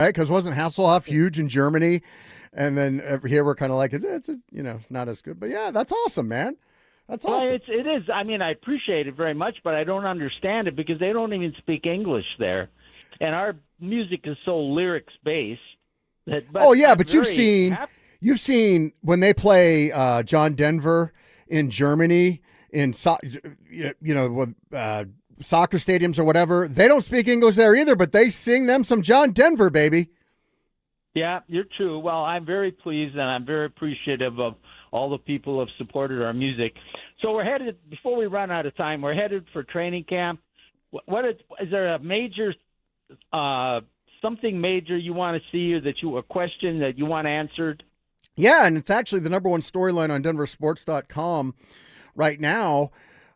right? Because wasn't Hasselhoff huge in Germany? And then here we're kind of like, it's not as good. But yeah, that's awesome, man. That's Well, awesome. it is. I mean, I appreciate it very much, but I don't understand it because they don't even speak English there, and our music is so lyrics based. Oh yeah, I'm but very happy. you've seen when they play John Denver in Germany in with soccer stadiums or whatever. They don't speak English there either, but they sing them some John Denver, baby. Yeah, you're true. Well, I'm very pleased and I'm very appreciative of all the people who have supported our music. So we're headed, before we run out of time, we're headed for training camp. Is there a major, something major you want to see or a question that you want answered? Yeah, and it's actually the number one storyline on DenverSports.com right now.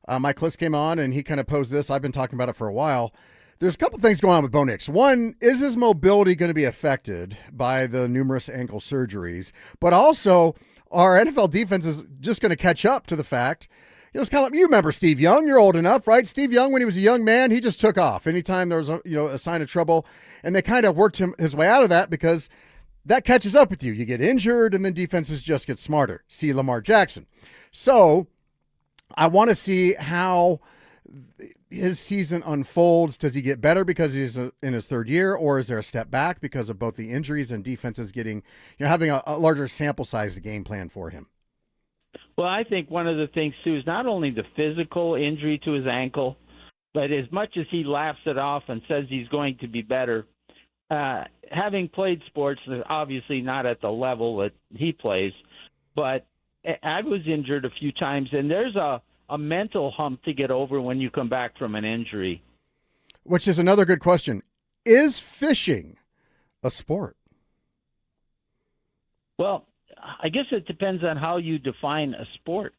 Mike Kliss came on and he kind of posed this. I've been talking about it for a while. There's a couple things going on with Bo Nix. One, is his mobility going to be affected by the numerous ankle surgeries? But also, our NFL defense is just going to catch up to the fact, it's kind of like, you remember Steve Young. You're old enough, right? Steve Young, when he was a young man, he just took off anytime there was a sign of trouble. And they kind of worked his way out of that because that catches up with you. You get injured, and then defenses just get smarter. See Lamar Jackson. So I want to see how his season unfolds. Does he get better because he's in his third year, or is there a step back because of both the injuries and defenses getting, having a larger sample size to game plan for him? Well, I think one of the things, too, is not only the physical injury to his ankle, but as much as he laughs it off and says he's going to be better, having played sports, obviously not at the level that he plays, but I was injured a few times, and there's a mental hump to get over when you come back from an injury. Which is another good question. Is fishing a sport? Well, I guess it depends on how you define a sport.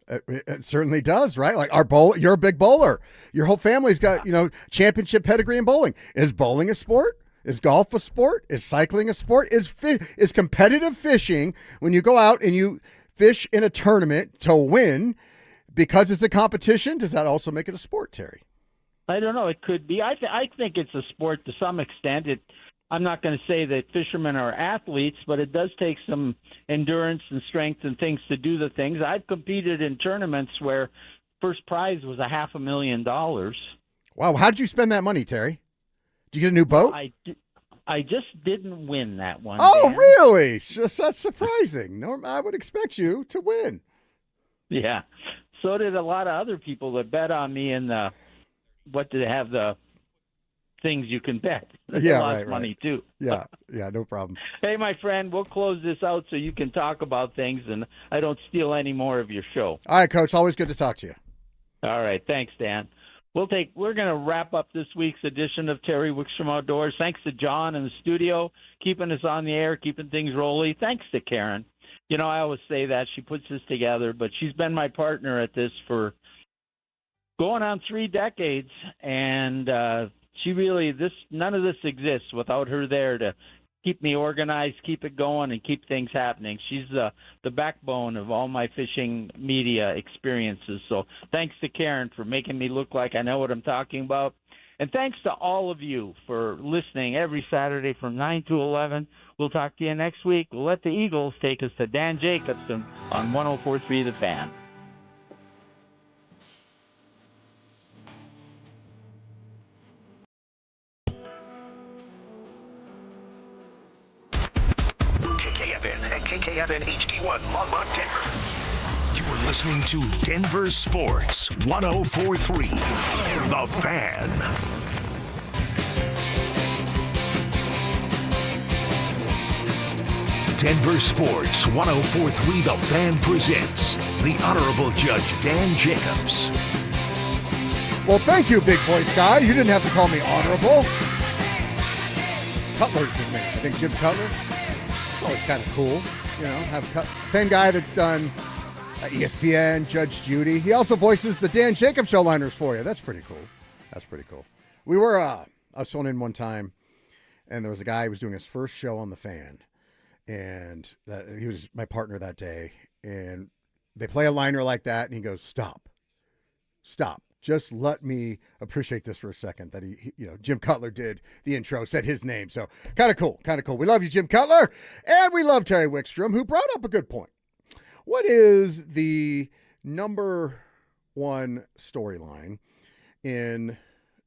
It certainly does, right? Like you're a big bowler. Your whole family's got, championship pedigree in bowling. Is bowling a sport? Is golf a sport? Is cycling a sport? Is competitive fishing, when you go out and you fish in a tournament to win, because it's a competition, does that also make it a sport, Terry? I don't know. It could be. I think it's a sport to some extent. I'm not going to say that fishermen are athletes, but it does take some endurance and strength and things to do the things. I've competed in tournaments where first prize was $500,000. Wow. How did you spend that money, Terry? Did you get a new boat? I just didn't win that one. Oh, Dan. really? That's surprising. I would expect you to win. Yeah. So did a lot of other people that bet on me in the things you can bet. Yeah, lost right. money too. Yeah, no problem. Hey, my friend, we'll close this out so you can talk about things and I don't steal any more of your show. All right, Coach. Always good to talk to you. All right. Thanks, Dan. We're going to wrap up this week's edition of Terry Wickstrom Outdoors. Thanks to John in the studio, keeping us on the air, keeping things rolling. Thanks to Karen. I always say that. She puts this together, but she's been my partner at this for going on 3 decades, and none of this exists without her there to keep me organized, keep it going, and keep things happening. She's the backbone of all my fishing media experiences. So thanks to Karen for making me look like I know what I'm talking about. And thanks to all of you for listening every Saturday from 9 to 11. We'll talk to you next week. We'll let the Eagles take us to Dan Jacobson on 104.3 The Fan. KKFN and KKFN HD1 Longmont, Denver. You're listening to Denver Sports 104.3 The Fan. Denver Sports 104.3 The Fan presents the Honorable Judge Dan Jacobs. Well, thank you, big boy Sky. You didn't have to call me honorable. Cutler's his name. I think Jim Cutler. It's always kind of cool, same guy that's done ESPN, Judge Judy. He also voices the Dan Jacobs show liners for you. That's pretty cool. We were, I was phoned in one time, and there was a guy who was doing his first show on the Fan, and he was my partner that day, and they play a liner like that, and he goes, stop. Just let me appreciate this for a second that Jim Cutler did the intro, said his name. So kind of cool. We love you, Jim Cutler. And we love Terry Wickstrom, who brought up a good point. What is the number one storyline in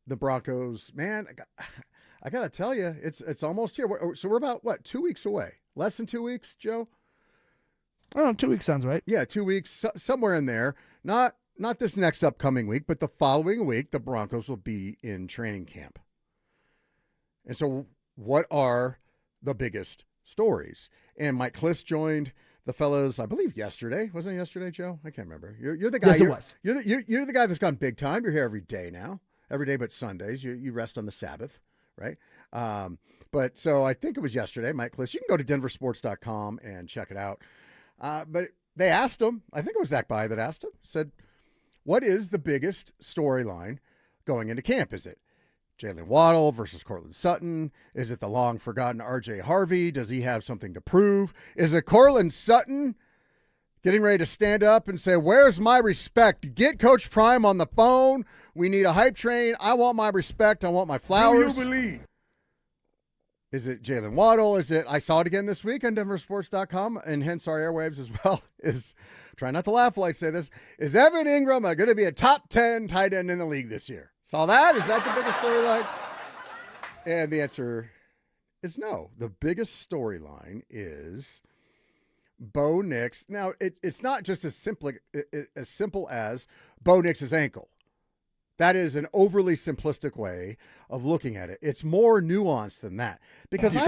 the Broncos? Man, I got to tell you, it's almost here. So we're about, 2 weeks away? Less than 2 weeks, Joe? Oh, 2 weeks sounds right. Yeah, 2 weeks, somewhere in there. Not this next upcoming week, but the following week, the Broncos will be in training camp. And so what are the biggest stories? And Mike Kliss joined the fellows, I believe, yesterday. Wasn't it yesterday, Joe? I can't remember. You're the guy. Yes, it was. You're the guy that's gone big time. You're here every day now. Every day but Sundays. You rest on the Sabbath, right? But so I think it was yesterday, Mike Kliss. You can go to DenverSports.com and check it out. But they asked him, I think it was Zach Bye that asked him, said, what is the biggest storyline going into camp? Is it Jalen Waddle versus Courtland Sutton? Is it the long-forgotten R.J. Harvey? Does he have something to prove? Is it Courtland Sutton getting ready to stand up and say, where's my respect? Get Coach Prime on the phone. We need a hype train. I want my respect. I want my flowers. Do you believe? Is it Jalen Waddle? Is it, I saw it again this week on DenverSports.com and hence our airwaves as well, is, try not to laugh while I say this, is Evan Ingram going to be a top 10 tight end in the league this year? Saw that? Is that the biggest storyline? And the answer is no. The biggest storyline is Bo Nix. Now, it's not just as simple as Bo Nix's ankle. That is an overly simplistic way of looking at it. It's more nuanced than that. Because I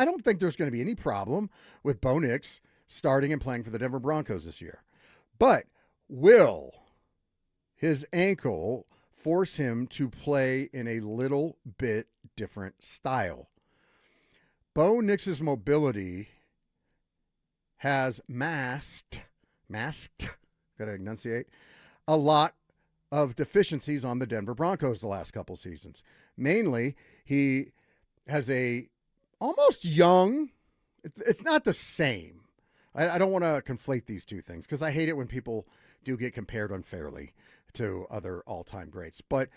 don't think there's going to be any problem with Bo Nix starting and playing for the Denver Broncos this year. But will his ankle force him to play in a little bit different style? Bo Nix's mobility has masked, gotta enunciate, a lot of deficiencies on the Denver Broncos the last couple seasons. Mainly, he has a almost young, it's not the same. I don't want to conflate these two things because I hate it when people do get compared unfairly to other all-time greats. But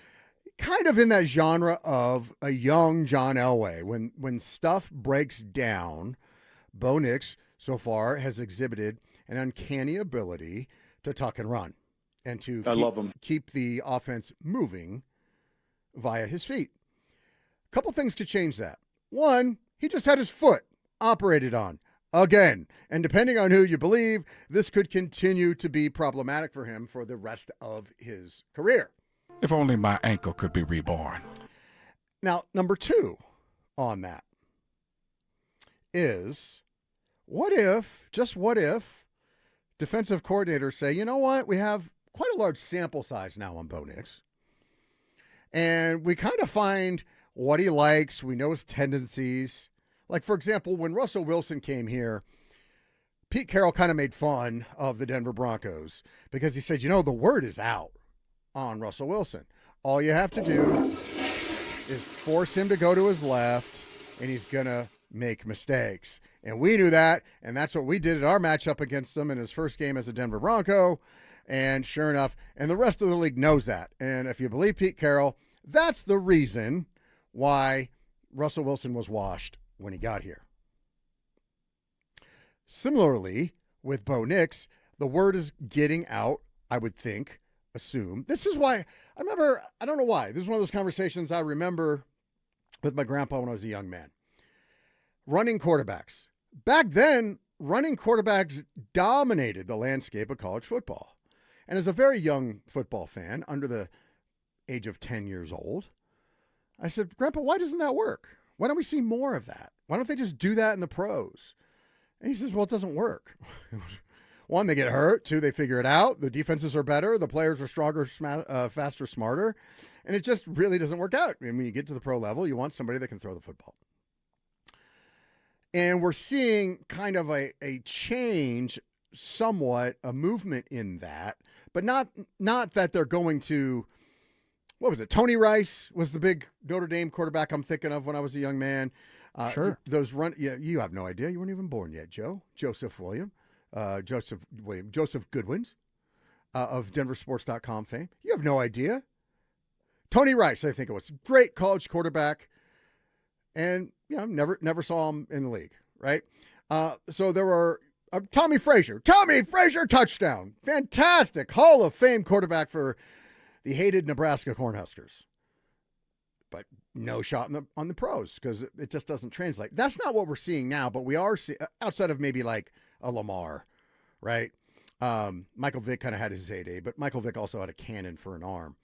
kind of in that genre of a young John Elway. When stuff breaks down, Bo Nix so far has exhibited an uncanny ability to tuck and run. And to keep the offense moving via his feet. A couple things to change that. One, he just had his foot operated on again. And depending on who you believe, this could continue to be problematic for him for the rest of his career. If only my ankle could be reborn. Now, number two on that is, what if defensive coordinators say, you know what, we have quite a large sample size now on Bo Nix. And we kind of find what he likes. We know his tendencies. Like, for example, when Russell Wilson came here, Pete Carroll kind of made fun of the Denver Broncos because he said, the word is out on Russell Wilson. All you have to do is force him to go to his left, and he's going to make mistakes. And we knew that, and that's what we did at our matchup against him in his first game as a Denver Bronco. And sure enough, and the rest of the league knows that. And if you believe Pete Carroll, that's the reason why Russell Wilson was washed when he got here. Similarly, with Bo Nix, the word is getting out, I would assume. This is why, I don't know why. This is one of those conversations I remember with my grandpa when I was a young man. Running quarterbacks. Back then, running quarterbacks dominated the landscape of college football. And as a very young football fan, under the age of 10 years old, I said, Grandpa, why doesn't that work? Why don't we see more of that? Why don't they just do that in the pros? And he says, well, it doesn't work. One, they get hurt. Two, they figure it out. The defenses are better. The players are stronger, faster, smarter. And it just really doesn't work out. And when you get to the pro level, you want somebody that can throw the football. And we're seeing kind of a change, somewhat, a movement in that. But not that they're going to, what was it? Tony Rice was the big Notre Dame quarterback I'm thinking of when I was a young man. Sure. You have no idea. You weren't even born yet, Joe. Joseph Goodwins. of DenverSports.com fame. You have no idea. Tony Rice, I think it was. Great college quarterback. And, never saw him in the league, right? So there were Tommy Frazier. Tommy Frazier touchdown. Fantastic. Hall of Fame quarterback for the hated Nebraska Cornhuskers. But no shot on the pros because it just doesn't translate. That's not what we're seeing now, but we are seeing, outside of maybe like a Lamar, right? Michael Vick kind of had his heyday, but Michael Vick also had a cannon for an arm.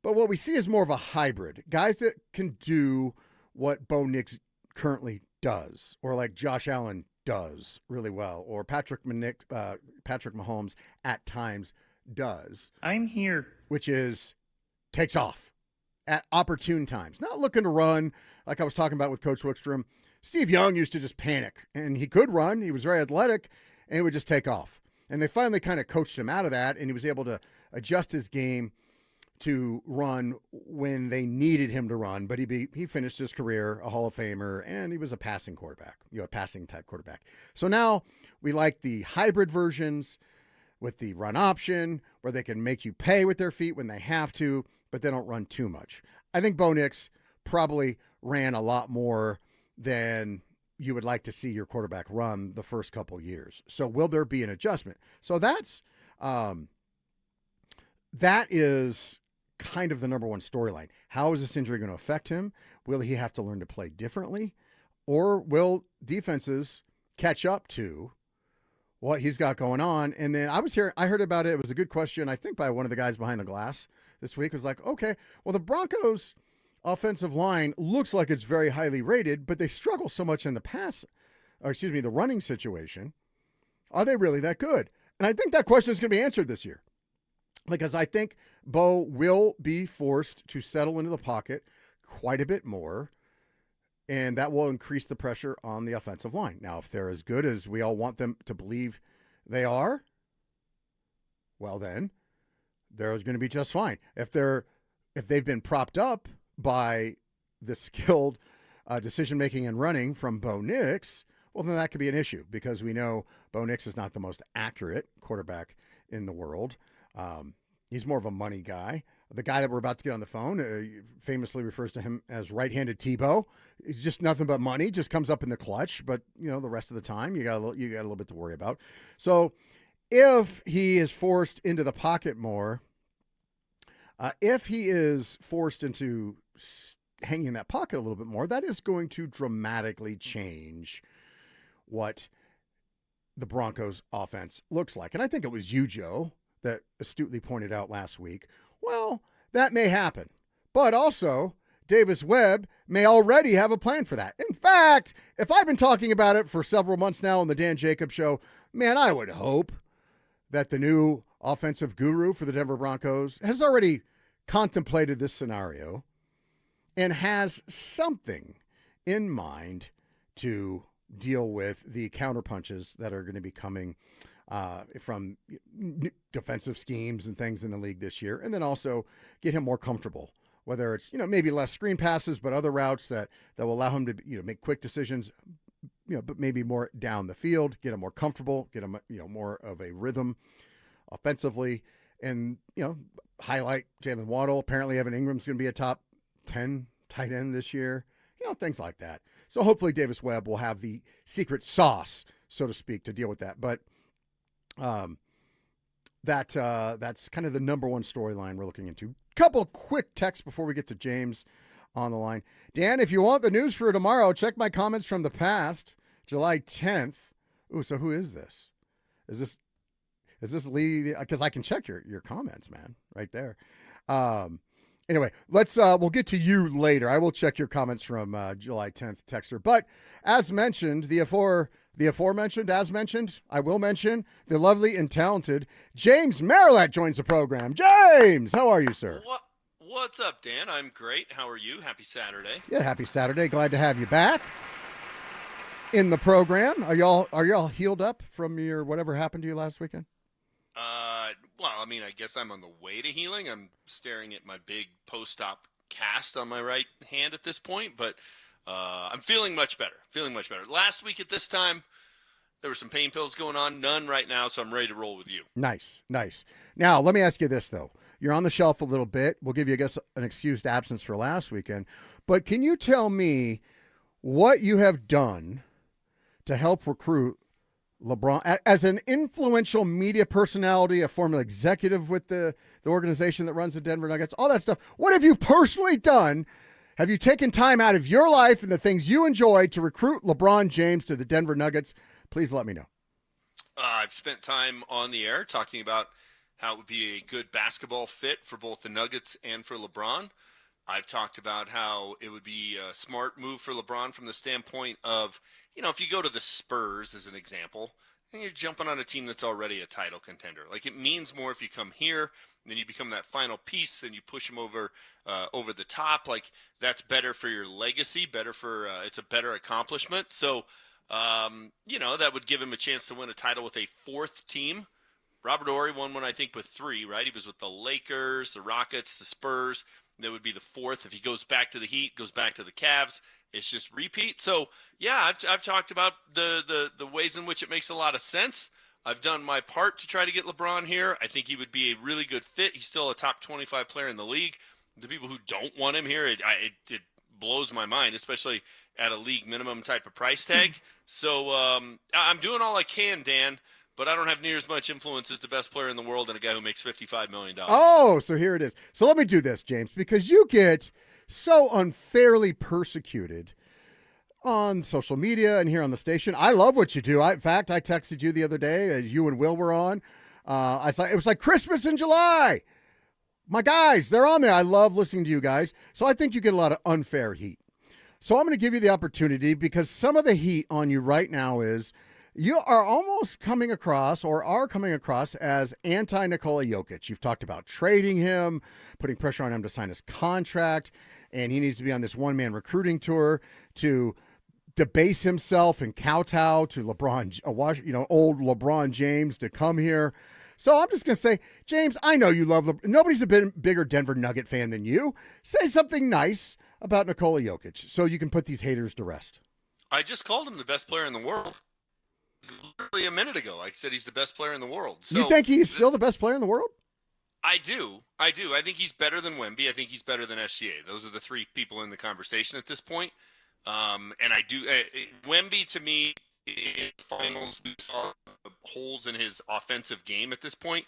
But what we see is more of a hybrid. Guys that can do what Bo Nix currently does, or like Josh Allen does really well, or Patrick Mahomes at times does. I'm here. Which is takes off at opportune times. Not looking to run like I was talking about with Coach Wickstrom. Steve Young used to just panic, and he could run. He was very athletic, and he would just take off. And they finally kind of coached him out of that, and he was able to adjust his game to run when they needed him to run, but he finished his career a Hall of Famer, and he was a passing quarterback, a passing type quarterback. So now we like the hybrid versions with the run option where they can make you pay with their feet when they have to, but they don't run too much. I think Bo Nix probably ran a lot more than you would like to see your quarterback run the first couple years. So will there be an adjustment? So that is kind of the number one storyline. How is this injury going to affect him? Will he have to learn to play differently? Or will defenses catch up to what he's got going on? And then I heard about it. It was a good question, I think, by one of the guys behind the glass this week. It was like, okay, well, the Broncos offensive line looks like it's very highly rated, but they struggle so much in the running situation. Are they really that good? And I think that question is going to be answered this year. Because I think Bo will be forced to settle into the pocket quite a bit more, and that will increase the pressure on the offensive line. Now, if they're as good as we all want them to believe they are, well then, they're going to be just fine. If they've been propped up by the skilled decision-making and running from Bo Nix, well, then that could be an issue because we know Bo Nix is not the most accurate quarterback in the world. He's more of a money guy. The guy that we're about to get on the phone famously refers to him as right-handed Tebow. He's just nothing but money, just comes up in the clutch. But, the rest of the time, you got a little bit to worry about. So if he is forced into the pocket more, if he is forced into hanging in that pocket a little bit more, that is going to dramatically change what the Broncos offense looks like. And I think it was you, Joe, that astutely pointed out last week, well, that may happen. But also, Davis Webb may already have a plan for that. In fact, if I've been talking about it for several months now on the Dan Jacobs Show, man, I would hope that the new offensive guru for the Denver Broncos has already contemplated this scenario and has something in mind to deal with the counterpunches that are going to be coming from defensive schemes and things in the league this year, and then also get him more comfortable, whether it's, maybe less screen passes, but other routes that will allow him to, make quick decisions, but maybe more down the field, get him more comfortable, get him, more of a rhythm offensively, and, highlight Jalen Waddle. Apparently Evan Ingram's going to be a top 10 tight end this year, things like that. So hopefully Davis Webb will have the secret sauce, so to speak, to deal with that. But that's kind of the number one storyline we're looking into. Couple quick texts before we get to James on the line. Dan, if you want the news for tomorrow, check my comments from the past, July 10th. Ooh, so who is this? Is this Lee? Because I can check your comments, man, right there. Anyway, we'll get to you later. I will check your comments from July 10th, texter. But as mentioned, the aforementioned, as mentioned, I will mention the lovely and talented James Marilat joins the program. James, how are you, sir? What's up, Dan? I'm great. How are you? Happy Saturday. Yeah, happy Saturday. Glad to have you back in the program. Are y'all healed up from your whatever happened to you last weekend? Well, I guess I'm on the way to healing. I'm staring at my big post-op cast on my right hand at this point, but I'm feeling much better. Last week at this time, There were some pain pills going on. None right now, so I'm ready to roll with you. Nice. Now, let me ask you this, though. You're on the shelf a little bit. We'll give you, I guess, an excused absence for last weekend. But can you tell me what you have done to help recruit LeBron as an influential media personality, a former executive with the organization that runs the Denver Nuggets, all that stuff? What have you personally done? Have you taken time out of your life and the things you enjoy to recruit LeBron James to the Denver Nuggets? Please let me know. I've spent time on the air talking about how it would be a good basketball fit for both the Nuggets and for LeBron. I've talked about how it would be a smart move for LeBron from the standpoint of, if you go to the Spurs as an example, and you're jumping on a team that's already a title contender. Like, it means more if you come here, and then you become that final piece, and you push them over the top. Like, that's better for your legacy, better for it's a better accomplishment. So, that would give him a chance to win a title with a fourth team. Robert Horry won one, I think, with 3, right? He was with the Lakers, the Rockets, the Spurs. That would be the fourth. If he goes back to the Heat, goes back to the Cavs, it's just repeat. So, yeah, I've talked about the ways in which it makes a lot of sense. I've done my part to try to get LeBron here. I think he would be a really good fit. He's still a top 25 player in the league. The people who don't want him here, it blows my mind, especially at a league minimum type of price tag. So I'm doing all I can, Dan, but I don't have near as much influence as the best player in the world and a guy who makes $55 million. Oh, so here it is. So let me do this, James, because you get so unfairly persecuted on social media and here on the station. I love what you do. In fact, I texted you the other day as you and Will were on. I saw it was like Christmas in July. My guys, they're on there. I love listening to you guys. So I think you get a lot of unfair heat. So I'm going to give you the opportunity because some of the heat on you right now is you are almost coming across as anti-Nikola Jokic. You've talked about trading him, putting pressure on him to sign his contract, and he needs to be on this one-man recruiting tour to debase himself and kowtow to LeBron, old LeBron James to come here. So I'm just going to say, James, I know you love nobody's a bigger Denver Nugget fan than you. Say something nice about Nikola Jokic so you can put these haters to rest. I just called him the best player in the world. Literally a minute ago, I said he's the best player in the world. So you think he's still the best player in the world? I do. I think he's better than Wemby. I think he's better than SGA. Those are the 3 people in the conversation at this point. And I do. Wemby, to me, in the finals, we saw holes in his offensive game at this point.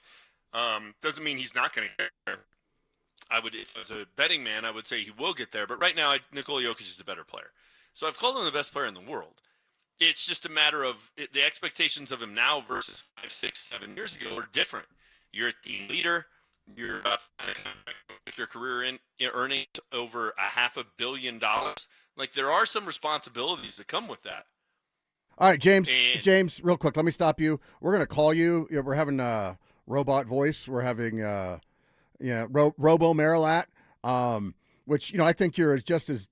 Doesn't mean he's not going to get there. If as a betting man, I would say he will get there. But right now, Nikola Jokic is the better player. So I've called him the best player in the world. It's just a matter of the expectations of him now versus 5, 6, 7 years ago are different. You're a team leader. You're about to your career in earning over $500 million. Like, there are some responsibilities that come with that. All right, James, real quick, let me stop you. We're going to call you. We're having a robot voice. We're having Robo Marilat, which, I think you're just as,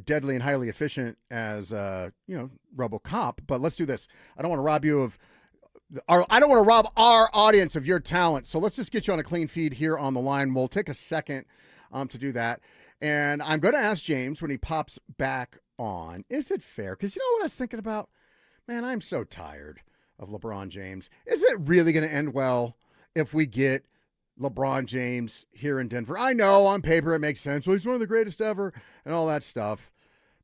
deadly and highly efficient as, RoboCop. But let's do this. I don't want to rob you of I don't want to rob our audience of your talent. So let's just get you on a clean feed here on the line. We'll take a second to do that. And I'm going to ask James when he pops back on, is it fair? Because you know what I was thinking about? Man, I'm so tired of LeBron James. Is it really going to end well if we get LeBron James here in Denver? I know on paper it makes sense. Well, he's one of the greatest ever and all that stuff.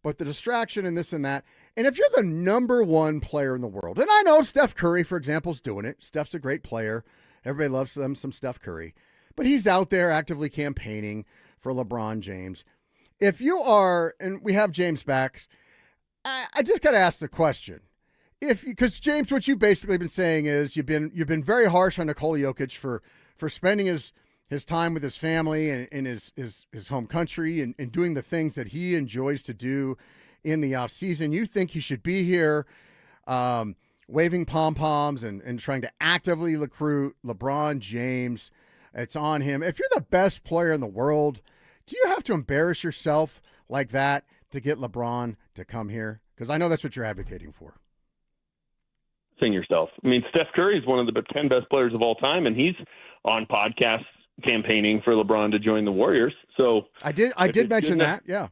But the distraction and this and that. And if you're the number 1 player in the world, and I know Steph Curry, for example, is doing it. Steph's a great player. Everybody loves some Steph Curry. But he's out there actively campaigning for LeBron James. If you are, and we have James back, I just got to ask the question. Because James, what you've basically been saying is you've been very harsh on Nikola Jokic for spending his time with his family and in his home country and doing the things that he enjoys to do in the off season. You think he should be here waving pom-poms and trying to actively recruit LeBron James. It's on him. If you're the best player in the world, do you have to embarrass yourself like that to get LeBron to come here? Because I know that's what you're advocating for. Sing yourself. I mean, Steph Curry is one of the 10 best players of all time, and he's on podcasts campaigning for LeBron to join the Warriors. So I did mention that. Yeah.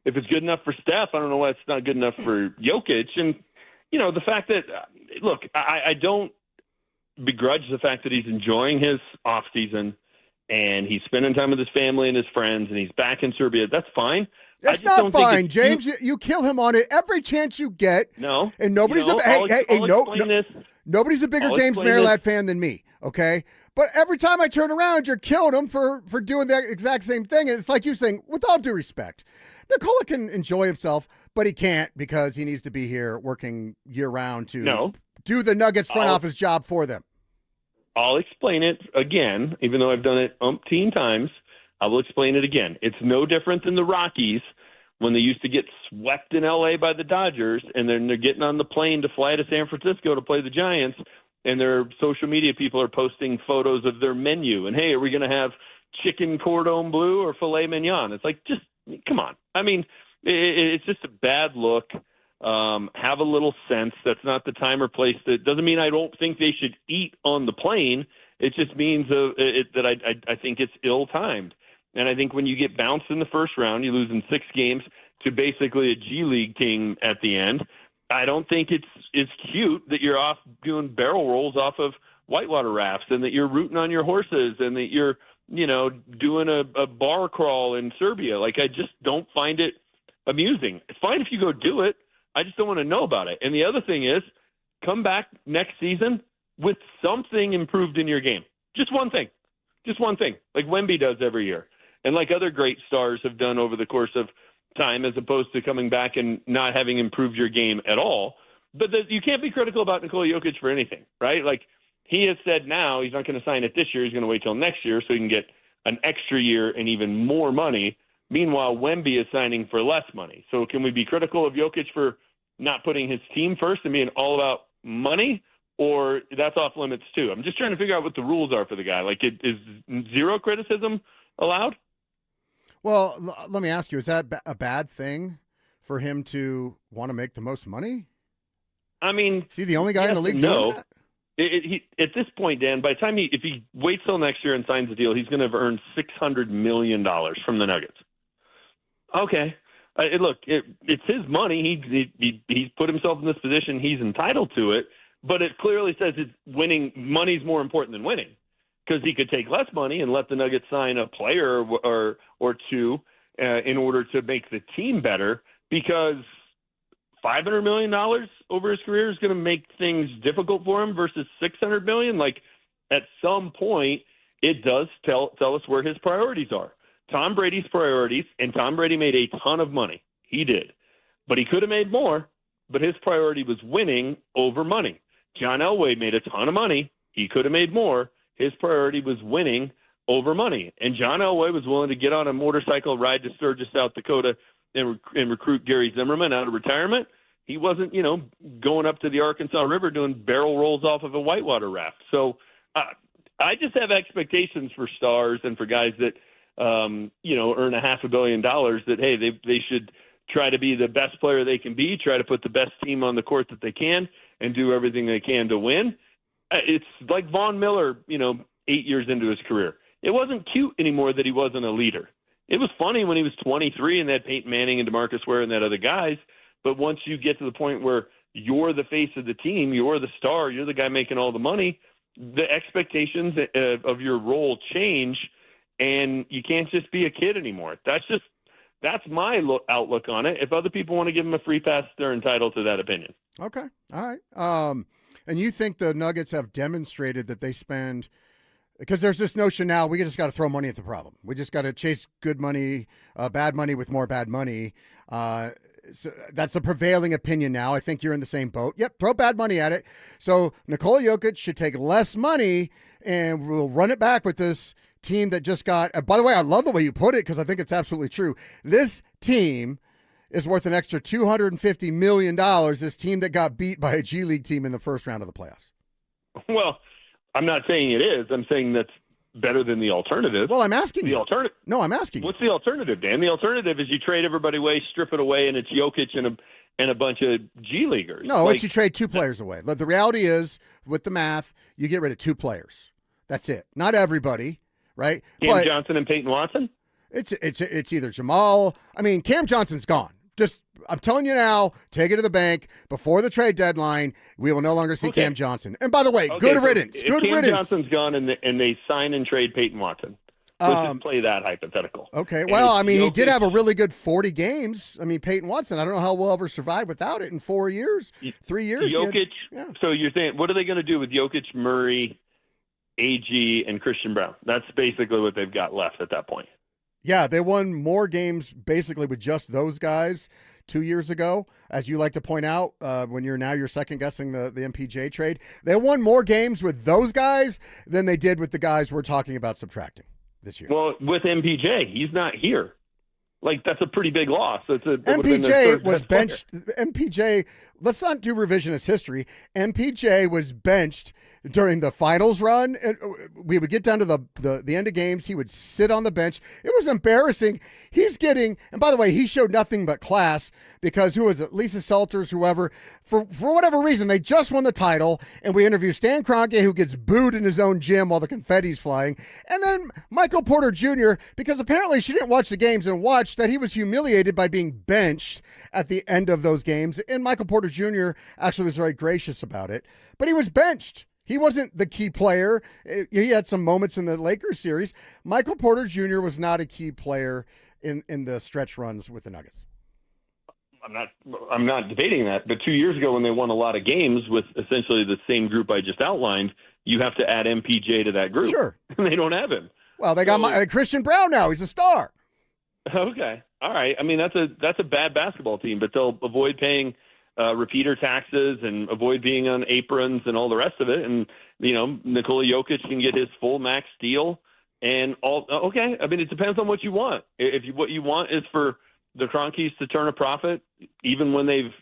If it's good enough for Steph, I don't know why it's not good enough for Jokic. And, the fact that look, I don't begrudge the fact that he's enjoying his off season and he's spending time with his family and his friends and he's back in Serbia. That's fine. It's not fine, James. You kill him on it every chance you get. No. And nobody's nobody's a bigger James Merilatt fan than me, okay? But every time I turn around, you're killing him for doing the exact same thing. And it's like you saying, with all due respect, Nikola can enjoy himself, but he can't because he needs to be here working year-round to do the Nuggets front office job for them. I'll explain it again, even though I've done it umpteen times. I will explain it again. It's no different than the Rockies when they used to get swept in L.A. by the Dodgers, and then they're getting on the plane to fly to San Francisco to play the Giants, and their social media people are posting photos of their menu. And, hey, are we going to have chicken cordon bleu or filet mignon? It's like, just come on. I mean, it's just a bad look. Have a little sense. That's not the time or place. That doesn't mean I don't think they should eat on the plane. It just means that I think it's ill-timed. And I think when you get bounced in the first round, you lose in 6 games to basically a G League team at the end. I don't think it's cute that you're off doing barrel rolls off of whitewater rafts and that you're rooting on your horses and that you're, doing a bar crawl in Serbia. Like, I just don't find it amusing. It's fine if you go do it. I just don't want to know about it. And the other thing is, come back next season with something improved in your game. Just one thing. Just one thing, like Wemby does every year. And like other great stars have done over the course of time, as opposed to coming back and not having improved your game at all. But you can't be critical about Nikola Jokic for anything, right? Like, he has said now he's not going to sign it this year. He's going to wait till next year so he can get an extra year and even more money. Meanwhile, Wemby is signing for less money. So can we be critical of Jokic for not putting his team first and being all about money? Or that's off limits too? I'm just trying to figure out what the rules are for the guy. Like, is zero criticism allowed? Well, let me ask you, is that a bad thing for him to want to make the most money? I mean, is he the only guy in the league doing that? At this point, Dan, by the time if he waits till next year and signs the deal, he's going to have earned $600 million from the Nuggets. Okay. Look, it's his money. He's put himself in this position. He's entitled to it. But it clearly says it's winning. Money's more important than winning, because he could take less money and let the Nuggets sign a player or two in order to make the team better, because $500 million over his career is going to make things difficult for him versus $600 million. Like, at some point, it does tell us where his priorities are. Tom Brady's priorities, and Tom Brady made a ton of money. He did. But he could have made more, but his priority was winning over money. John Elway made a ton of money. He could have made more. His priority was winning over money. And John Elway was willing to get on a motorcycle ride to Sturgis, South Dakota, and recruit Gary Zimmerman out of retirement. He wasn't, going up to the Arkansas River doing barrel rolls off of a whitewater raft. So I just have expectations for stars and for guys that, earn $500 million, that, hey, they should try to be the best player they can be, try to put the best team on the court that they can, and do everything they can to win. It's like Von Miller, 8 years into his career. It wasn't cute anymore that he wasn't a leader. It was funny when he was 23 and that Peyton Manning and DeMarcus Ware and that other guys. But once you get to the point where you're the face of the team, you're the star, you're the guy making all the money, the expectations of your role change, and you can't just be a kid anymore. That's my outlook on it. If other people want to give him a free pass, they're entitled to that opinion. Okay. All right. And you think the Nuggets have demonstrated that they spend, because there's this notion now, we just got to throw money at the problem. We just got to chase good money, bad money with more bad money. So that's the prevailing opinion now. I think you're in the same boat. Yep, throw bad money at it. So Nikola Jokic should take less money, and we'll run it back with this team that just got, by the way, I love the way you put it, because I think it's absolutely true. This team is worth an extra $250 million, this team that got beat by a G League team in the first round of the playoffs. Well, I'm not saying it is. I'm saying that's better than the alternative. Well, I'm asking the alternative. No, I'm asking. What's the alternative, Dan? The alternative is you trade everybody away, strip it away, and it's Jokic and a bunch of G Leaguers. No, it's you trade 2 players away. But the reality is, with the math, you get rid of 2 players. That's it. Not everybody, right? Cam Johnson and Peyton Watson? It's either Jamal. I mean, Cam Johnson's gone. I'm telling you now, take it to the bank. Before the trade deadline, we will no longer see Cam Johnson. And by the way, good riddance. Good Cam riddance. Johnson's gone and they sign and trade Payton Watson. Let's just play that hypothetical. Okay. Well, I mean, he did have a really good 40 games. I mean, Payton Watson, I don't know how we'll ever survive without it in 4 years, 3 years. Jokic. So you're saying, what are they going to do with Jokic, Murray, AG, and Christian Brown? That's basically what they've got left at that point. Yeah, they won more games basically with just those guys 2 years ago, as you like to point out, when you're second guessing the MPJ trade. They won more games with those guys than they did with the guys we're talking about subtracting this year. Well, with MPJ, he's not here. Like, that's a pretty big loss. MPJ was benched. MPJ, let's not do revisionist history. MPJ was benched during the finals run, and we would get down to the end of games. He would sit on the bench. It was embarrassing. He's getting, and by the way, he showed nothing but class because who was it? Lisa Selters, whoever, for whatever reason, they just won the title, and we interview Stan Kroenke, who gets booed in his own gym while the confetti's flying, and then Michael Porter Jr., because apparently she didn't watch the games and watched that he was humiliated by being benched at the end of those games, and Michael Porter Jr. actually was very gracious about it, but he was benched. He wasn't the key player. He had some moments in the Lakers series. Michael Porter Jr. was not a key player in the stretch runs with the Nuggets. I'm not debating that. But 2 years ago when they won a lot of games with essentially the same group I just outlined, you have to add MPJ to that group. Sure. And they don't have him. Well, they got Christian Brown now. He's a star. Okay. All right. I mean, that's a bad basketball team, but they'll avoid paying repeater taxes and avoid being on aprons and all the rest of it. And, Nikola Jokic can get his full max deal and all. Okay. I mean, it depends on what you want. What you want is for the Kroenkes to turn a profit, even when they've,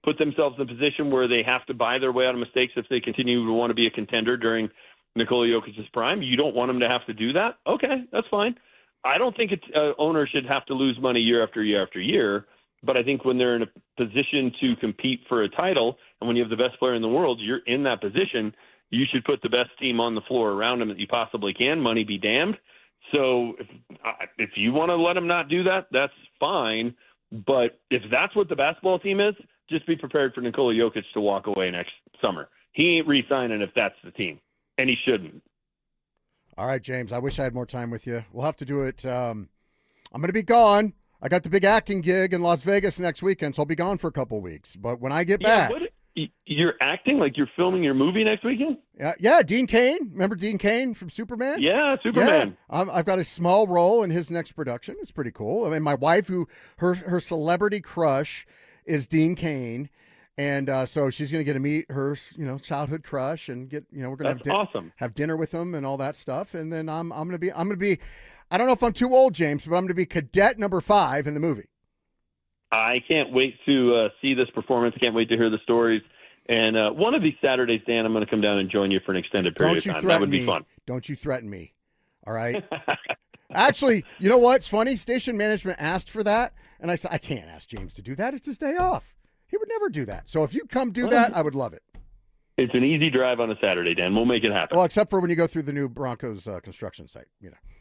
put themselves in a position where they have to buy their way out of mistakes if they continue to want to be a contender during Nikola Jokic's prime. You don't want them to have to do that. Okay. That's fine. I don't think owner should have to lose money year after year after year. But I think when they're in a position to compete for a title, and when you have the best player in the world, you're in that position, you should put the best team on the floor around them that you possibly can. Money be damned. So if you want to let them not do that, that's fine. But if that's what the basketball team is, just be prepared for Nikola Jokic to walk away next summer. He ain't re-signing if that's the team, and he shouldn't. All right, James, I wish I had more time with you. We'll have to do it. I'm going to be gone. I got the big acting gig in Las Vegas next weekend, so I'll be gone for a couple weeks. But when I get back... You're acting like you're filming your movie next weekend? Yeah, Dean Cain. Remember Dean Cain from Superman? Yeah, Superman. Yeah. I've got a small role in his next production. It's pretty cool. I mean, my wife, her celebrity crush is Dean Cain. And so she's going to get to meet her, childhood crush and get, we're going to have dinner with them and all that stuff. And then I'm going to be, I don't know if I'm too old, James, but I'm going to be cadet number 5 in the movie. I can't wait to see this performance. Can't wait to hear the stories. And one of these Saturdays, Dan, I'm going to come down and join you for an extended period of time. That would be fun. Don't you threaten me. All right? Actually, you know what's funny? Station management asked for that. And I said, I can't ask James to do that. It's his day off. He would never do that. So if you come do that, I would love it. It's an easy drive on a Saturday, Dan. We'll make it happen. Well, except for when you go through the new Broncos construction site,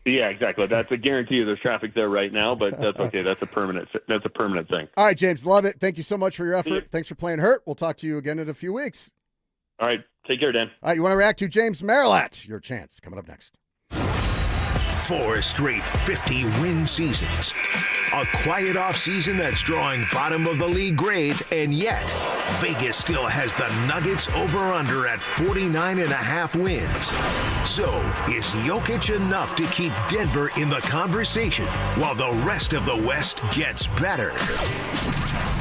Yeah, exactly. That's a guarantee there's traffic there right now, but that's okay. That's a permanent thing. All right, James, love it. Thank you so much for your effort. Thanks for playing hurt. We'll talk to you again in a few weeks. All right, take care, Dan. All right, you want to react to James Marilat? Your chance coming up next. 4 straight 50-win seasons. A quiet offseason that's drawing bottom-of-the-league grades, and yet Vegas still has the Nuggets over-under at 49.5 wins. So, is Jokic enough to keep Denver in the conversation while the rest of the West gets better?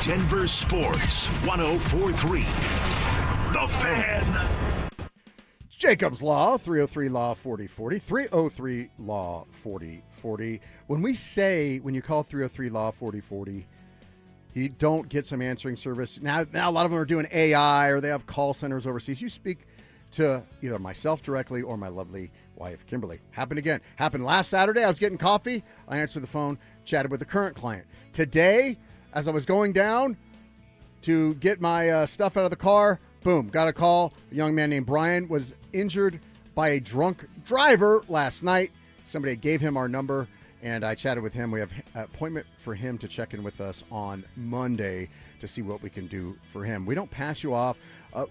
Denver Sports 104.3. The Fan. Jacob's Law, 303-LAW-4040, 303-LAW-4040. When you call 303-LAW-4040, you don't get some answering service. Now a lot of them are doing AI or they have call centers overseas. You speak to either myself directly or my lovely wife, Kimberly. Happened last Saturday. I was getting coffee. I answered the phone, chatted with the current client. Today, as I was going down to get my stuff out of the car, boom, got a call. A young man named Brian was injured by a drunk driver last night. Somebody gave him our number, and I chatted with him. We have an appointment for him to check in with us on Monday to see what we can do for him. We don't pass you off.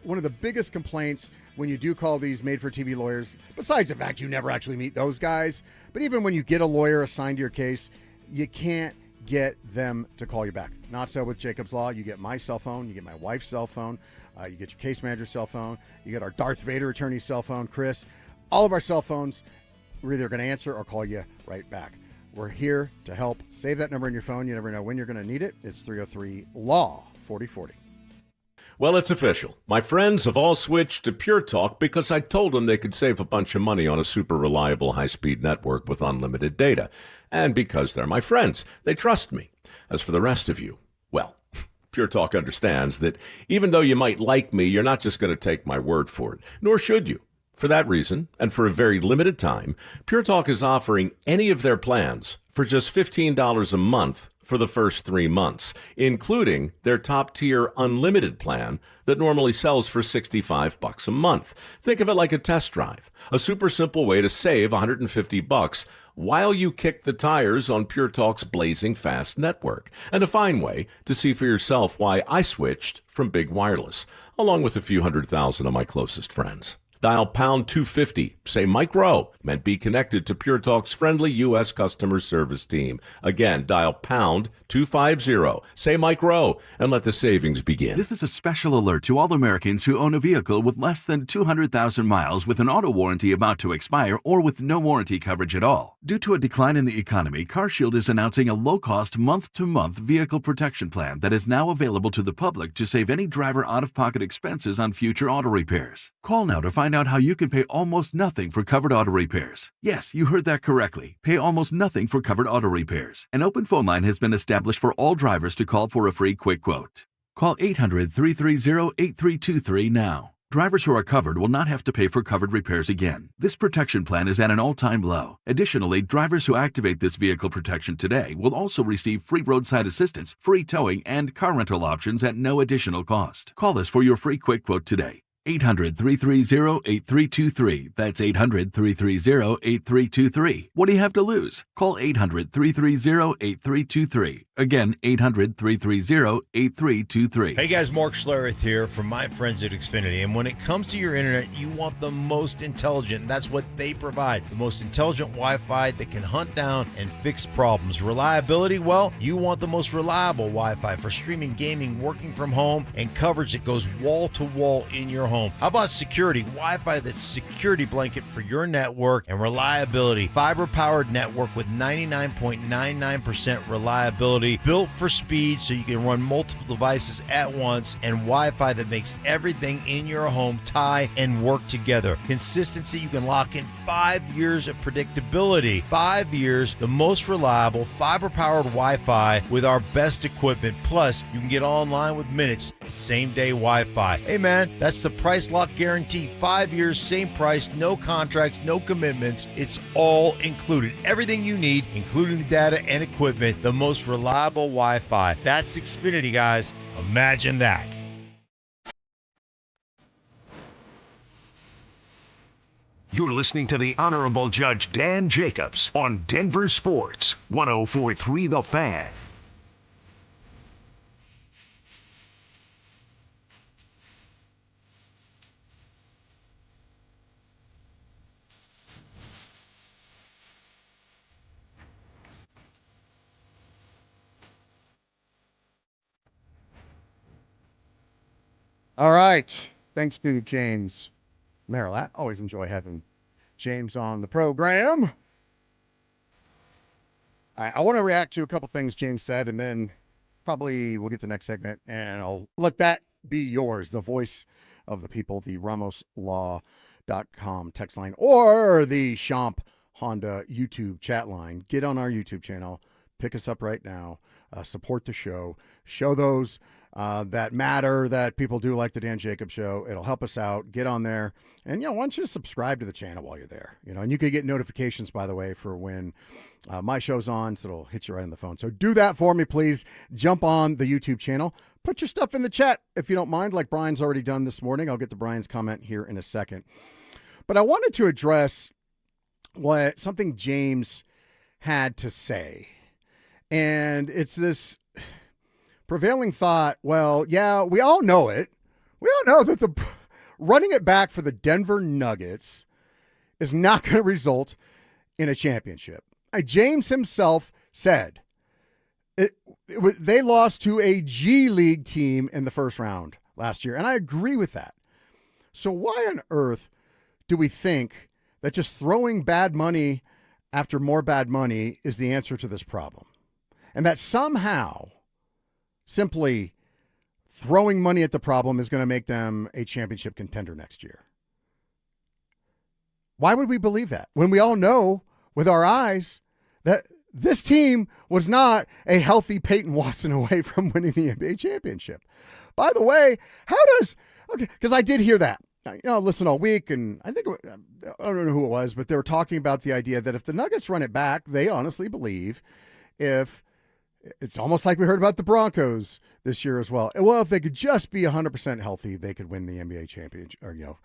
One of the biggest complaints when you do call these made-for-TV lawyers, besides the fact you never actually meet those guys, but even when you get a lawyer assigned to your case, you can't get them to call you back. Not so with Jacobs Law. You get my cell phone, you get my wife's cell phone, you get your case manager's cell phone, you get our Darth Vader attorney's cell phone, Chris. All of our cell phones, we're either going to answer or call you right back. We're here to help. Save that number in your phone. You never know when you're going to need it. It's 303-LAW-4040. Well, it's official. My friends have all switched to Pure Talk because I told them they could save a bunch of money on a super reliable high-speed network with unlimited data. And because they're my friends, they trust me. As for the rest of you, well, Pure Talk understands that even though you might like me, you're not just going to take my word for it, nor should you. For that reason, and for a very limited time, Pure Talk is offering any of their plans for just $15 a month for the first 3 months, including their top-tier unlimited plan that normally sells for $65 a month. Think of it like a test drive, a super simple way to save $150 while you kick the tires on Pure Talk's blazing fast network, and a fine way to see for yourself why I switched from big wireless, along with a few 100,000 of my closest friends. Dial pound 250, say Mike Rowe, and be connected to Pure Talk's friendly U.S. customer service team. Again, dial pound 250, say Mike Rowe, and let the savings begin. This is a special alert to all Americans who own a vehicle with less than 200,000 miles with an auto warranty about to expire or with no warranty coverage at all. Due to a decline in the economy, CarShield is announcing a low-cost month-to-month vehicle protection plan that is now available to the public to save any driver out-of-pocket expenses on future auto repairs. Call now to find out how you can pay almost nothing for covered auto repairs. Yes, you heard that correctly. Pay almost nothing for covered auto repairs. An open phone line has been established for all drivers to call for a free quick quote. Call 800-330-8323 now. Drivers who are covered will not have to pay for covered repairs again. This protection plan is at an all-time low. Additionally, drivers who activate this vehicle protection today will also receive free roadside assistance, free towing, and car rental options at no additional cost. Call us for your free quick quote today. 800-330-8323. That's 800-330-8323. What do you have to lose? Call 800-330-8323. Again, 800-330-8323. Hey guys, Mark Schlereth here from my friends at Xfinity. And when it comes to your internet, you want the most intelligent. And that's what they provide. The most intelligent Wi-Fi that can hunt down and fix problems. Reliability, well, you want the most reliable Wi-Fi for streaming, gaming, working from home, and coverage that goes wall to wall in your home. How about security? Wi-Fi that's security blanket for your network and reliability. Fiber-powered network with 99.99% reliability, built for speed so you can run multiple devices at once, and Wi-Fi that makes everything in your home tie and work together. Consistency, you can lock in 5 years of predictability. 5 years, the most reliable fiber-powered Wi-Fi with our best equipment. Plus, you can get online with minutes, same-day Wi-Fi. Hey man, that's the price lock guarantee. 5 years, same price, no contracts, no commitments. It's all included. Everything you need, including the data and equipment, the most reliable Wi-Fi. That's Xfinity, guys. Imagine that. You're listening to the Honorable Judge Dan Jacobs on Denver Sports, 104.3 The Fan. All right. Thanks to James Marilat. Always enjoy having James on the program. I want to react to a couple things James said, and then probably we'll get to the next segment, and I'll let that be yours, the voice of the people, the RamosLaw.com text line or the Schomp Honda YouTube chat line. Get on our YouTube channel. Pick us up right now. Support the show. Show those that matter, that people do like the Dan Jacobs Show. It'll help us out. Get on there. And, why don't you subscribe to the channel while you're there? And you can get notifications, by the way, for when my show's on, so it'll hit you right on the phone. So do that for me, please. Jump on the YouTube channel. Put your stuff in the chat, if you don't mind, like Brian's already done this morning. I'll get to Brian's comment here in a second. But I wanted to address something James had to say. And it's this prevailing thought, well, yeah, we all know it. We all know that the running it back for the Denver Nuggets is not going to result in a championship. James himself said they lost to a G League team in the first round last year, and I agree with that. So why on earth do we think that just throwing bad money after more bad money is the answer to this problem? And that somehow simply throwing money at the problem is going to make them a championship contender next year. Why would we believe that when we all know with our eyes that this team was not a healthy Payton Watson away from winning the NBA championship? By the way, because I did hear that. Listen all week, and I think, I don't know who it was, but they were talking about the idea that if the Nuggets run it back, they honestly believe it's almost like we heard about the Broncos this year as well. Well, if they could just be 100% healthy, they could win the NBA championship. Or,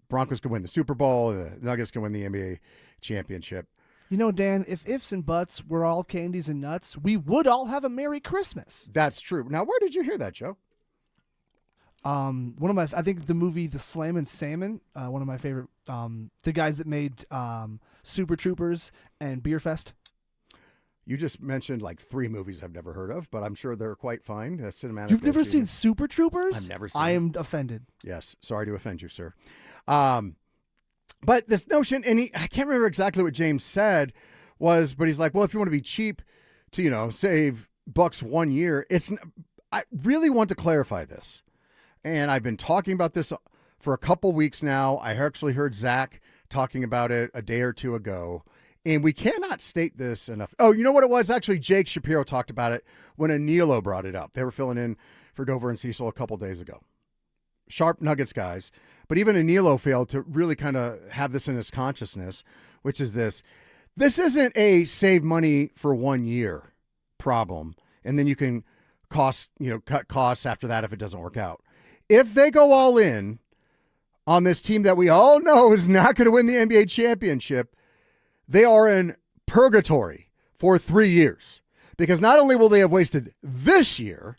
Broncos could win the Super Bowl, the Nuggets can win the NBA championship. Dan, if ifs and buts were all candies and nuts, we would all have a Merry Christmas. That's true. Now, where did you hear that, Joe? I think the movie The Slammin' Salmon, one of my favorite, the guys that made Super Troopers and Beer Fest. You just mentioned like 3 movies I've never heard of, but I'm sure they're quite fine. Cinematic. You've never seen Super Troopers? I've never seen I am offended. Yes. Sorry to offend you, sir. But this notion, and I can't remember exactly what James said but he's like, well, if you want to be cheap to, save bucks 1 year, I really want to clarify this. And I've been talking about this for a couple weeks now. I actually heard Zach talking about it a day or two ago. And we cannot state this enough. Oh, you know what it was? Actually, Jake Shapiro talked about it when Anilo brought it up. They were filling in for Dover and Cecil a couple days ago. Sharp Nuggets guys. But even Anilo failed to really kind of have this in his consciousness, which is this. This isn't a save money for 1 year problem, and then you can cut costs after that if it doesn't work out. If they go all in on this team that we all know is not going to win the NBA championship, they are in purgatory for 3 years. Because not only will they have wasted this year,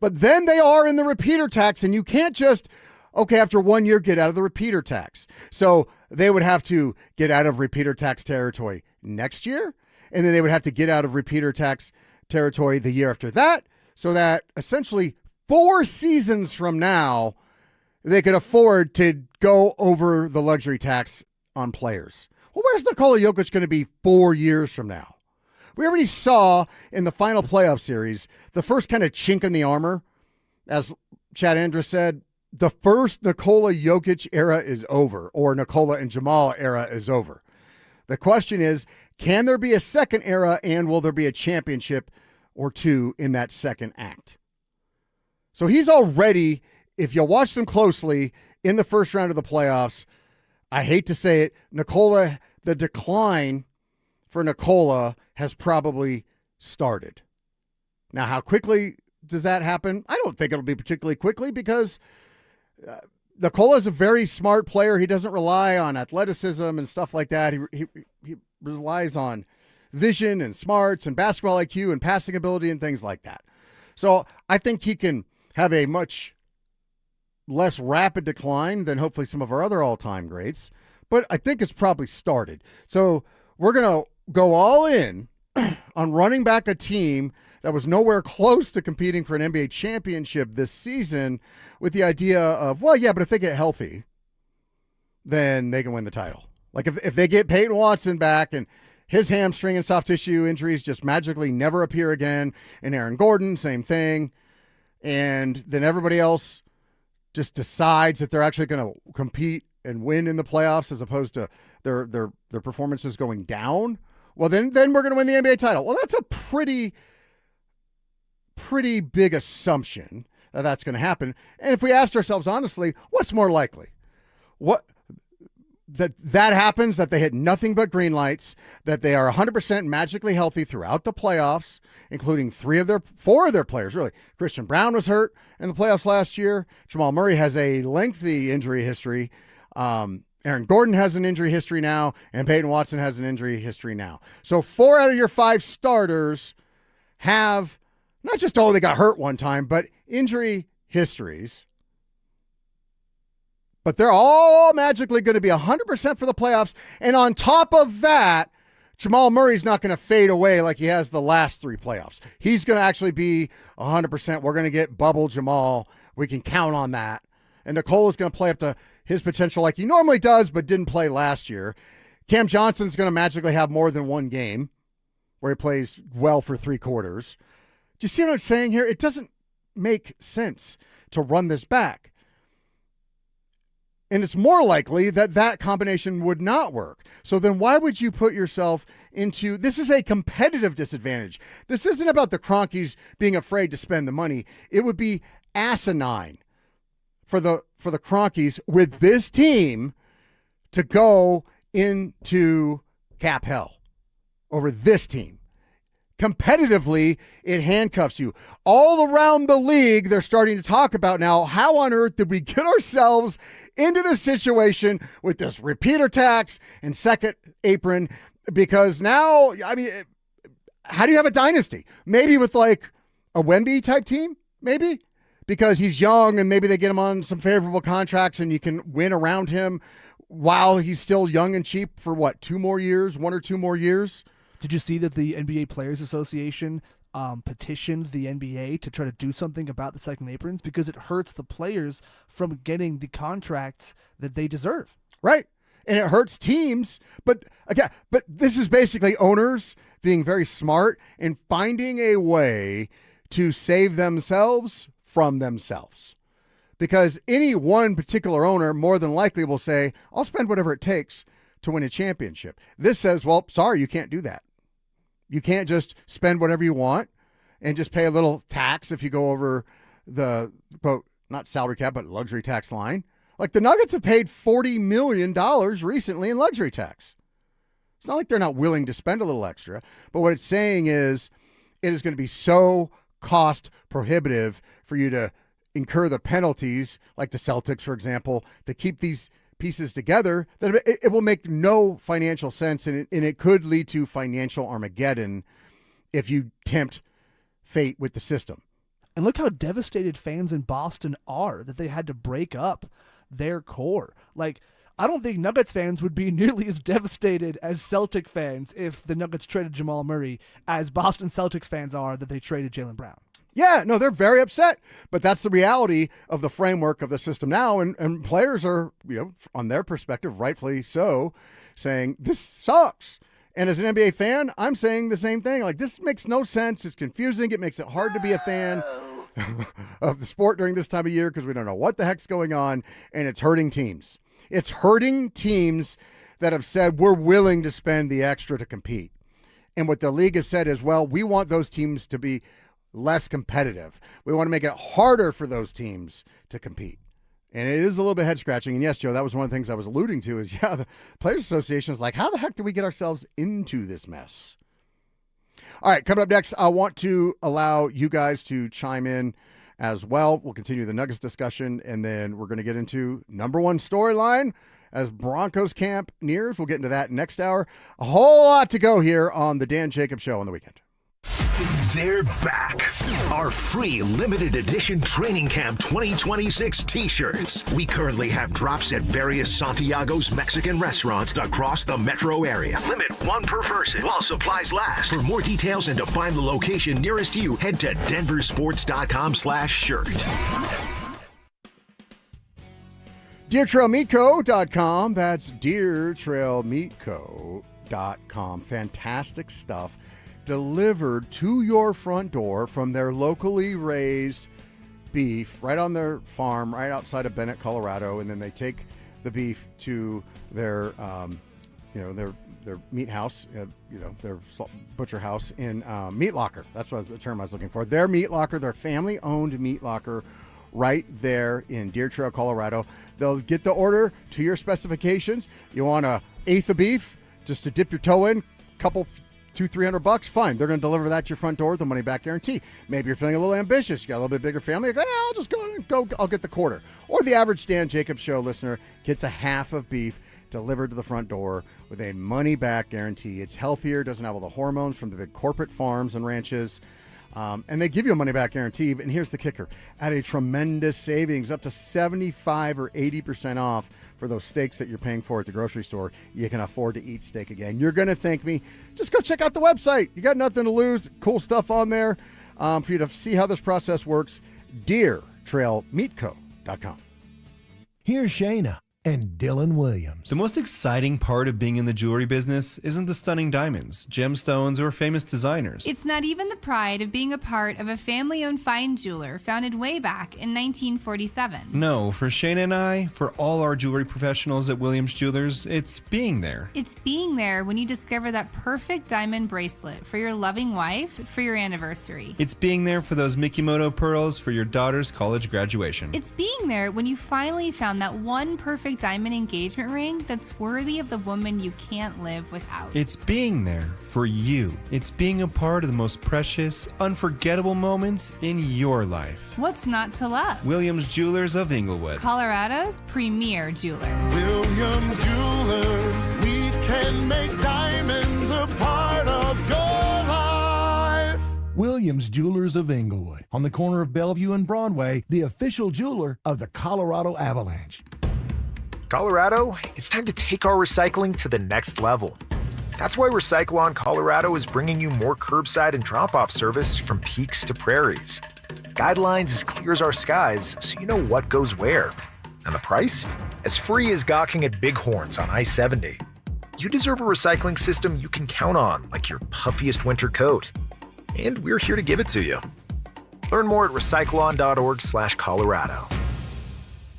but then they are in the repeater tax, and you can't just, after 1 year, get out of the repeater tax. So they would have to get out of repeater tax territory next year, and then they would have to get out of repeater tax territory the year after that, so that essentially 4 seasons from now, they could afford to go over the luxury tax on players. Well, where's Nikola Jokic going to be 4 years from now? We already saw in the final playoff series, the first kind of chink in the armor, as Chad Andrus said, the first Nikola Jokic era is over, or Nikola and Jamal era is over. The question is, can there be a second era, and will there be a championship or 2 in that second act? So he's already, if you watch them closely, in the first round of the playoffs, I hate to say it, the decline for Nikola has probably started. Now, how quickly does that happen? I don't think it'll be particularly quickly because Nikola is a very smart player. He doesn't rely on athleticism and stuff like that. He relies on vision and smarts and basketball IQ and passing ability and things like that. So I think he can have a much less rapid decline than hopefully some of our other all-time greats. But I think it's probably started. So we're going to go all in on running back a team that was nowhere close to competing for an NBA championship this season with the idea of, but if they get healthy, then they can win the title. Like if they get Payton Watson back and his hamstring and soft tissue injuries just magically never appear again, and Aaron Gordon, same thing, and then everybody else just decides that they're actually going to compete and win in the playoffs as opposed to their performances going down, well, then we're going to win the NBA title. Well, that's a pretty big assumption that that's going to happen. And if we asked ourselves honestly, what's more likely? That happens, that they hit nothing but green lights, that they are 100% magically healthy throughout the playoffs, including 4 of their players, really. Christian Brown was hurt in the playoffs last year. Jamal Murray has a lengthy injury history. Aaron Gordon has an injury history now, and Peyton Watson has an injury history now. So 4 out of your 5 starters have not just, they got hurt one time, but injury histories. But they're all magically going to be 100% for the playoffs. And on top of that, Jamal Murray's not going to fade away like he has the last 3 playoffs. He's going to actually be 100%. We're going to get bubble Jamal. We can count on that. And Nicole is going to play up to his potential like he normally does, but didn't play last year. Cam Johnson's going to magically have more than one game where he plays well for 3 quarters. Do you see what I'm saying here? It doesn't make sense to run this back. And it's more likely that that combination would not work. So then why would you put yourself into, this is a competitive disadvantage. This isn't about the Cronkies being afraid to spend the money. It would be asinine for the Cronkies with this team to go into cap hell over this team. Competitively, it handcuffs you. All around the league, they're starting to talk about now, how on earth did we get ourselves into this situation with this repeater tax and second apron? Because now, I mean, how do you have a dynasty? Maybe with like a Wemby type team, maybe? Because he's young and maybe they get him on some favorable contracts and you can win around him while he's still young and cheap for 2 more years, 1 or 2 more years? Did you see that the NBA Players Association petitioned the NBA to try to do something about the second aprons because it hurts the players from getting the contracts that they deserve? Right. And it hurts teams. But this is basically owners being very smart and finding a way to save themselves from themselves. Because any one particular owner more than likely will say, I'll spend whatever it takes to win a championship. This says, well, sorry, you can't do that. You can't just spend whatever you want and just pay a little tax if you go over the, quote, not salary cap, but luxury tax line. Like the Nuggets have paid $40 million recently in luxury tax. It's not like they're not willing to spend a little extra, but what it's saying is it is going to be so cost prohibitive for you to incur the penalties, like the Celtics, for example, to keep these pieces together, that it will make no financial sense, and it could lead to financial Armageddon if you tempt fate with the system. And look how devastated fans in Boston are that they had to break up their core. Like, I don't think Nuggets fans would be nearly as devastated as Celtic fans if the Nuggets traded Jamal Murray as Boston Celtics fans are that they traded Jaylen Brown. Yeah, no, they're very upset, but that's the reality of the framework of the system now, and players are, on their perspective, rightfully so, saying, this sucks. And as an NBA fan, I'm saying the same thing. Like, this makes no sense. It's confusing. It makes it hard to be a fan of the sport during this time of year because we don't know what the heck's going on, and it's hurting teams. It's hurting teams that have said, we're willing to spend the extra to compete. And what the league has said is, well, we want those teams to be less competitive. We want to make it harder for those teams to compete. And it is a little bit head scratching. And yes, Joe, that was one of the things I was alluding to is, the Players Association is like, how the heck did we get ourselves into this mess? All right, coming up next, I want to allow you guys to chime in as well. We'll continue the Nuggets discussion, and then we're going to get into number one storyline as Broncos camp nears. We'll get into that next hour. A whole lot to go here on the Dan Jacobs Show on the weekend. They're back. Our free limited edition training camp 2026 t-shirts. We currently have drops at various Santiago's Mexican restaurants across the metro area. Limit 1 per person while supplies last. For more details and to find the location nearest you, head to DenverSports.com/shirt. DeerTrailMeatCo.com. That's DeerTrailMeatCo.com. Fantastic stuff delivered to your front door from their locally raised beef right on their farm right outside of Bennett, Colorado, and then they take the beef to their their meat house, their butcher house in Meat Locker. That's what the term I was looking for. Their Meat Locker, their family-owned Meat Locker right there in Deer Trail, Colorado. They'll get the order to your specifications. You want an eighth of beef just to dip your toe in, couple $200-$300, fine. They're going to deliver that to your front door with a money-back guarantee. Maybe you're feeling a little ambitious. You got a little bit bigger family. Like, I'll just go. I'll get the quarter. Or the average Dan Jacobs Show listener gets a half of beef delivered to the front door with a money-back guarantee. It's healthier, doesn't have all the hormones from the big corporate farms and ranches. And they give you a money-back guarantee. And here's the kicker. At a tremendous savings, up to 75 or 80% off for those steaks that you're paying for at the grocery store. You can afford to eat steak again. You're going to thank me. Just go check out the website. You got nothing to lose. Cool stuff on there for you to see how this process works. DeerTrailMeatCo.com. Here's Shayna and Dylan Williams. The most exciting part of being in the jewelry business isn't the stunning diamonds, gemstones, or famous designers. It's not even the pride of being a part of a family-owned fine jeweler founded way back in 1947. No, for Shayna and I, for all our jewelry professionals at Williams Jewelers, it's being there. It's being there when you discover that perfect diamond bracelet for your loving wife for your anniversary. It's being there for those Mikimoto pearls for your daughter's college graduation. It's being there when you finally found that one perfect diamond engagement ring that's worthy of the woman you can't live without. It's being there for you. It's being a part of the most precious, unforgettable moments in your life. What's not to love? Williams Jewelers of Inglewood, Colorado's premier jeweler. Williams Jewelers, we can make diamonds a part of your life. Williams Jewelers of Inglewood, on the corner of Bellevue and Broadway, the official jeweler of the Colorado Avalanche. Colorado, it's time to take our recycling to the next level. That's why Recycle-On Colorado is bringing you more curbside and drop-off service from peaks to prairies. Guidelines as clear as our skies, so you know what goes where. And the price? As free as gawking at Bighorns on I-70. You deserve a recycling system you can count on, like your puffiest winter coat. And we're here to give it to you. Learn more at recycleon.org/Colorado.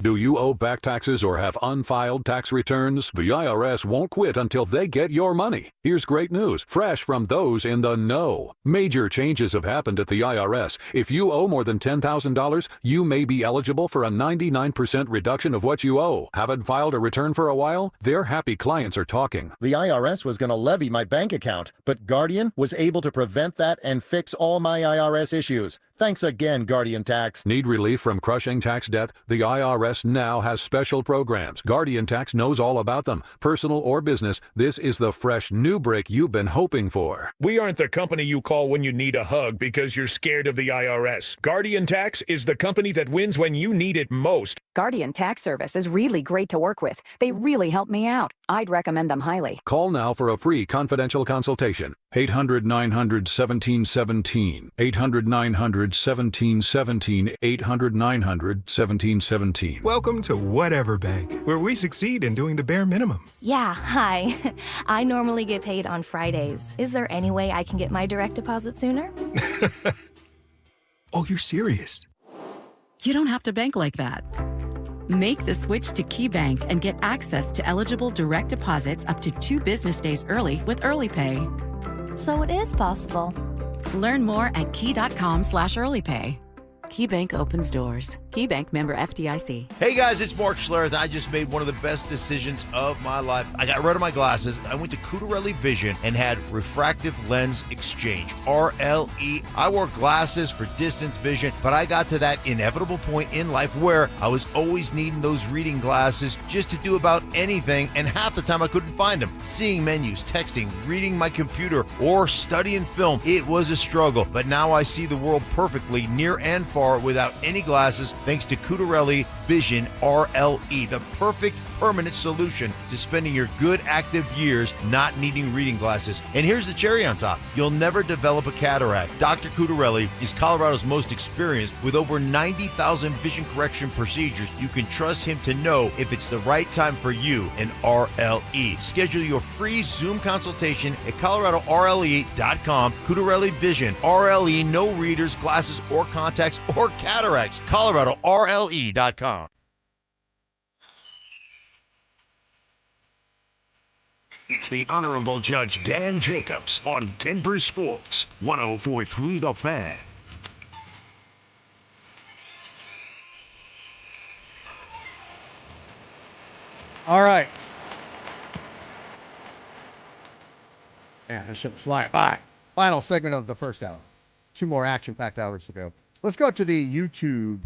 Do you owe back taxes or have unfiled tax returns? The IRS won't quit until they get your money. Here's great news, fresh from those in the know. Major changes have happened at the IRS. If you owe more than $10,000, you may be eligible for a 99% reduction of what you owe. Haven't filed a return for a while? Their happy clients are talking. The IRS was going to levy my bank account, but Guardian was able to prevent that and fix all my IRS issues. Thanks again, Guardian Tax. Need relief from crushing tax debt? The IRS now has special programs. Guardian Tax knows all about them. Personal or business, this is the fresh new break you've been hoping for. We aren't the company you call when you need a hug because you're scared of the IRS. Guardian Tax is the company that wins when you need it most. Guardian Tax Service is really great to work with. They really help me out. I'd recommend them highly. Call now for a free confidential consultation. 800-900-1717. 800-900-1717. 800-900-1717. Welcome to Whatever Bank, where we succeed in doing the bare minimum. Yeah, hi. I normally get paid on Fridays. Is there any way I can get my direct deposit sooner? Oh, you're serious? You don't have to bank like that. Make the switch to KeyBank and get access to eligible direct deposits up to 2 business days early with Early Pay. So it is possible. Learn more at key.com/earlypay. KeyBank opens doors. KeyBank, member FDIC. Hey guys, it's Mark Schlereth. I just made one of the best decisions of my life. I got rid of my glasses. I went to Cutarelli Vision and had refractive lens exchange, RLE. I wore glasses for distance vision, but I got to that inevitable point in life where I was always needing those reading glasses just to do about anything, and half the time I couldn't find them. Seeing menus, texting, reading my computer, or studying film, it was a struggle. But now I see the world perfectly, near and far, without any glasses, thanks to Cutarelli Vision RLE, the perfect permanent solution to spending your good active years not needing reading glasses. And here's the cherry on top. You'll never develop a cataract. Dr. Cutarelli is Colorado's most experienced with over 90,000 vision correction procedures. You can trust him to know if it's the right time for you and RLE. Schedule your free Zoom consultation at coloradorle.com. Cutarelli Vision RLE, no readers, glasses, or contacts, or cataracts. coloradorle.com. It's the Honorable Judge Dan Jacobs on Denver Sports, 104.3 The Fan. All right. Yeah, this should fly by. Final segment of the first hour. 2 more action-packed hours to go. Let's go to the YouTube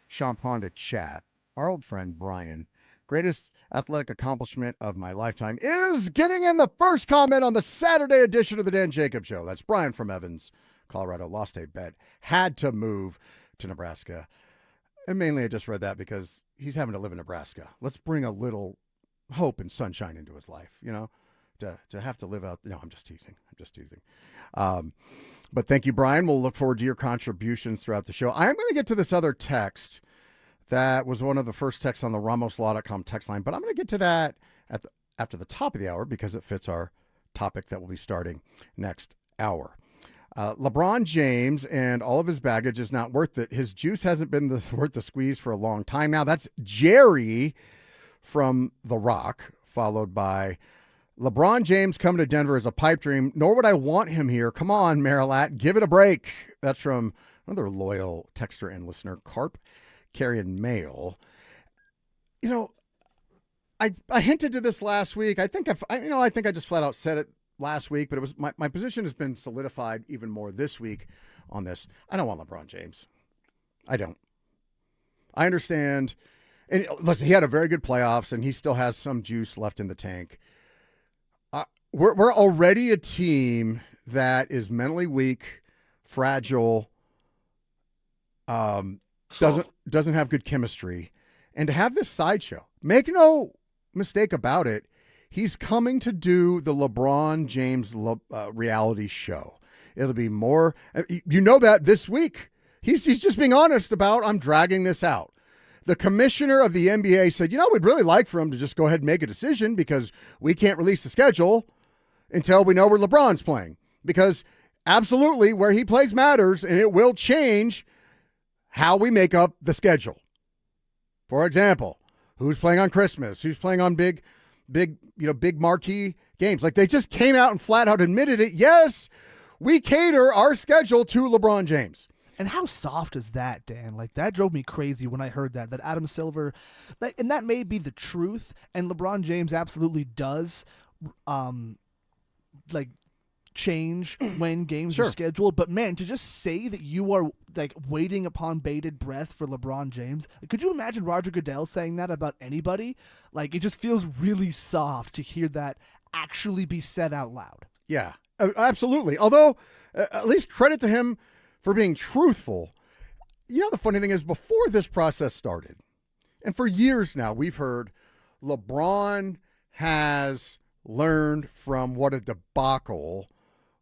Sean Ponda chat. Our old friend Brian greatest athletic accomplishment of my lifetime is getting in the first comment on the Saturday edition of the Dan Jacobs Show. That's Brian from Evans, Colorado. Lost a bet. Had to move to Nebraska. And mainly I just read that because he's having to live in Nebraska. Let's bring a little hope and sunshine into his life, you know, to have to live out. No, I'm just teasing. But thank you, Brian. We'll look forward to your contributions throughout the show. I am going to get to this other text that was one of the first texts on the RamosLaw.com text line, but I'm going to get to that after the top of the hour because it fits our topic that will be starting next hour. LeBron James and all of his baggage is not worth it. His juice hasn't been worth the squeeze for a long time now. That's Jerry from The Rock, followed by LeBron James coming to Denver is a pipe dream, nor would I want him here. Come on, Marilat, give it a break. That's from another loyal texter and listener, Carp Carrion Mail. You know, I hinted to this last week. I think I just flat out said it last week, but it was my position has been solidified even more this week on this. I don't want LeBron James. I don't. I understand. And listen, he had a very good playoffs, and he still has some juice left in the tank. We're already a team that is mentally weak, fragile, doesn't have good chemistry, and to have this sideshow, make no mistake about it, he's coming to do the LeBron James reality show. It'll be more, you know, that this week he's just being honest about, I'm dragging this out. The commissioner of the NBA said, you know, we'd really like for him to just go ahead and make a decision because we can't release the schedule until we know where LeBron's playing. Because absolutely where he plays matters, and it will change how we make up the schedule. For example, who's playing on Christmas? Who's playing on big marquee games? Like, they just came out and flat out admitted it. Yes, we cater our schedule to LeBron James. And how soft is that, Dan? Like, that drove me crazy when I heard that Adam Silver, and that may be the truth, and LeBron James absolutely does, change when games are scheduled. But man, to just say that you are like waiting upon bated breath for LeBron James, could you imagine Roger Goodell saying that about anybody? Like, it just feels really soft to hear that actually be said out loud. Yeah, absolutely. Although, at least credit to him for being truthful. You know, the funny thing is, before this process started, and for years now, we've heard LeBron has learned from what a debacle.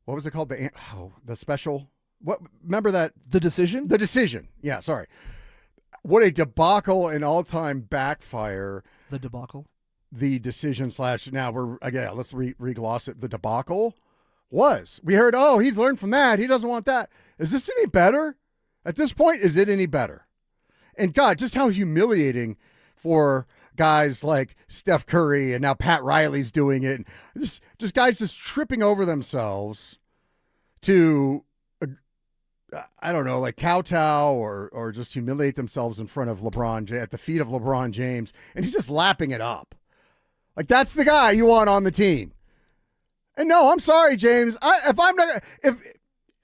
What was it called? The special. What? Remember that? The Decision? The Decision. Yeah, sorry. What a debacle and all-time backfire. The debacle? The Decision / now let's re-gloss it. The debacle was. We heard, he's learned from that. He doesn't want that. Is this any better? At this point, is it any better? And God, just how humiliating for guys like Steph Curry, and now Pat Riley's doing it. And just guys just tripping over themselves to, I don't know, like kowtow or just humiliate themselves in front of at the feet of LeBron James. And he's just lapping it up. Like, that's the guy you want on the team. And no, I'm sorry, James.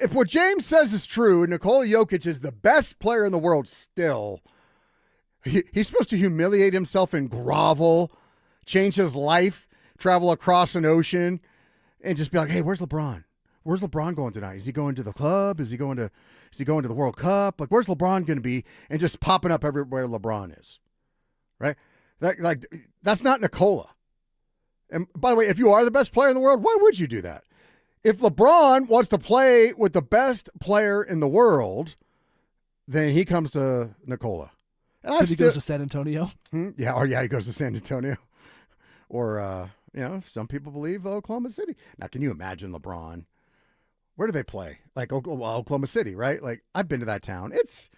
If what James says is true, and Nikola Jokic is the best player in the world still, he's supposed to humiliate himself and grovel, change his life, travel across an ocean, and just be like, hey, where's LeBron? Where's LeBron going tonight? Is he going to the club? Is he going to the World Cup? Like, where's LeBron going to be? And just popping up everywhere LeBron is, right? That's not Nikola. And by the way, if you are the best player in the world, why would you do that? If LeBron wants to play with the best player in the world, then he comes to Nikola. And he goes to San Antonio. Yeah, he goes to San Antonio. Or, some people believe Oklahoma City. Now, can you imagine LeBron? Where do they play? Like Oklahoma City, right? Like, I've been to that town. It's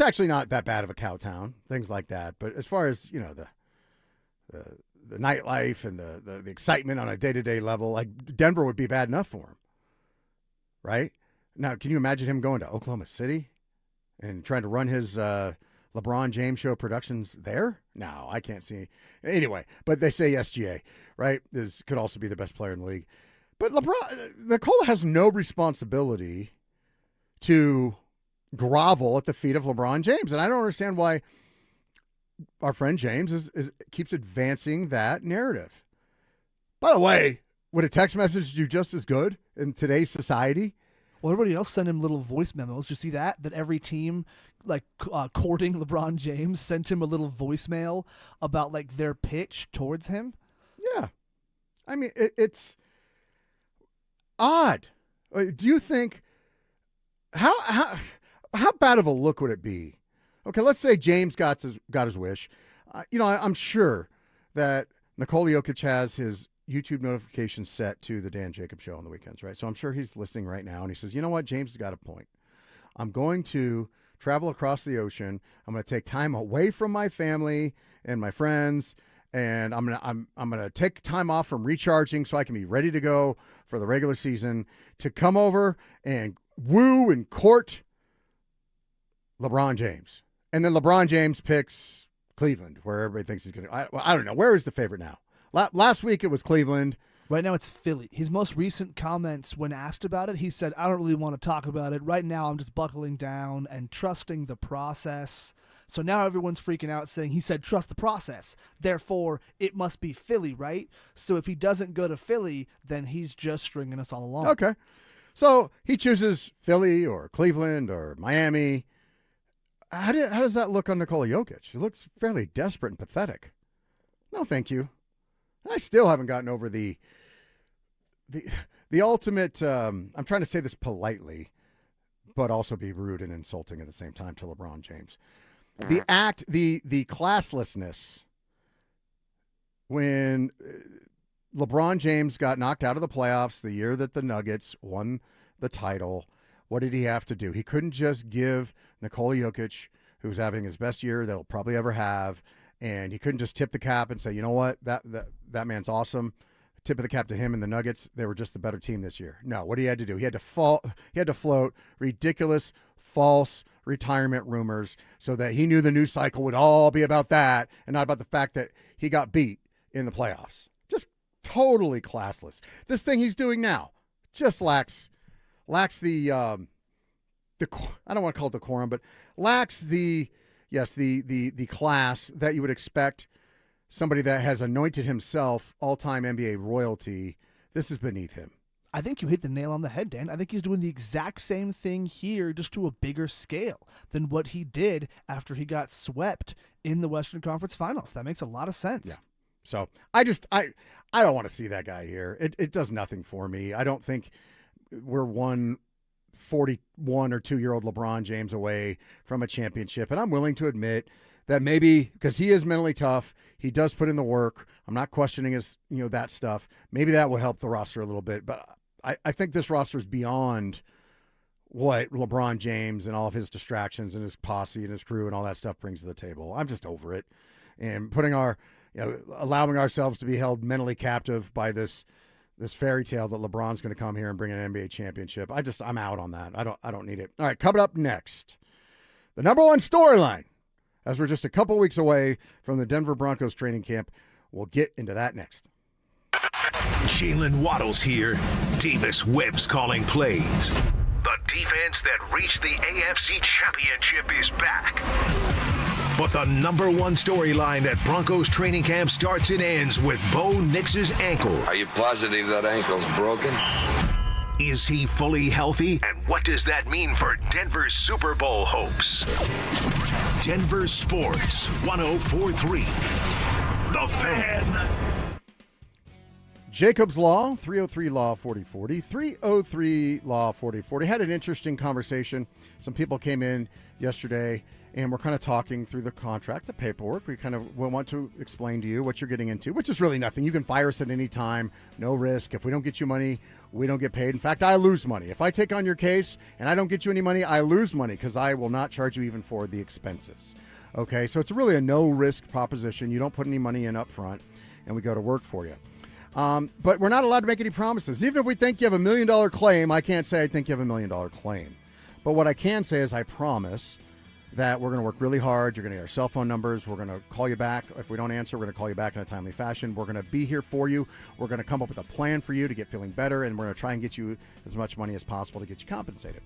actually not that bad of a cow town, things like that. But as far as, the nightlife and the excitement on a day-to-day level, like, Denver would be bad enough for him, right? Now, can you imagine him going to Oklahoma City and trying to run his LeBron James show productions there? No, I can't see. Anyway, but they say SGA, right, could also be the best player in the league. But Nikola has no responsibility to grovel at the feet of LeBron James. And I don't understand why our friend James keeps advancing that narrative. By the way, would a text message do just as good in today's society? Well, everybody else sent him little voice memos. You see that? That every team, like courting LeBron James, sent him a little voicemail about like their pitch towards him. Yeah. I mean, it's odd. Do you think how bad of a look would it be? Okay, let's say James got his wish. I'm sure that Nikola Jokic has his YouTube notifications set to the Dan Jacobs Show on the weekends, right? So I'm sure he's listening right now, and he says, you know what, James has got a point. I'm going to travel across the ocean. I'm going to take time away from my family and my friends, and I'm gonna take time off from recharging so I can be ready to go for the regular season to come over and woo and court LeBron James. And then LeBron James picks Cleveland, where everybody thinks he's going to. I don't know. Where is the favorite now? Last week it was Cleveland. Right now it's Philly. His most recent comments when asked about it, he said, I don't really want to talk about it. Right now I'm just buckling down and trusting the process. So now everyone's freaking out saying he said trust the process. Therefore, it must be Philly, right? So if he doesn't go to Philly, then he's just stringing us all along. Okay. So he chooses Philly or Cleveland or Miami. How does that look on Nikola Jokic? He looks fairly desperate and pathetic. No, thank you. I still haven't gotten over the ultimate, I'm trying to say this politely, but also be rude and insulting at the same time to LeBron James. The classlessness when LeBron James got knocked out of the playoffs the year that the Nuggets won the title. What did he have to do? He couldn't just give Nikola Jokic, who's having his best year that he'll probably ever have, and he couldn't just tip the cap and say, you know what, that man's awesome. Tip of the cap to him and the Nuggets. They were just the better team this year. No, what he had to do, he had to float ridiculous, false retirement rumors so that he knew the news cycle would all be about that and not about the fact that he got beat in the playoffs. Just totally classless. This thing he's doing now just lacks the I don't want to call it decorum, but lacks the class that you would expect somebody that has anointed himself all-time NBA royalty. This is beneath him. I think you hit the nail on the head, Dan. I think he's doing the exact same thing here, just to a bigger scale than what he did after he got swept in the Western Conference Finals. That makes a lot of sense. Yeah. So I don't want to see that guy here. It does nothing for me. I don't think we're 41 or 2-year-old LeBron James away from a championship. And I'm willing to admit that maybe because he is mentally tough, he does put in the work. I'm not questioning his, that stuff. Maybe that would help the roster a little bit. But I think this roster is beyond what LeBron James and all of his distractions and his posse and his crew and all that stuff brings to the table. I'm just over it. And putting allowing ourselves to be held mentally captive by this fairy tale that LeBron's going to come here and bring an NBA championship. I'm out on that. I don't need it. All right, coming up next, the number one storyline, as we're just a couple weeks away from the Denver Broncos training camp. We'll get into that next. Jalen Waddle's here. Davis Webb's calling plays. The defense that reached the AFC Championship is back. But the number one storyline at Broncos training camp starts and ends with Bo Nix's ankle. Are you positive that ankle's broken? Is he fully healthy? And what does that mean for Denver's Super Bowl hopes? Denver Sports 104.3. The Fan. Jacob's Law, 303 Law 4040, 303 Law 4040. Had an interesting conversation. Some people came in yesterday and we're kind of talking through the contract, the paperwork. We kind of want to explain to you what you're getting into, which is really nothing. You can fire us at any time, no risk. If we don't get you money, we don't get paid. In fact, I lose money. If I take on your case and I don't get you any money, I lose money because I will not charge you even for the expenses. Okay, so it's really a no-risk proposition. You don't put any money in up front, and we go to work for you. But we're not allowed to make any promises. Even if we think you have $1 million claim, I can't say I think you have $1 million claim. But what I can say is I promise that we're going to work really hard. You're going to get our cell phone numbers. We're going to call you back. If we don't answer, we're going to call you back in a timely fashion. We're going to be here for you. We're going to come up with a plan for you to get feeling better, and we're going to try and get you as much money as possible to get you compensated.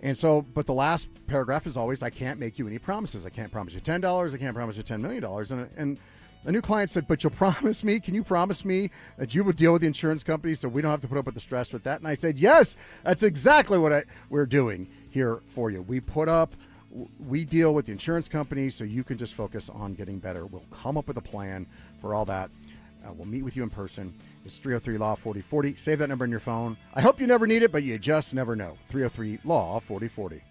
And so, but the last paragraph is always, I can't make you any promises. I can't promise you $10. I can't promise you $10 million. And a new client said, but you'll promise me, can you promise me that you will deal with the insurance company so we don't have to put up with the stress with that? And I said, yes, that's exactly what we're doing here for you. We deal with the insurance company so you can just focus on getting better. We'll come up with a plan for all that. We'll meet with you in person. It's 303-LAW-4040. Save that number in your phone. I hope you never need it, but you just never know. 303-LAW-4040.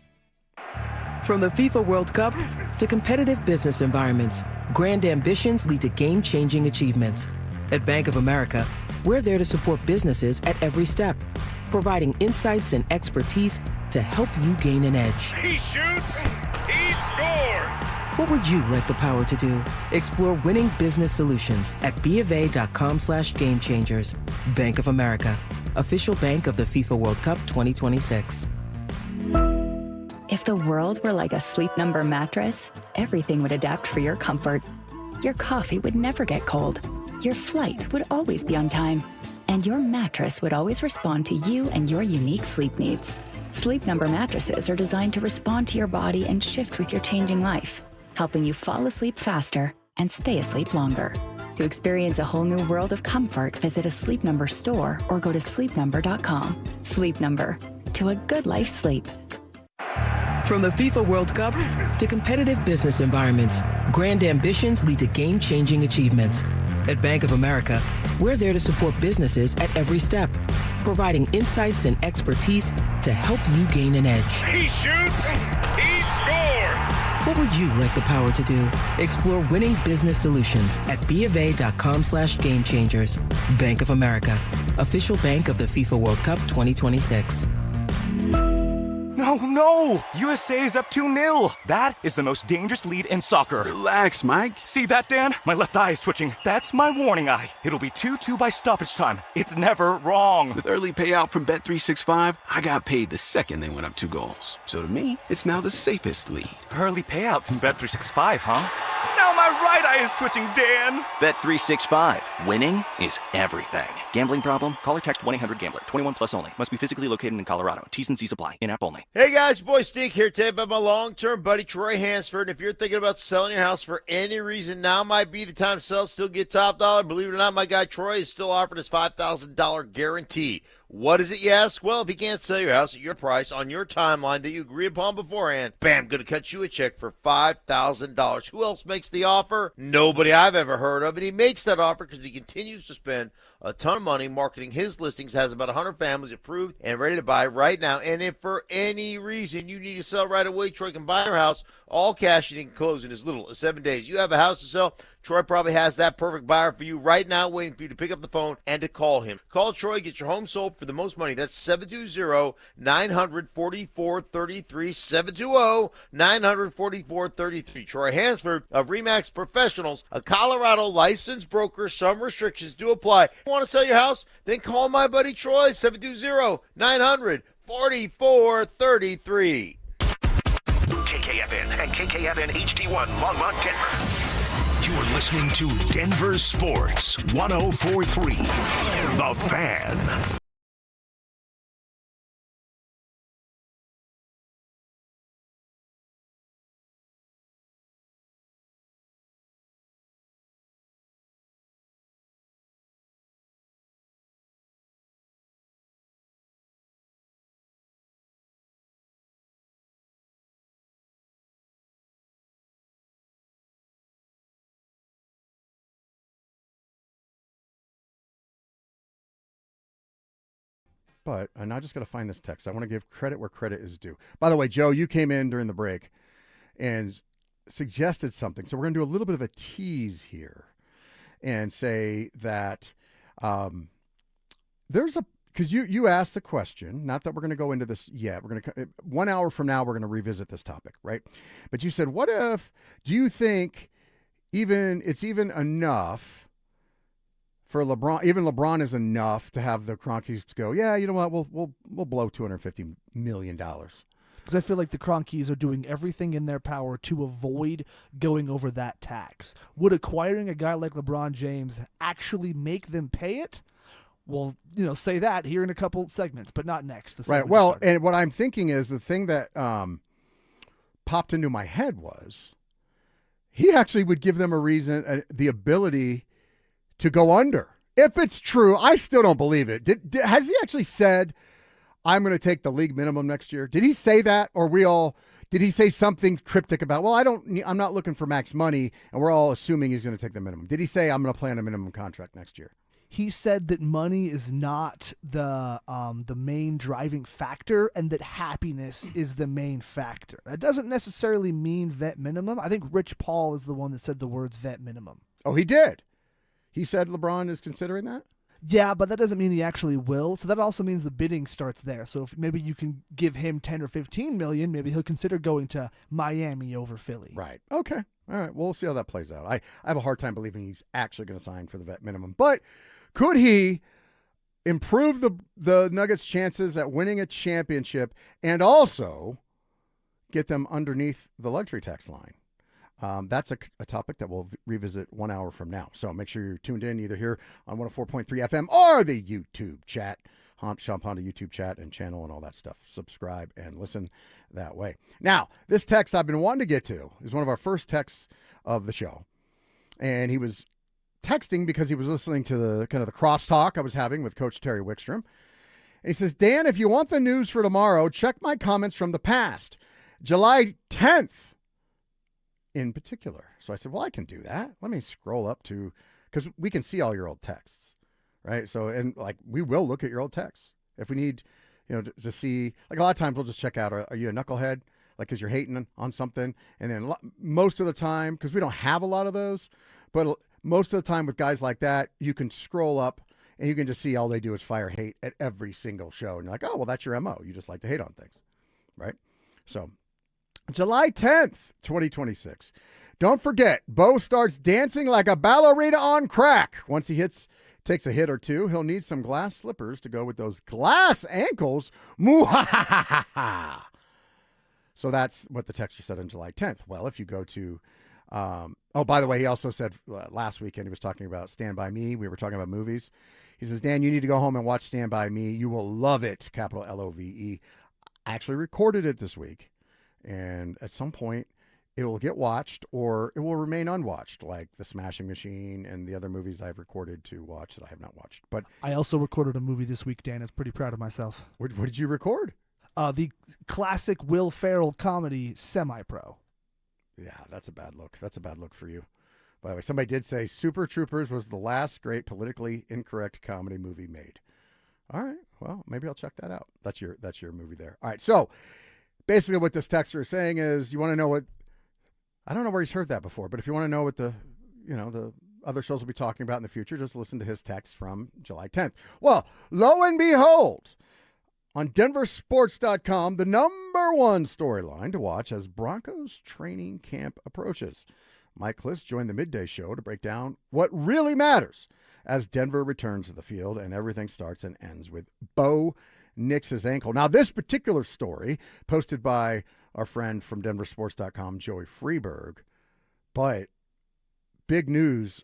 From the FIFA World Cup to competitive business environments, grand ambitions lead to game-changing achievements. At Bank of America, we're there to support businesses at every step, providing insights and expertise to help you gain an edge. He shoots, he scores! What would you like the power to do? Explore winning business solutions at BofA.com/gamechangers. Bank of America, official bank of the FIFA World Cup 2026. If the world were like a Sleep Number mattress, everything would adapt for your comfort. Your coffee would never get cold. Your flight would always be on time. And your mattress would always respond to you and your unique sleep needs. Sleep Number mattresses are designed to respond to your body and shift with your changing life, helping you fall asleep faster and stay asleep longer. To experience a whole new world of comfort, visit a Sleep Number store or go to sleepnumber.com. Sleep Number, to a good life sleep. From the FIFA World Cup to competitive business environments, grand ambitions lead to game-changing achievements. At Bank of America, we're there to support businesses at every step, providing insights and expertise to help you gain an edge. He shoots, he scores! What would you like the power to do? Explore winning business solutions at BofA.com/gamechangers. Bank of America, official bank of the FIFA World Cup 2026. No! USA is up 2-0. That is the most dangerous lead in soccer. Relax, Mike. See that, Dan? My left eye is twitching. That's my warning eye. It'll be 2-2 by stoppage time. It's never wrong. With early payout from Bet365, I got paid the second they went up 2 goals. So to me, it's now the safest lead. Early payout from Bet365, huh? Now my right eye is twitching, Dan. Bet365. Winning is everything. Gambling problem? Call or text 1-800-GAMBLER. 21 plus only. Must be physically located in Colorado. T's and C's apply. In-app only. Hey guys, boy Stink here today about my long-term buddy Troy Hansford. And if you're thinking about selling your house for any reason, now might be the time to sell, still get top dollar. Believe it or not, my guy Troy is still offering his $5,000 guarantee. What is it, you ask? Well, if he can't sell your house at your price on your timeline that you agree upon beforehand, bam, going to cut you a check for $5,000. Who else makes the offer? Nobody I've ever heard of. And he makes that offer because he continues to spend a ton of money marketing his listings, has about 100 families approved and ready to buy right now. And if for any reason you need to sell right away, Troy can buy your house, all cash, and he can close in as little as 7 days. You have a house to sell, Troy probably has that perfect buyer for you right now, waiting for you to pick up the phone and to call him. Call Troy, get your home sold for the most money. That's 720-900-4433, 720-900-4433. Troy Hansford of RE/MAX Professionals, a Colorado licensed broker. Some restrictions do apply. Want to sell your house? Then call my buddy Troy, 720-900-4433. KKFN and KKFN HD1 Longmont, Denver. You're listening to Denver Sports 104.3. The Fan. But and I just got to find this text. I want to give credit where credit is due. By the way, Joe, you came in during the break and suggested something. So we're going to do a little bit of a tease here and say that there's a, because you asked the question, not that we're going to go into this yet. We're going to, 1 hour from now, we're going to revisit this topic, right? But you said, what if, do you think it's even enough for LeBron? Even LeBron is enough to have the Rockies go, yeah, you know what, we'll blow $250 million. Because I feel like the Kroenkes are doing everything in their power to avoid going over that tax. Would acquiring a guy like LeBron James actually make them pay it? we'll say that here in a couple segments, but not next. Right. Well, and what I'm thinking is the thing that popped into my head was he actually would give them a reason, the ability to go under. If it's true, I still don't believe it. Has he actually said, I'm going to take the league minimum next year? Did he say that, or did he say something cryptic about, well, I'm not looking for max money, and we're all assuming he's going to take the minimum? Did he say, I'm going to play on a minimum contract next year? He said that money is not the main driving factor, and that happiness is the main factor. That doesn't necessarily mean vet minimum. I think Rich Paul is the one that said the words vet minimum. Oh, he did? He said LeBron is considering that? Yeah, but that doesn't mean he actually will. So that also means the bidding starts there. So if maybe you can give him 10 or 15 million, maybe he'll consider going to Miami over Philly. Right. Okay. All right. We'll see how that plays out. I have a hard time believing he's actually going to sign for the vet minimum. But could he improve the Nuggets' chances at winning a championship and also get them underneath the luxury tax line? That's a topic that we'll revisit 1 hour from now. So make sure you're tuned in either here on 104.3 FM or the YouTube chat, Sean Ponda YouTube chat and channel and all that stuff. Subscribe and listen that way. Now, this text I've been wanting to get to is one of our first texts of the show. And he was texting because he was listening to the kind of the crosstalk I was having with Coach Terry Wickstrom. And he says, Dan, if you want the news for tomorrow, check my comments from the past. July 10th. In particular. So I said, well, I can do that. Let me scroll up to, because we can see all your old texts, right? So, and like, we will look at your old texts. If we need, to see, like a lot of times we'll just check out, are you a knucklehead? Like, because you're hating on something. And then most of the time, because we don't have a lot of those, but most of the time with guys like that, you can scroll up and you can just see all they do is fire hate at every single show. And you're like, oh, well, that's your MO. You just like to hate on things, right? So, July 10th, 2026. Don't forget, Bo starts dancing like a ballerina on crack. Once he takes a hit or two, he'll need some glass slippers to go with those glass ankles. Moo-ha-ha-ha-ha. So that's what the texter said on July 10th. Well, if you go to, by the way, he also said last weekend, he was talking about Stand By Me. We were talking about movies. He says, Dan, you need to go home and watch Stand By Me. You will love it, capital L-O-V-E. I actually recorded it this week. And at some point, it will get watched or it will remain unwatched, like The Smashing Machine and the other movies I've recorded to watch that I have not watched. But I also recorded a movie this week, Dan. I was pretty proud of myself. What did you record? The classic Will Ferrell comedy, Semi-Pro. Yeah, that's a bad look. That's a bad look for you. By the way, somebody did say Super Troopers was the last great politically incorrect comedy movie made. All right, well, maybe I'll check that out. That's your movie there. All right, so basically what this texter is saying is you want to know what, I don't know where he's heard that before, but if you want to know what the other shows will be talking about in the future, just listen to his text from July 10th. Well, lo and behold, on DenverSports.com, the number one storyline to watch as Broncos training camp approaches. Mike Kliss joined the midday show to break down what really matters as Denver returns to the field and everything starts and ends with Bo Nix's ankle. Now, this particular story posted by our friend from DenverSports.com, Joey Freeberg, but big news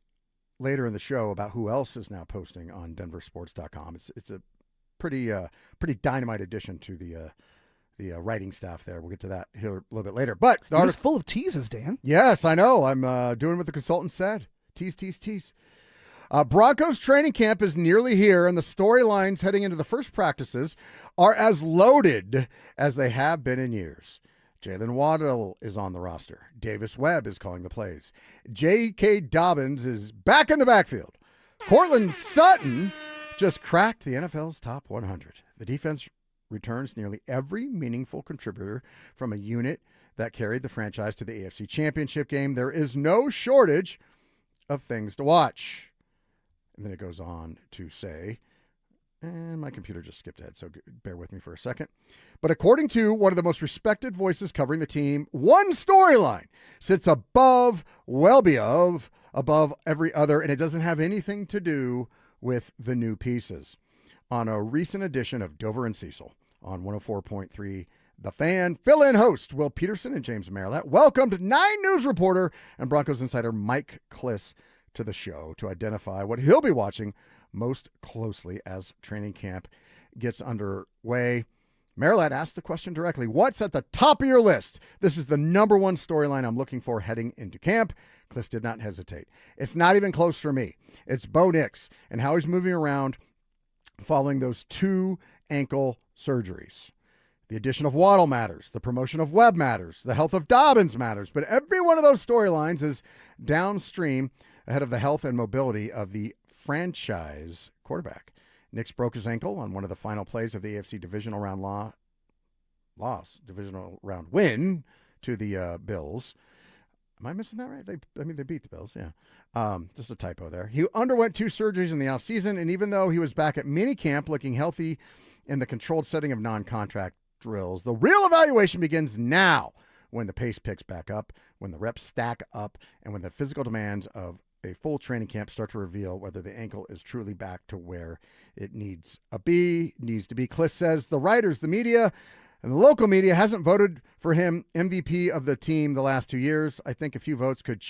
later in the show about who else is now posting on DenverSports.com. It's a pretty dynamite addition to the writing staff there. We'll get to that here a little bit later. But the article full of teases, Dan. Yes, I know. I'm doing what the consultant said. Tease. Broncos training camp is nearly here, and the storylines heading into the first practices are as loaded as they have been in years. Jalen Waddle is on the roster. Davis Webb is calling the plays. J.K. Dobbins is back in the backfield. Cortland Sutton just cracked the NFL's top 100. The defense returns nearly every meaningful contributor from a unit that carried the franchise to the AFC Championship game. There is no shortage of things to watch. And then it goes on to say, and my computer just skipped ahead, so bear with me for a second. But according to one of the most respected voices covering the team, one storyline sits above every other, and it doesn't have anything to do with the new pieces. On a recent edition of Dover and Cecil on 104.3 The Fan, fill-in host Will Peterson and James Marilat welcomed 9 News reporter and Broncos insider Mike Kliss to the show to identify what he'll be watching most closely as training camp gets underway. Marilat asked the question directly, what's at the top of your list? This is the number one storyline I'm looking for heading into camp. Kliss did not hesitate. It's not even close for me. It's Bo Nix and how he's moving around following those 2 ankle surgeries. The addition of Waddle matters. The promotion of Webb matters. The health of Dobbins matters. But every one of those storylines is downstream ahead of the health and mobility of the franchise quarterback. Nix broke his ankle on one of the final plays of the AFC divisional round divisional round win to the Bills. Am I missing that right? They beat the Bills, yeah. Just a typo there. He underwent 2 surgeries in the offseason, and even though he was back at minicamp looking healthy in the controlled setting of non-contract drills, the real evaluation begins now when the pace picks back up, when the reps stack up, and when the physical demands of a full training camp start to reveal whether the ankle is truly back to where it needs to be. Kliss says the writers, the media, and the local media hasn't voted for him MVP of the team the last 2 years. I think a few votes could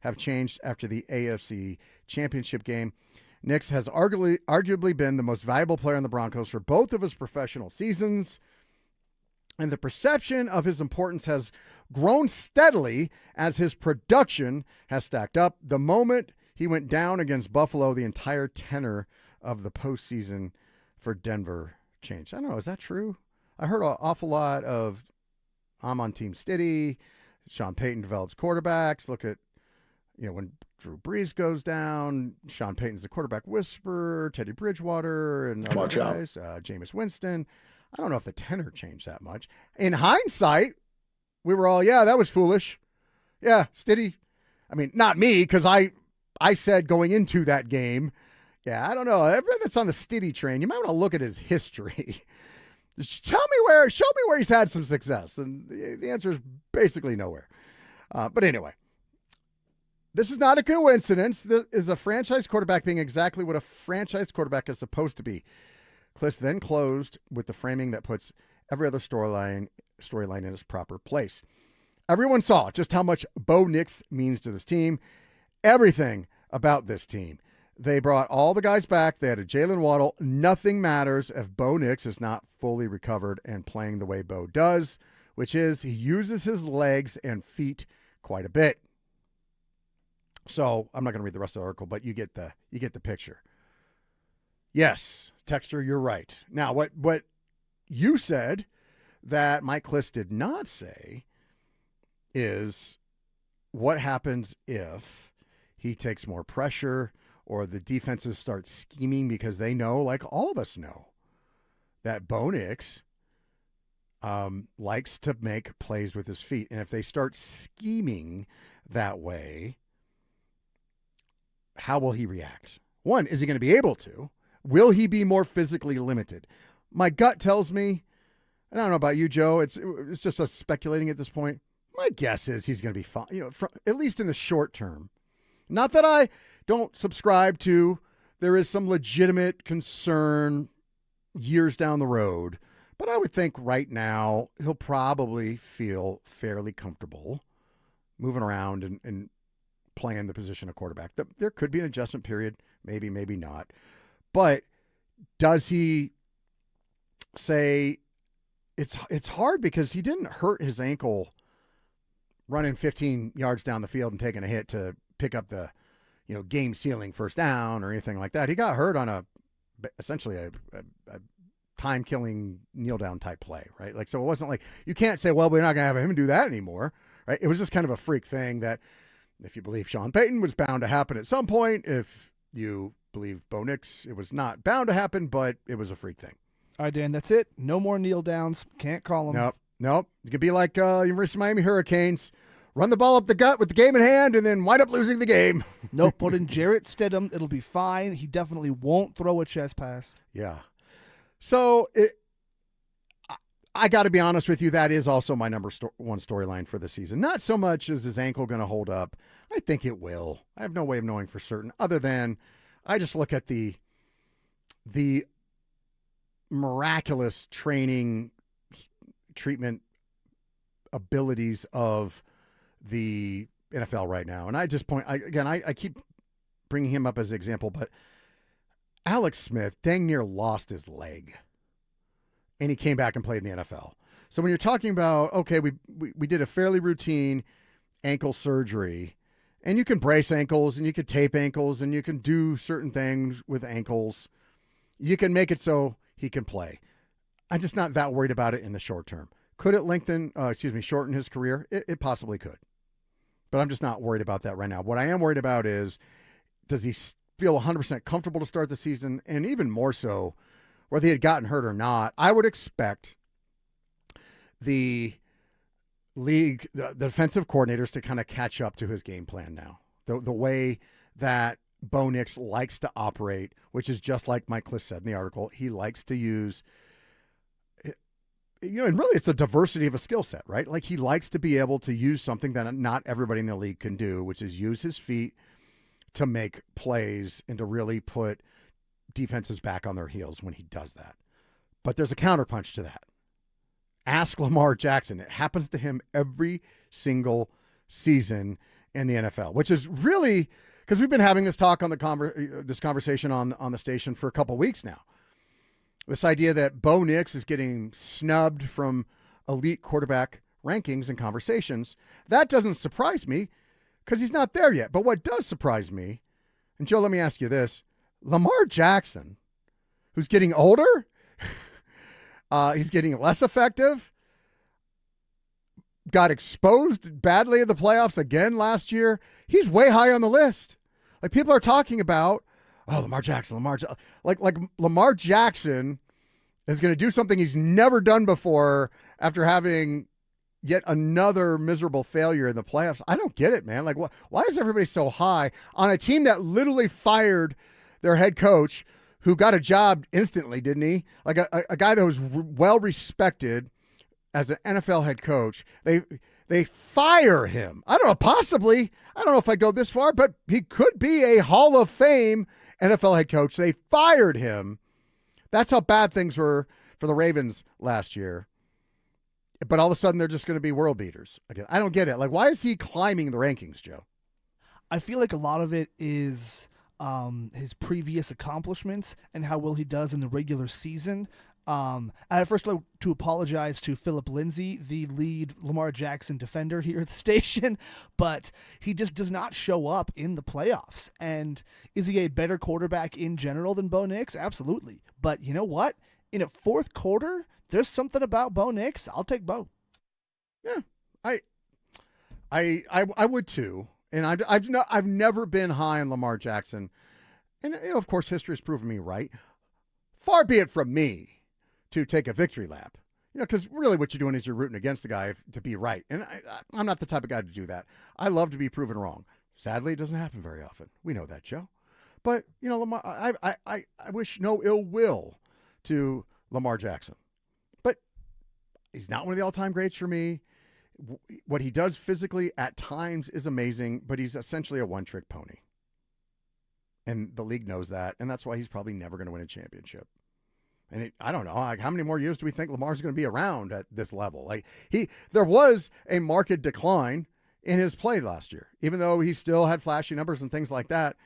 have changed after the AFC Championship game. Nix has arguably been the most valuable player in the Broncos for both of his professional seasons, and the perception of his importance has grown steadily as his production has stacked up. The moment he went down against Buffalo, the entire tenor of the postseason for Denver changed. I don't know, is that true? I heard an awful lot of, I'm on Team Stiddy, Sean Payton develops quarterbacks. Look at, when Drew Brees goes down, Sean Payton's the quarterback whisperer, Teddy Bridgewater, and other guys, Jameis Winston. I don't know if the tenor changed that much. In hindsight, we were all, yeah, that was foolish. Yeah, Stiddy. I mean, not me, because I said going into that game, yeah, I don't know. Everyone that's on the Stiddy train, you might want to look at his history. Show me where he's had some success. And the answer is basically nowhere. But anyway, this is not a coincidence. This is a franchise quarterback being exactly what a franchise quarterback is supposed to be. Kliss then closed with the framing that puts every other storyline in its proper place. Everyone saw just how much Bo Nix means to this team. Everything about this team. They brought all the guys back. They had a Jalen Waddle. Nothing matters if Bo Nix is not fully recovered and playing the way Bo does, which is he uses his legs and feet quite a bit. So I'm not going to read the rest of the article, but you get the picture. Yes, Texter, you're right. Now, what you said that Mike Kliss did not say is what happens if he takes more pressure or the defenses start scheming because they know, like all of us know, that Bo Nix likes to make plays with his feet. And if they start scheming that way, how will he react? One, is he going to be able to? Will he be more physically limited? My gut tells me, and I don't know about you, Joe, it's just us speculating at this point. My guess is he's going to be fine, at least in the short term. Not that I don't subscribe to there is some legitimate concern years down the road, but I would think right now he'll probably feel fairly comfortable moving around and playing the position of quarterback. There could be an adjustment period, maybe not. But does he say it's hard because he didn't hurt his ankle running 15 yards down the field and taking a hit to pick up the game sealing first down or anything like that. He got hurt on essentially a time killing kneel down type play, right? Like, so it wasn't like you can't say, well, we're not going to have him do that anymore, right? It was just kind of a freak thing that, if you believe Sean Payton, was bound to happen at some point. If you believe Bo Nix, it was not bound to happen, but it was a freak thing. All right, Dan, that's it. No more kneel downs. Can't call them. Nope. You could be like University of Miami Hurricanes. Run the ball up the gut with the game in hand and then wind up losing the game. Nope, put in Jarrett Stidham. It'll be fine. He definitely won't throw a chest pass. Yeah. So I got to be honest with you, that is also my number one storyline for the season. Not so much is his ankle going to hold up. I think it will. I have no way of knowing for certain other than I just look at the miraculous training treatment abilities of the NFL right now. And I just I keep bringing him up as an example, but Alex Smith dang near lost his leg, and he came back and played in the NFL. So when you're talking about, okay, we did a fairly routine ankle surgery, and you can brace ankles, and you can tape ankles, and you can do certain things with ankles. You can make it so he can play. I'm just not that worried about it in the short term. Could it shorten his career? It possibly could. But I'm just not worried about that right now. What I am worried about is, does he feel 100% comfortable to start the season? And even more so, whether he had gotten hurt or not, I would expect the league, the defensive coordinators to kind of catch up to his game plan now. The way that Bo Nix likes to operate, which is just like Mike Kliss said in the article, he likes to use, and really it's a diversity of a skill set, right? Like he likes to be able to use something that not everybody in the league can do, which is use his feet to make plays and to really put defenses back on their heels when he does that. But there's a counterpunch to that. Ask Lamar Jackson. It happens to him every single season in the NFL, which is really, because we've been having this talk on this conversation on the station for a couple weeks now. This idea that Bo Nix is getting snubbed from elite quarterback rankings and conversations, that doesn't surprise me because he's not there yet. But what does surprise me, and Joe, let me ask you this, Lamar Jackson, who's getting older, he's getting less effective, got exposed badly in the playoffs again last year. He's way high on the list. Like people are talking about, Lamar Jackson, like Lamar Jackson is going to do something he's never done before after having yet another miserable failure in the playoffs. I don't get it, man. Like, why is everybody so high on a team that literally fired their head coach, who got a job instantly, didn't he? Like a guy that was well respected as an NFL head coach. They fire him. I don't know, possibly. I don't know if I'd go this far, but he could be a Hall of Fame NFL head coach. They fired him. That's how bad things were for the Ravens last year. But all of a sudden, they're just going to be world beaters again. I don't get it. Like, why is he climbing the rankings, Joe? I feel like a lot of it is his previous accomplishments and how well he does in the regular season. I first like to apologize to Philip Lindsay, the lead Lamar Jackson defender here at the station, but he just does not show up in the playoffs. And is he a better quarterback in general than Bo Nix? Absolutely. But you know what? In a fourth quarter, there's something about Bo Nix. I'll take Bo. Yeah, I would too. And I've never been high on Lamar Jackson, and of course history has proven me right. Far be it from me to take a victory lap, because really what you're doing is you're rooting against the guy to be right, and I'm not the type of guy to do that. I love to be proven wrong. Sadly, it doesn't happen very often. We know that, Joe. But Lamar, I wish no ill will to Lamar Jackson, but he's not one of the all-time greats for me. What he does physically at times is amazing, but he's essentially a one-trick pony. And the league knows that, and that's why he's probably never going to win a championship. And I don't know, like, how many more years do we think Lamar's going to be around at this level? Like there was a marked decline in his play last year, even though he still had flashy numbers and things like that.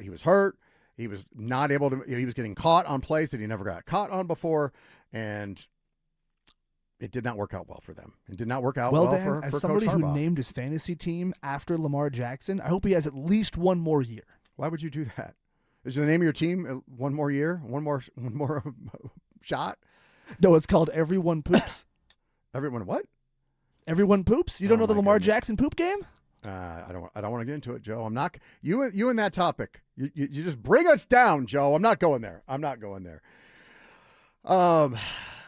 He was hurt. He was not able to. He was getting caught on plays that he never got caught on before, and it did not work out well for them. It did not work out well Dan, for as Coach somebody Harbaugh. who named his fantasy team after Lamar Jackson, I hope he has at least one more year. Why would you do that? Is the name of your team one more year? One more shot? No, it's called Everyone Poops. Everyone what? Everyone Poops? You don't know the Lamar Jackson poop game? I don't want to get into it, Joe. I'm not you and that topic. You just bring us down, Joe. I'm not going there. All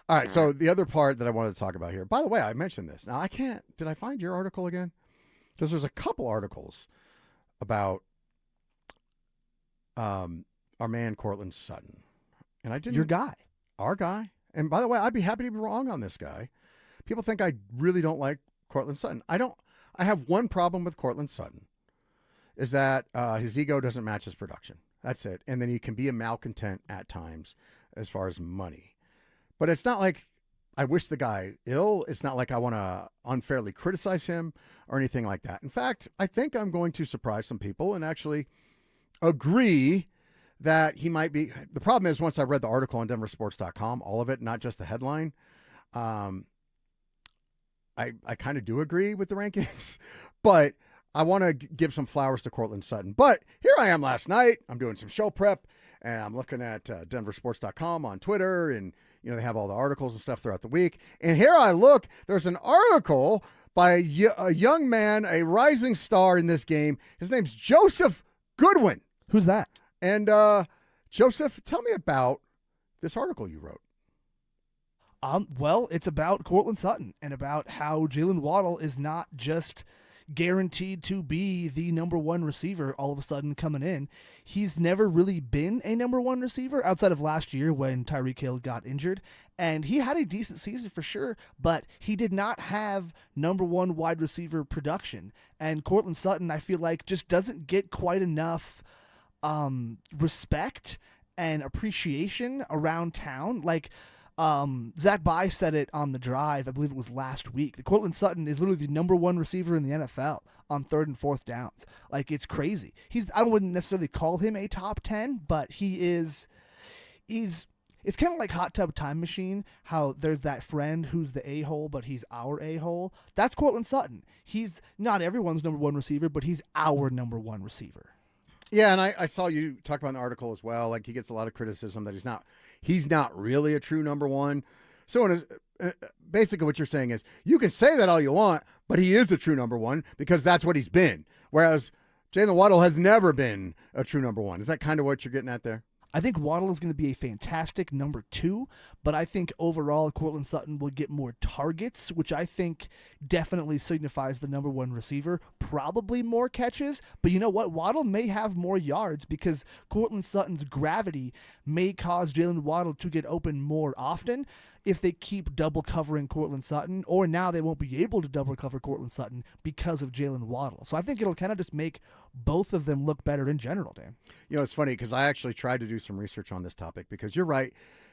right. So the other part that I wanted to talk about here. By the way, I mentioned this. Now did I find your article again? Because there's a couple articles about our man Cortland Sutton, and I didn't. Your guy, our guy. And by the way, I'd be happy to be wrong on this guy. People think I really don't like Cortland Sutton. I don't. I have one problem with Cortland Sutton, is that his ego doesn't match his production. That's it. And then he can be a malcontent at times as far as money. But it's not like I wish the guy ill. It's not like I want to unfairly criticize him or anything like that. In fact, I think I'm going to surprise some people and actually agree that he might be. The problem is, once I read the article on DenverSports.com, all of it, not just the headline, I kind of do agree with the rankings, but I want to give some flowers to Cortland Sutton. But here I am last night. I'm doing some show prep, and I'm looking at DenverSports.com on Twitter, and they have all the articles and stuff throughout the week. And here I look. There's an article by a young man, a rising star in this game. His name's Joseph Goodwin. Who's that? And Joseph, tell me about this article you wrote. Well, it's about Cortland Sutton and about how Jalen Waddle is not just guaranteed to be the number one receiver all of a sudden coming in. He's never really been a number one receiver outside of last year when Tyreek Hill got injured. And he had a decent season for sure, but he did not have number one wide receiver production. And Cortland Sutton, I feel like, just doesn't get quite enough respect and appreciation around town. Like, Zach Bye said it on The Drive, I believe it was last week. The Cortland Sutton is literally the number one receiver in the NFL on 3rd and 4th downs. Like, it's crazy. I wouldn't necessarily call him a top 10, but it's kind of like Hot Tub Time Machine, how there's that friend who's the a-hole, but he's our a-hole. That's Cortland Sutton. He's not everyone's number one receiver, but he's our number one receiver. Yeah, and I saw you talk about in the article as well. Like, he gets a lot of criticism that he's not really a true number one. So basically what you're saying is you can say that all you want, but he is a true number one because that's what he's been. Whereas Jalen Waddle has never been a true number one. Is that kind of what you're getting at there? I think Waddle is going to be a fantastic number 2, but I think overall Cortland Sutton will get more targets, which I think definitely signifies the number one receiver, probably more catches. But you know what? Waddle may have more yards because Cortland Sutton's gravity may cause Jalen Waddle to get open more often if they keep double covering Cortland Sutton, or now they won't be able to double cover Cortland Sutton because of Jalen Waddle. So I think it'll kind of just make both of them look better in general, Dan. It's funny because I actually tried to do some research on this topic because you're right.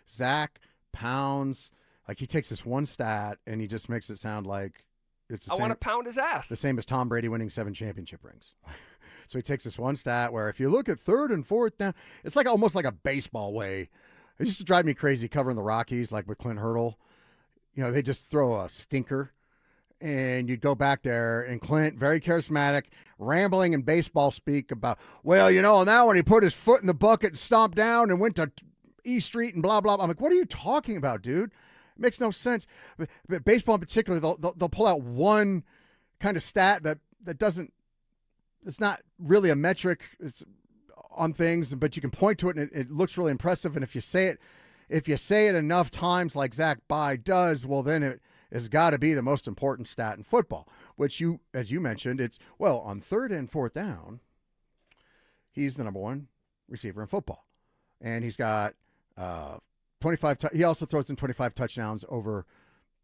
Zach pounds, like he takes this one stat and he just makes it sound like it's the I same. want to pound his ass. The same as Tom Brady winning 7 championship rings. So he takes this one stat where if you look at 3rd and 4th down, it's like almost like a baseball way. It used to drive me crazy covering the Rockies, like with Clint Hurdle. They just throw a stinker, and you'd go back there, and Clint, very charismatic, rambling in baseball speak about, now when he put his foot in the bucket and stomped down and went to E Street and blah, blah, blah. I'm like, what are you talking about, dude? It makes no sense. But baseball in particular, they'll pull out one kind of stat that doesn't, it's not really a metric. It's on things, but you can point to it and it looks really impressive. And if you say it enough times like Zach Bye does, well, then it has got to be the most important stat in football, which as you mentioned, it's, on 3rd and 4th down, he's the number one receiver in football. And he's got 25. He also throws in 25 touchdowns over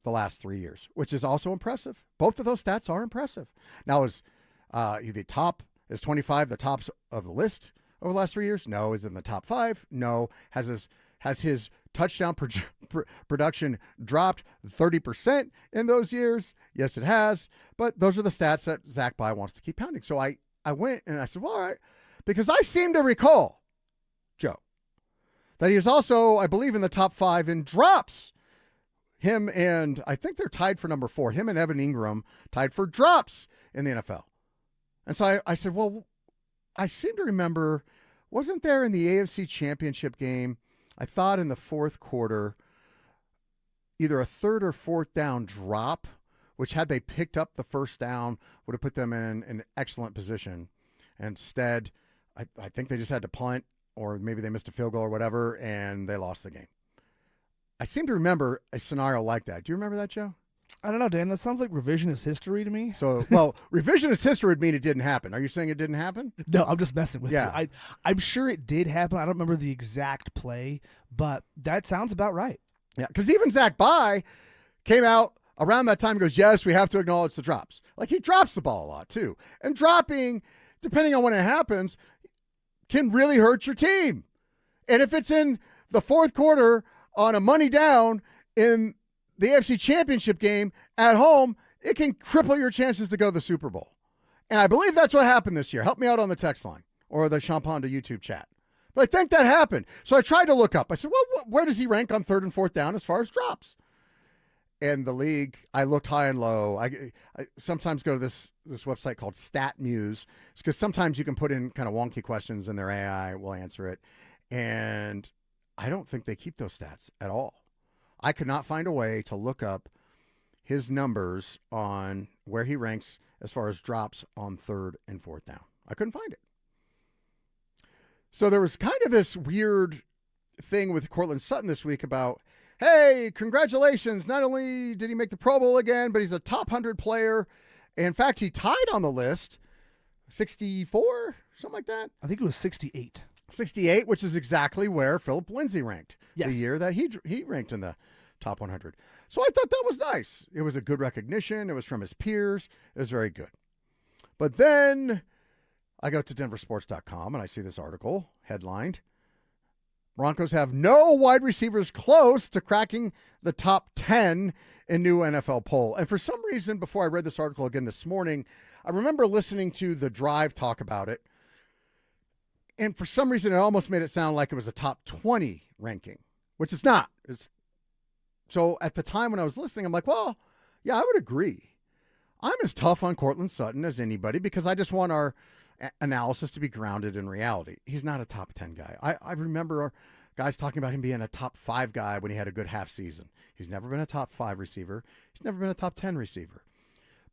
the last 3 years, which is also impressive. Both of those stats are impressive. Now, is the top, is 25 the tops of the list over the last 3 years? No. Is in the top 5? No. Has his touchdown production dropped 30% in those years? Yes, it has. But those are the stats that Zach Bye wants to keep pounding. So I went and I said, well, all right, because I seem to recall, Joe, that he is also, I believe, in the top 5 in drops. Him and, I think they're tied for number 4. Him and Evan Ingram tied for drops in the NFL. And so I said, well, I seem to remember, wasn't there in the AFC Championship game, I thought in the 4th quarter, either a 3rd or 4th down drop, which had they picked up the 1st down, would have put them in an excellent position. Instead, I think they just had to punt, or maybe they missed a field goal or whatever, and they lost the game. I seem to remember a scenario like that. Do you remember that, Joe? I don't know, Dan. That sounds like revisionist history to me. So, revisionist history would mean it didn't happen. Are you saying it didn't happen? No, I'm just messing with you. I'm sure it did happen. I don't remember the exact play, but that sounds about right. Yeah, because even Zach Bye came out around that time and goes, yes, we have to acknowledge the drops. Like, he drops the ball a lot, too. And dropping, depending on when it happens, can really hurt your team. And if it's in the 4th quarter on a money down in the AFC Championship game at home, it can cripple your chances to go to the Super Bowl. And I believe that's what happened this year. Help me out on the text line or the Champanda YouTube chat. But I think that happened. So I tried to look up. I said, well, where does he rank on 3rd and 4th down as far as drops? And the league, I looked high and low. I sometimes go to this website called StatMuse. It's because sometimes you can put in kind of wonky questions and their AI will answer it. And I don't think they keep those stats at all. I could not find a way to look up his numbers on where he ranks as far as drops on 3rd and 4th down. I couldn't find it. So there was kind of this weird thing with Cortland Sutton this week about, hey, congratulations. Not only did he make the Pro Bowl again, but he's a top 100 player. In fact, he tied on the list, 64, something like that. I think it was 68. 68, which is exactly where Philip Lindsay ranked Yes. the year that he ranked in the top 100. So I thought that was nice. It was a good recognition. It was from his peers. It was very good. But then I go to DenverSports.com and I see this article headlined, Broncos have no wide receivers close to cracking the top 10 in new NFL poll. And for some reason, before I read this article again this morning, I remember listening to The Drive talk about it. And for some reason, it almost made it sound like it was a top 20 ranking, which it's not. So at the time when I was listening, I'm like, well, yeah, I would agree. I'm as tough on Cortland Sutton as anybody because I just want our analysis to be grounded in reality. He's not a top 10 guy. I remember guys talking about him being a top 5 guy when he had a good half season. He's never been a top 5 receiver. He's never been a top 10 receiver.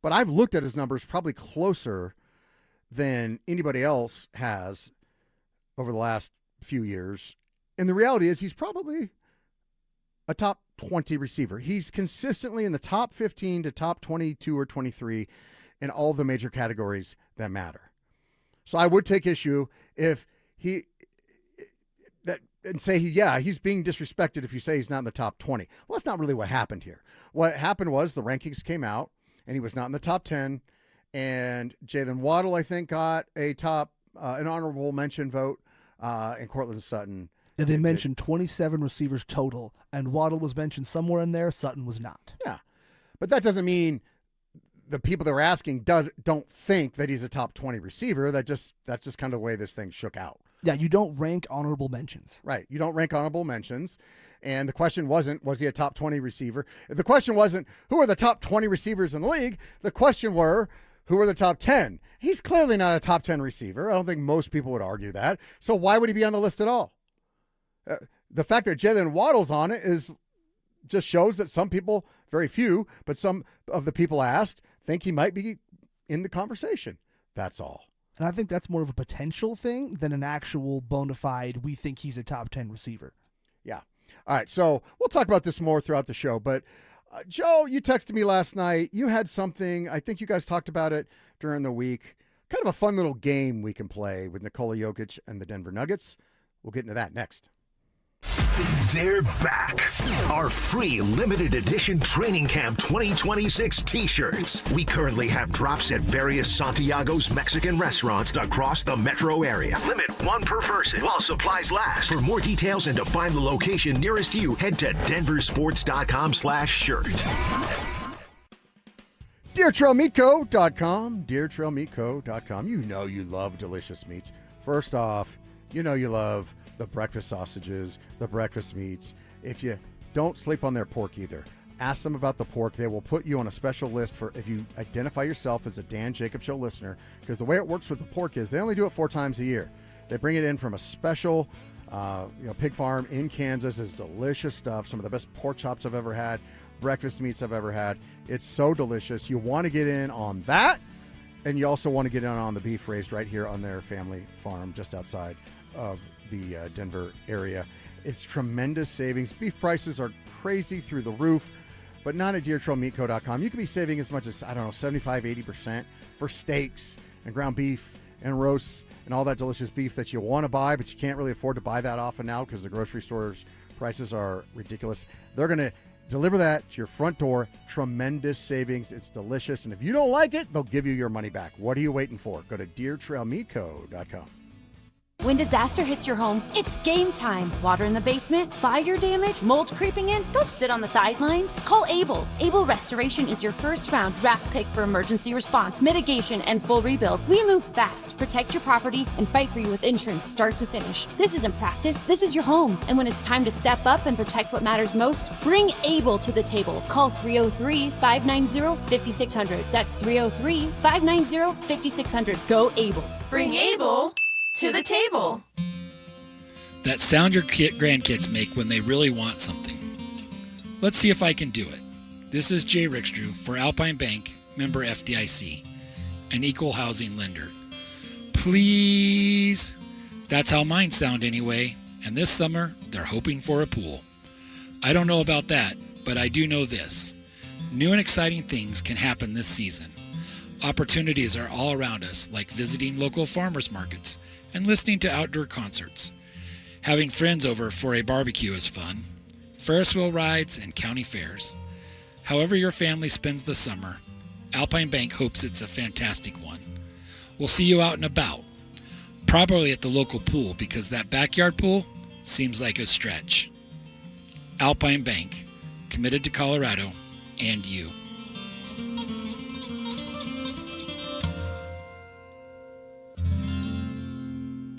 But I've looked at his numbers probably closer than anybody else has over the last few years. And the reality is he's probably a top 20 receiver. He's consistently in the top 15 to top 22 or 23 in all the major categories that matter. So I would take issue if he's being disrespected if you say he's not in the top 20. Well, that's not really what happened here. What happened was the rankings came out and he was not in the top 10, and Jalen Waddle, I think, got an honorable mention vote, and Cortland Sutton. And they mentioned 27 receivers total, and Waddle was mentioned somewhere in there. Sutton was not. Yeah, but that doesn't mean the people that were asking don't think that he's a top 20 receiver. That's just kind of the way this thing shook out. Yeah, you don't rank honorable mentions. Right. You don't rank honorable mentions. And the question wasn't, was he a top 20 receiver? The question wasn't, who are the top 20 receivers in the league? The question were, who are the top 10? He's clearly not a top 10 receiver. I don't think most people would argue that. So why would he be on the list at all? The fact that Jalen Waddle's on it just shows that some people, very few, but some of the people asked, think he might be in the conversation. That's all. And I think that's more of a potential thing than an actual bona fide, we think he's a top 10 receiver. Yeah. All right, so we'll talk about this more throughout the show. But, Joe, you texted me last night. You had something. I think you guys talked about it during the week. Kind of a fun little game we can play with Nikola Jokic and the Denver Nuggets. We'll get into that next. They're back. Our free limited edition Training Camp 2026 t-shirts. We currently have drops at various Santiago's Mexican restaurants across the metro area. Limit 1 per person while supplies last. For more details and to find the location nearest you, head to DenverSports.com/shirt. DeerTrailMeatCo.com. DeerTrailMeatCo.com. You know you love delicious meats. First off, you know you love the breakfast sausages, the breakfast meats. If you don't sleep on their pork either, ask them about the pork. They will put you on a special list for if you identify yourself as a Dan Jacobs Show listener, because the way it works with the pork is they only do it 4 times a year. They bring it in from a special pig farm in Kansas. It's delicious stuff. Some of the best pork chops I've ever had, breakfast meats I've ever had. It's so delicious. You want to get in on that, and you also want to get in on the beef raised right here on their family farm just outside of the Denver area. It's tremendous savings. Beef prices are crazy through the roof, but not at DeerTrailMeatCo.com. You could be saving as much as, 75-80% for steaks and ground beef and roasts and all that delicious beef that you want to buy, but you can't really afford to buy that often now because the grocery stores prices are ridiculous. They're going to deliver that to your front door. Tremendous savings. It's delicious. And if you don't like it, they'll give you your money back. What are you waiting for? Go to DeerTrailMeatCo.com. When disaster hits your home, it's game time. Water in the basement, fire damage, mold creeping in? Don't sit on the sidelines. Call Able. Able Restoration is your first-round draft pick for emergency response, mitigation, and full rebuild. We move fast, protect your property, and fight for you with insurance start to finish. This isn't practice. This is your home. And when it's time to step up and protect what matters most, bring Able to the table. Call 303-590-5600. That's 303-590-5600. Go Able. Bring Able to the table. That sound your grandkids make when they really want something. Let's see if I can do it. This is Jay Rickstrew for Alpine Bank, member FDIC, an equal housing lender. Please. That's how mine sound anyway, and this summer they're hoping for a pool. I don't know about that, but I do know this. New and exciting things can happen this season. Opportunities are all around us, like visiting local farmers markets and listening to outdoor concerts. Having friends over for a barbecue is fun. Ferris wheel rides and county fairs. However your family spends the summer, Alpine Bank hopes it's a fantastic one. We'll see you out and about. Probably at the local pool, because that backyard pool seems like a stretch. Alpine Bank, committed to Colorado and you.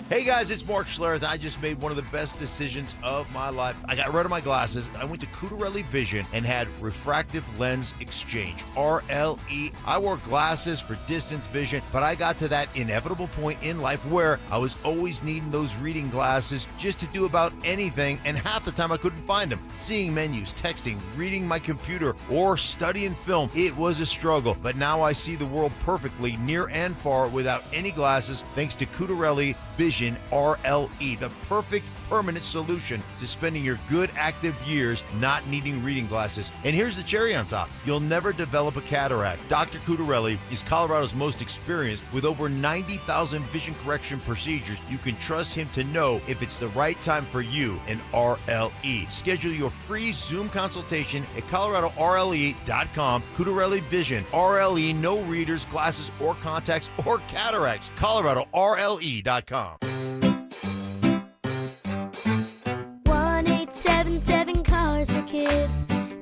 Hey guys, it's Mark Schlereth. I just made one of the best decisions of my life. I got rid of my glasses. I went to Cutarelli Vision and had refractive lens exchange, RLE. I wore glasses for distance vision, but I got to that inevitable point in life where I was always needing those reading glasses just to do about anything, and half the time I couldn't find them. Seeing menus, texting, reading my computer, or studying film, it was a struggle. But now I see the world perfectly, near and far, without any glasses, thanks to Cutarelli Vision RLE, the perfect permanent solution to spending your good active years not needing reading glasses. And here's the cherry on top. You'll never develop a cataract. Dr. Cutarelli is Colorado's most experienced with over 90,000 vision correction procedures. You can trust him to know if it's the right time for you and RLE. Schedule your free Zoom consultation at coloradorle.com. Cutarelli Vision, RLE, no readers, glasses, or contacts, or cataracts. coloradorle.com. 1-877 Cars for Kids.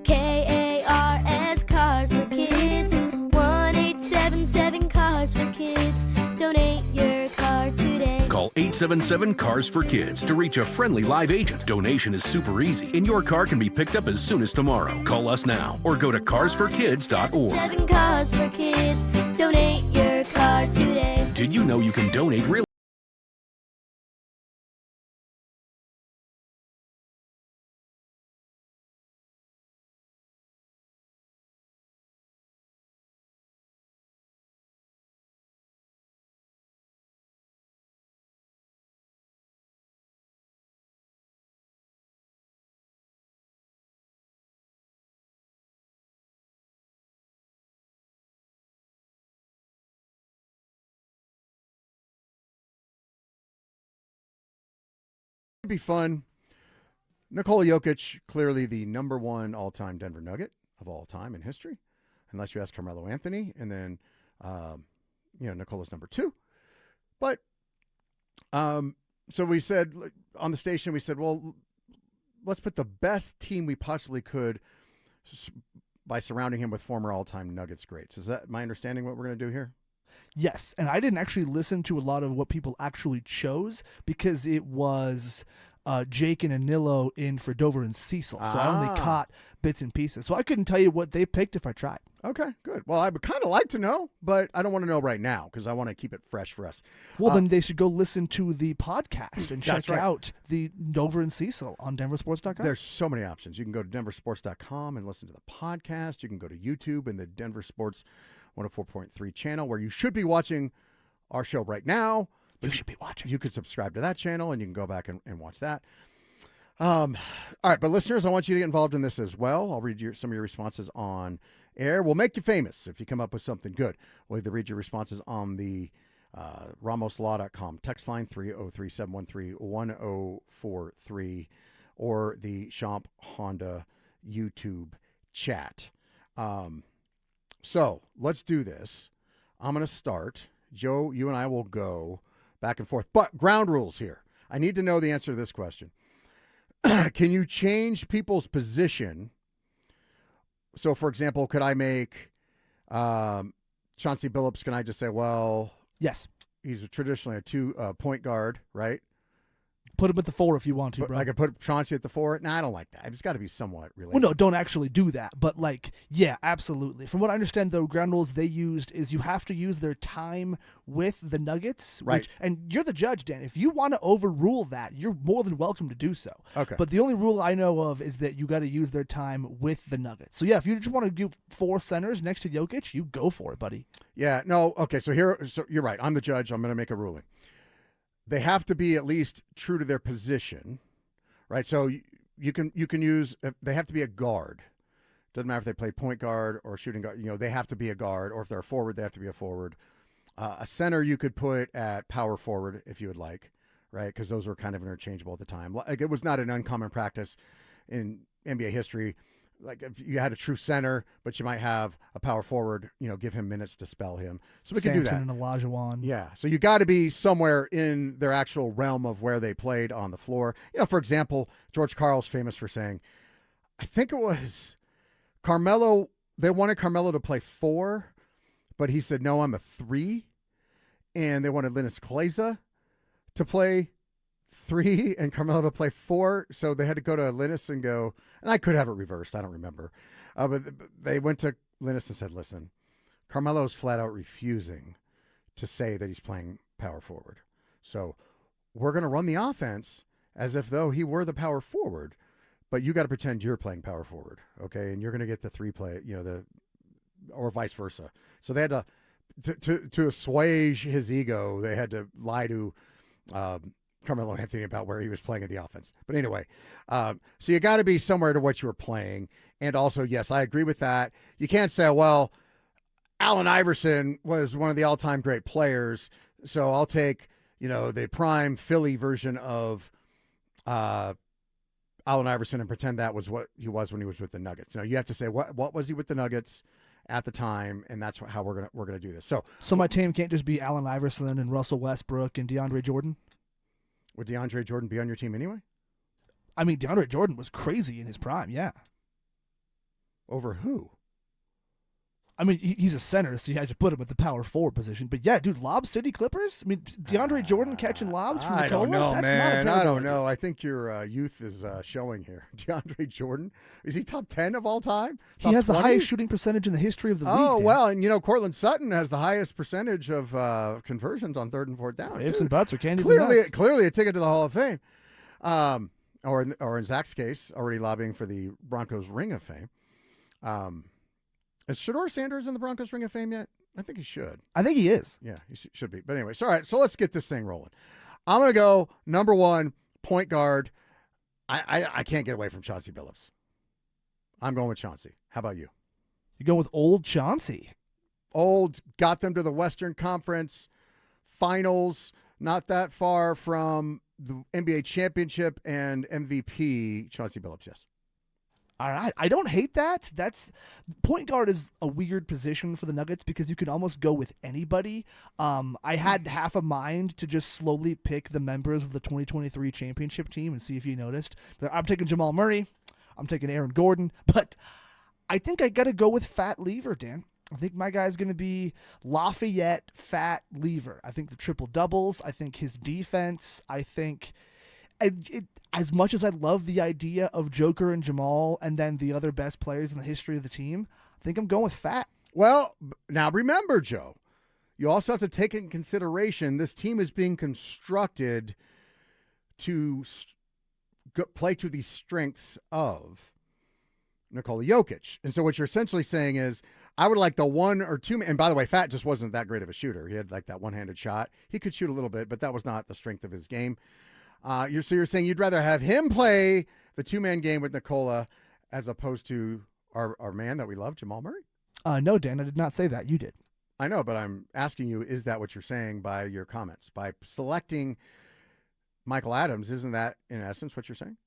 KARS Cars for Kids. 1-877 Cars for Kids. Donate your car today. Call 877-CARS for Kids to reach a friendly live agent. Donation is super easy, and your car can be picked up as soon as tomorrow. Call us now or go to carsforkids.org. 7 Cars for Kids. Donate your car today. Did you know you can donate real? Be fun. Nikola Jokic, clearly the number one all-time Denver Nugget of all time in history, unless you ask Carmelo Anthony, and then Nikola's number 2. But so we said on the station, we said, well, let's put the best team we possibly could by surrounding him with former all-time Nuggets greats. Is that my understanding what we're going to do here? Yes, and I didn't actually listen to a lot of what people actually chose because it was Jake and Anilo in for Dover and Cecil, so I only caught bits and pieces. So I couldn't tell you what they picked if I tried. Okay, good. Well, I would kind of like to know, but I don't want to know right now because I want to keep it fresh for us. Well, then they should go listen to the podcast and check right. out the Dover and Cecil on DenverSports.com. There's so many options. You can go to DenverSports.com and listen to the podcast. You can go to YouTube and the Denver Sports 104.3 channel where you should be watching our show right now. You should be watching. You could subscribe to that channel and you can go back and watch that. All right, but listeners, I want you to get involved in this as well. I'll read some of your responses on air. We'll make you famous if you come up with something good. We'll either read your responses on the RamosLaw.com text line 303-713-1043 or the Champ Honda YouTube chat. So let's do this. I'm going to start. Joe, you and I will go back and forth. But ground rules here. I need to know the answer to this question. Can you change people's position? So, for example, could I make Chauncey Billups, can I just say, well, yes, he's traditionally a 2-point guard, right? Put him at the 4 if you want to, But bro. I could put Chauncey at the 4. No, I don't like that. It's got to be somewhat related. Well, no, don't actually do that. But, like, yeah, absolutely. From what I understand, the ground rules they used is you have to use their time with the Nuggets. Right. And you're the judge, Dan. If you want to overrule that, you're more than welcome to do so. Okay. But the only rule I know of is that you got to use their time with the Nuggets. So, yeah, if you just want to do 4 centers next to Jokic, you go for it, buddy. Yeah, no, okay, so you're right. I'm the judge. I'm going to make a ruling. They have to be at least true to their position, right? So you can use, they have to be a guard. Doesn't matter if they play point guard or shooting guard. They have to be a guard, or if they're a forward, they have to be a forward. A center you could put at power forward if you would like, right? Because those were kind of interchangeable at the time. Like, it was not an uncommon practice in NBA history. Like, if you had a true center, but you might have a power forward, give him minutes to spell him. So we can do that. Samson and Olajuwon. Yeah. So you got to be somewhere in their actual realm of where they played on the floor. For example, George Karl's famous for saying, I think it was Carmelo, they wanted Carmelo to play 4, but he said, no, I'm a 3. And they wanted Linus Kleza to play 3 and Carmelo to play 4. So they had to go to Linus and go, and I could have it reversed. I don't remember. But they went to Linus and said, listen, Carmelo's flat out refusing to say that he's playing power forward. So we're going to run the offense as if though he were the power forward, but you got to pretend you're playing power forward. Okay. And you're going to get the 3 play, or vice versa. So they had to assuage his ego. They had to lie to, Carmelo Anthony about where he was playing at the offense. But anyway, so you got to be somewhere to what you were playing. And also, yes, I agree with that. You can't say, well, Allen Iverson was one of the all-time great players, so I'll take, the prime Philly version of Allen Iverson and pretend that was what he was when he was with the Nuggets. No, you have to say, what was he with the Nuggets at the time, and that's how we're gonna do this. So my team can't just be Allen Iverson and Russell Westbrook and DeAndre Jordan? Would DeAndre Jordan be on your team anyway? I mean, DeAndre Jordan was crazy in his prime, yeah. Over who? I mean, he's a center, so you had to put him at the power forward position. But yeah, dude, Lob City Clippers? I mean, DeAndre Jordan catching lobs from Nikola? I don't know, That's man. Not a I don't know. I think your youth is showing here. DeAndre Jordan? Is he top 10 of all time? He has 20? the highest shooting percentage in the history of the league. Oh, Dan. well, and Cortland Sutton has the highest percentage of conversions on 3rd and 4th down. Ifs and buts or candies and nuts. Clearly a ticket to the Hall of Fame. Or in Zach's case, already lobbying for the Broncos Ring of Fame. Is Shedeur Sanders in the Broncos Ring of Fame yet? I think he should. I think he is. Yeah, he should be. But anyway, all right, so let's get this thing rolling. I'm going to go number 1, point guard. I can't get away from Chauncey Billups. I'm going with Chauncey. How about you? You go with old Chauncey. Old, got them to the Western Conference Finals, not that far from the NBA championship and MVP, Chauncey Billups, yes. All right. I don't hate that. Point guard is a weird position for the Nuggets because you can almost go with anybody. I had half a mind to just slowly pick the members of the 2023 championship team and see if you noticed. But I'm taking Jamal Murray. I'm taking Aaron Gordon. But I think I got to go with Fat Lever, Dan. I think my guy's going to be Lafayette Fat Lever. I think the triple doubles. I think his defense. I think as much as I love the idea of Joker and Jamal and then the other best players in the history of the team, I think I'm going with Fat. Well, now remember, Joe, you also have to take into consideration this team is being constructed to play to the strengths of Nikola Jokic. And so what you're essentially saying is, I would like the 1 or 2, and by the way, Fat just wasn't that great of a shooter. He had like that one-handed shot. He could shoot a little bit, but that was not the strength of his game. You're saying you'd rather have him play the 2-man game with Nikola as opposed to our man that we love, Jamal Murray? No, Dan, I did not say that. You did. I know, but I'm asking you, is that what you're saying by your comments? By selecting Michael Adams, isn't that in essence what you're saying?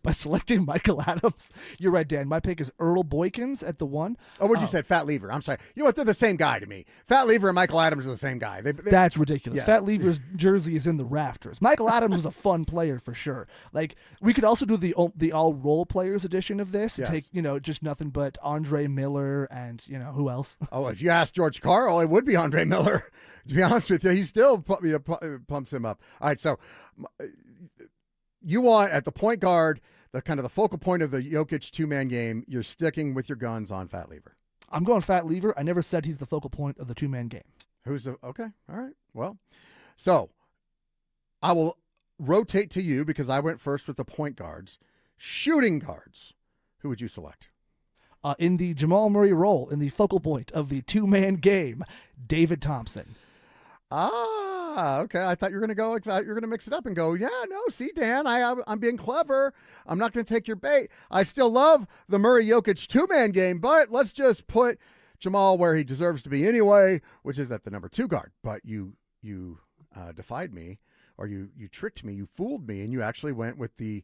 By selecting Michael Adams. You're right, Dan. My pick is Earl Boykins at the 1. Oh, what'd you say? Fat Lever. I'm sorry. You know what? They're the same guy to me. Fat Lever and Michael Adams are the same guy. That's ridiculous. Yeah. Fat Lever's jersey is in the rafters. Michael Adams was a fun player for sure. Like, we could also do the all role players edition of this and Yes. take, just nothing but Andre Miller and, who else? Oh, if you ask George Karl, it would be Andre Miller. To be honest with you, he still pumps him up. All right, so you want at the point guard, the kind of the focal point of the Jokic two-man game, you're sticking with your guns on Fat Lever. I'm going Fat Lever. I never said he's the focal point of the two-man game. Okay, all right. Well, so I will rotate to you because I went first with the point guards. Shooting guards, who would you select? In the Jamal Murray role, in the focal point of the two-man game, David Thompson. Okay. I thought you were going to go like that. You're going to mix it up and go, yeah, no, see, Dan, I'm being clever. I'm not going to take your bait. I still love the Murray-Jokic two-man game, but let's just put Jamal where he deserves to be anyway, which is at the number 2 guard. But you defied me, or you tricked me, you fooled me, and you actually went with the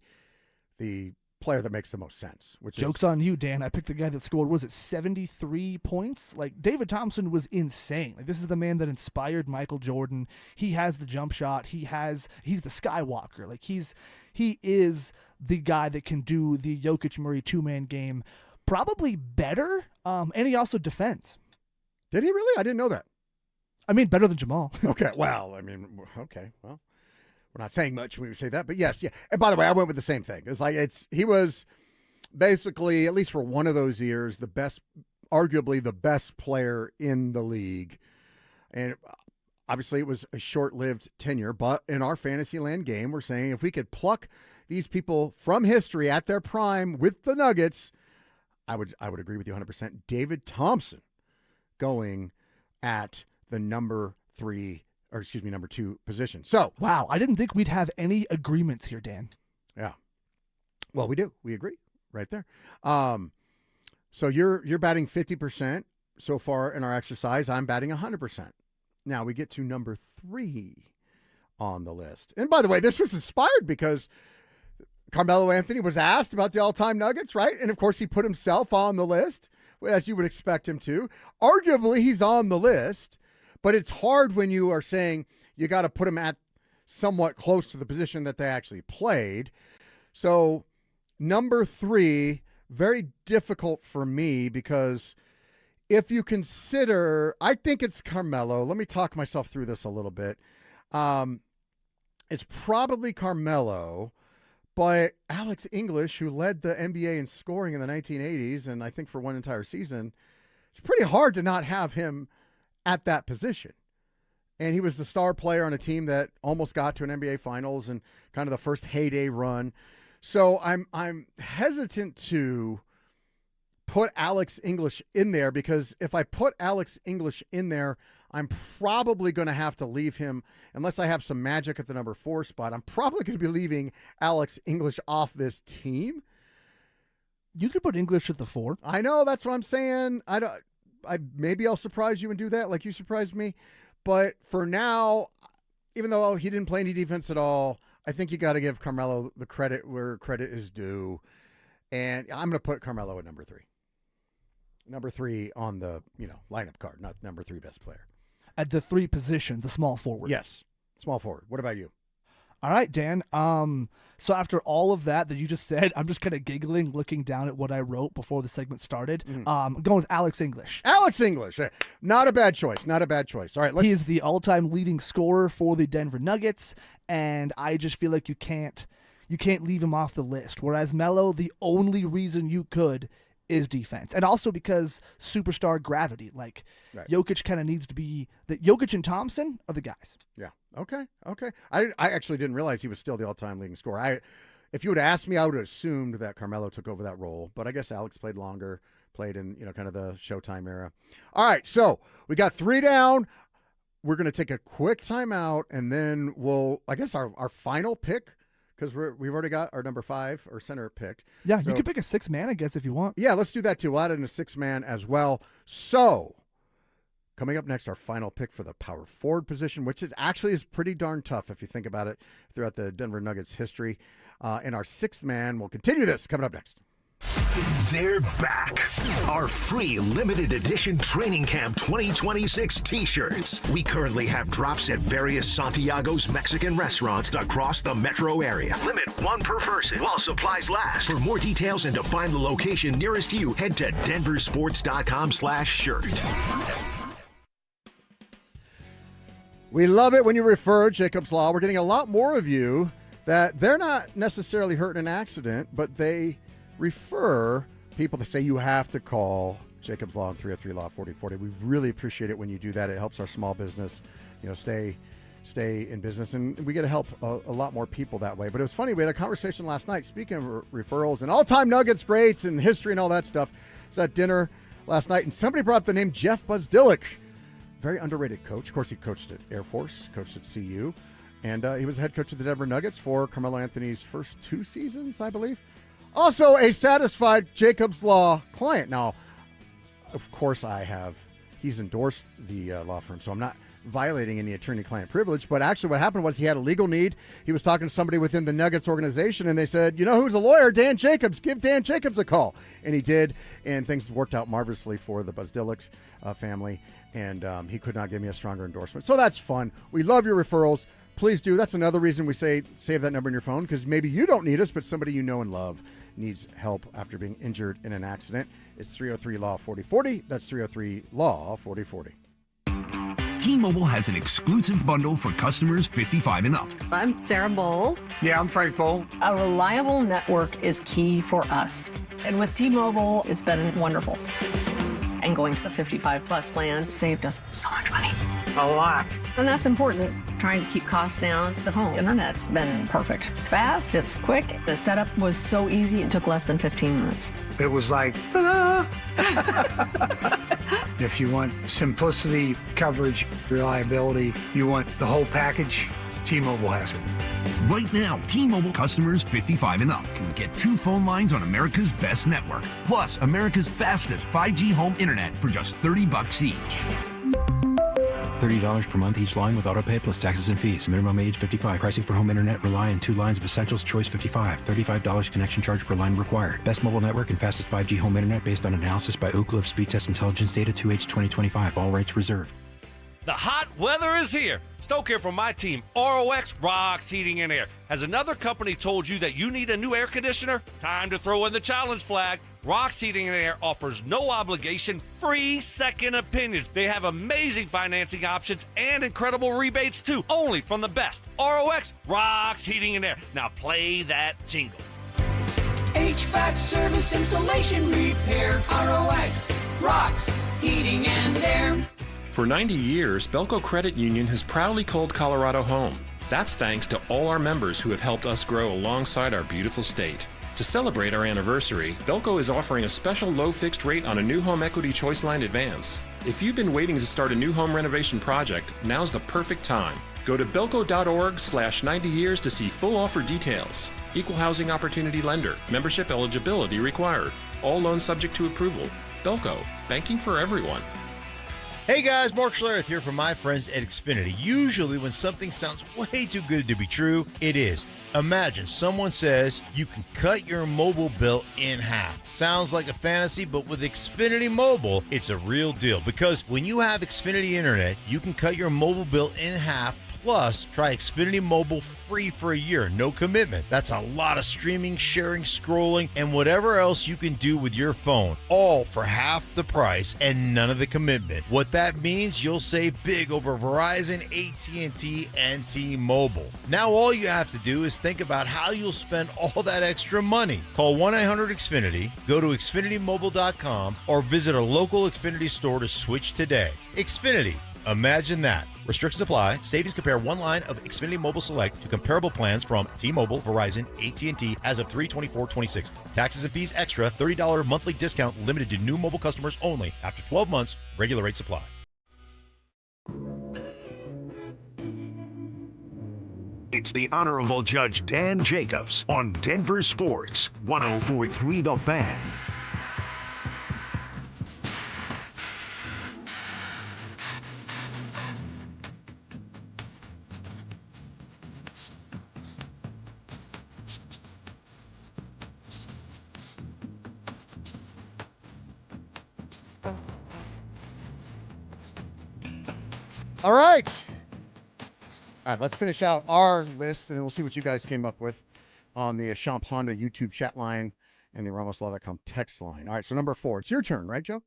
player that makes the most sense. Joke's on you, Dan. I picked the guy that scored, was it 73 points? Like, David Thompson was insane. Like, this is the man that inspired Michael Jordan. He has the jump shot. He's the Skywalker. Like, he is the guy that can do the Jokic-Murray two-man game probably better, and he also defends. Did he really? I didn't know that. I mean, better than Jamal. Okay, well, we're not saying much when we say that, but yes, yeah. And by the way, I went with the same thing. It's like he was basically, at least for one of those years, arguably the best player in the league. And obviously it was a short-lived tenure, but in our Fantasyland game, we're saying if we could pluck these people from history at their prime with the Nuggets, I would agree with you 100%. David Thompson going at the number 2 position. So, wow, I didn't think we'd have any agreements here, Dan. Yeah. Well, we do. We agree right there. So you're batting 50% so far in our exercise. I'm batting 100%. Now we get to number 3 on the list. And by the way, this was inspired because Carmelo Anthony was asked about the all-time Nuggets, right? And of course, he put himself on the list, as you would expect him to. Arguably, he's on the list. But it's hard when you are saying you got to put them at somewhat close to the position that they actually played. So number 3, very difficult for me because if you consider, I think it's Carmelo. Let me talk myself through this a little bit. It's probably Carmelo, but Alex English, who led the NBA in scoring in the 1980s, and I think for one entire season, it's pretty hard to not have him at that position. And he was the star player on a team that almost got to an NBA Finals and kind of the first heyday run. So I'm hesitant to put Alex English in there because if I put Alex English in there, I'm probably going to have to leave him, unless I have some magic at the number 4 spot, I'm probably going to be leaving Alex English off this team. You could put English at the 4. I know, that's what I'm saying. Maybe I'll surprise you and do that like you surprised me. But for now, even though he didn't play any defense at all, I think you got to give Carmelo the credit where credit is due. And I'm going to put Carmelo at number 3. Number 3 on the, lineup card, not number 3 best player. At the 3 position, the small forward. Yes, small forward. What about you? All right, Dan. So after all of that you just said, I'm just kind of giggling, looking down at what I wrote before the segment started. I'm going with Alex English. Alex English. Not a bad choice. Not a bad choice. All right, he is the all-time leading scorer for the Denver Nuggets, and I just feel like you can't leave him off the list. Whereas Melo, the only reason you could is defense. And also because superstar gravity. Like, right. Jokic kind of needs to be Jokic and Thompson are the guys. Yeah. Okay. I actually didn't realize he was still the all-time leading scorer. If you would have asked me, I would have assumed that Carmelo took over that role. But I guess Alex played longer, played in, kind of the Showtime era. All right. So we got 3 down. We're going to take a quick timeout, and then I guess our final pick, because we've already got our number 5 or center picked. Yeah, so, you could pick a 6-man, I guess, if you want. Yeah, let's do that too. We'll add in a 6-man as well. So Coming up next, our final pick for the power forward position, which is pretty darn tough if you think about it throughout the Denver Nuggets history. And our sixth man will continue this coming up next. They're back. Our free limited edition Training Camp 2026 t-shirts. We currently have drops at various Santiago's Mexican restaurants across the metro area. Limit one per person while supplies last. For more details and to find the location nearest you, head to DenverSports.com/shirt. We love it when you refer Jacob's Law. We're getting a lot more of you that they're not necessarily hurt in an accident, but they refer people to say you have to call Jacob's Law and 303 Law 4040. We really appreciate it when you do that. It helps our small business, stay in business, and we get to help a lot more people that way. But it was funny. We had a conversation last night, speaking of referrals and all-time Nuggets greats and history and all that stuff. I was at dinner last night, and somebody brought up the name Jeff Buzdillik. Very underrated coach. Of course, he coached at Air Force, coached at CU, and he was the head coach of the Denver Nuggets for Carmelo Anthony's first 2 seasons, I believe. Also, a satisfied Jacob's Law client. Now, of course, he's endorsed the law firm, so I'm not violating any attorney-client privilege. But actually what happened was he had a legal need. He was talking to somebody within the Nuggets organization, and they said, you know who's a lawyer? Dan Jacobs. Give Dan Jacobs a call. And he did, and things worked out marvelously for the Buzdilliks family, and he could not give me a stronger endorsement. So that's fun. We love your referrals. Please do. That's another reason we say save that number in your phone, because maybe you don't need us, but somebody you know and love needs help after being injured in an accident. It's 303-LAW-4040. That's 303-LAW-4040. T-Mobile has an exclusive bundle for customers 55 and up. I'm Sarah Bowl. Yeah, I'm Frank Bowl. A reliable network is key for us. And with T-Mobile, it's been wonderful. And going to the 55-plus plan saved us so much money. A lot. And that's important. Trying to keep costs down. The home internet's been perfect. It's fast, it's quick. The setup was so easy, it took less than 15 minutes. It was like, ta-da! If you want simplicity, coverage, reliability, you want the whole package, T-Mobile has it. Right now, T-Mobile customers 55 and up can get 2 phone lines on America's best network, plus America's fastest 5G home internet for just $30 each. $30 per month each line with autopay plus taxes and fees. Minimum age 55. Pricing for home internet rely on 2 lines of essentials. Choice 55. $35 connection charge per line required. Best mobile network and fastest 5G home internet based on analysis by Ookla of Speed Test Intelligence data 2H 2025. All rights reserved. The hot weather is here. Stoke here from my team, ROX Rocks Heating and Air. Has another company told you that you need a new air conditioner? Time to throw in the challenge flag. Rocks Heating and Air offers no obligation, free second opinions. They have amazing financing options and incredible rebates too, only from the best. ROX Rocks Heating and Air. Now play that jingle. HVAC service, installation, repair. ROX Rocks Heating and Air. For 90 years, Belco Credit Union has proudly called Colorado home. That's thanks to all our members who have helped us grow alongside our beautiful state. To celebrate our anniversary, Belco is offering a special low fixed rate on a new home equity choice line advance. If you've been waiting to start a new home renovation project, now's the perfect time. Go to belco.org/90 years to see full offer details. Equal housing opportunity lender. Membership eligibility required. All loans subject to approval. Belco, banking for everyone. Hey guys, Mark Schlereth here from my friends at Xfinity. Usually when something sounds way too good to be true, it is. Imagine someone says you can cut your mobile bill in half. Sounds like a fantasy, but with Xfinity Mobile, it's a real deal. Because when you have Xfinity Internet, you can cut your mobile bill in half. Plus, try Xfinity Mobile free for a year, no commitment. That's a lot of streaming, sharing, scrolling, and whatever else you can do with your phone, all for half the price and none of the commitment. What that means, you'll save big over Verizon, AT&T, and T-Mobile. Now all you have to do is think about how you'll spend all that extra money. Call 1-800-XFINITY, go to XfinityMobile.com, or visit a local Xfinity store to switch today. Xfinity. Imagine that. Restrictions apply. Savings compare one line of Xfinity Mobile Select to comparable plans from T-Mobile, Verizon, AT&T as of 3/24/26. Taxes and fees extra. $30 monthly discount limited to new mobile customers only. After 12 months, regular rates apply. It's the Honorable Judge Dan Jacobs on Denver Sports, 104.3 The Fan. All right. All right, let's finish out our list, and we'll see what you guys came up with on the Champ Honda YouTube chat line and the RamosLaw.com text line. All right, so number 4. It's your turn, right, Joe?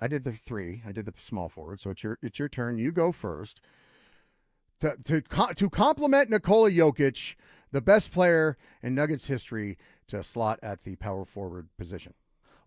I did the 3. I did the small forward, so it's your turn. You go first. To compliment Nikola Jokic, the best player in Nuggets history, to slot at the power forward position.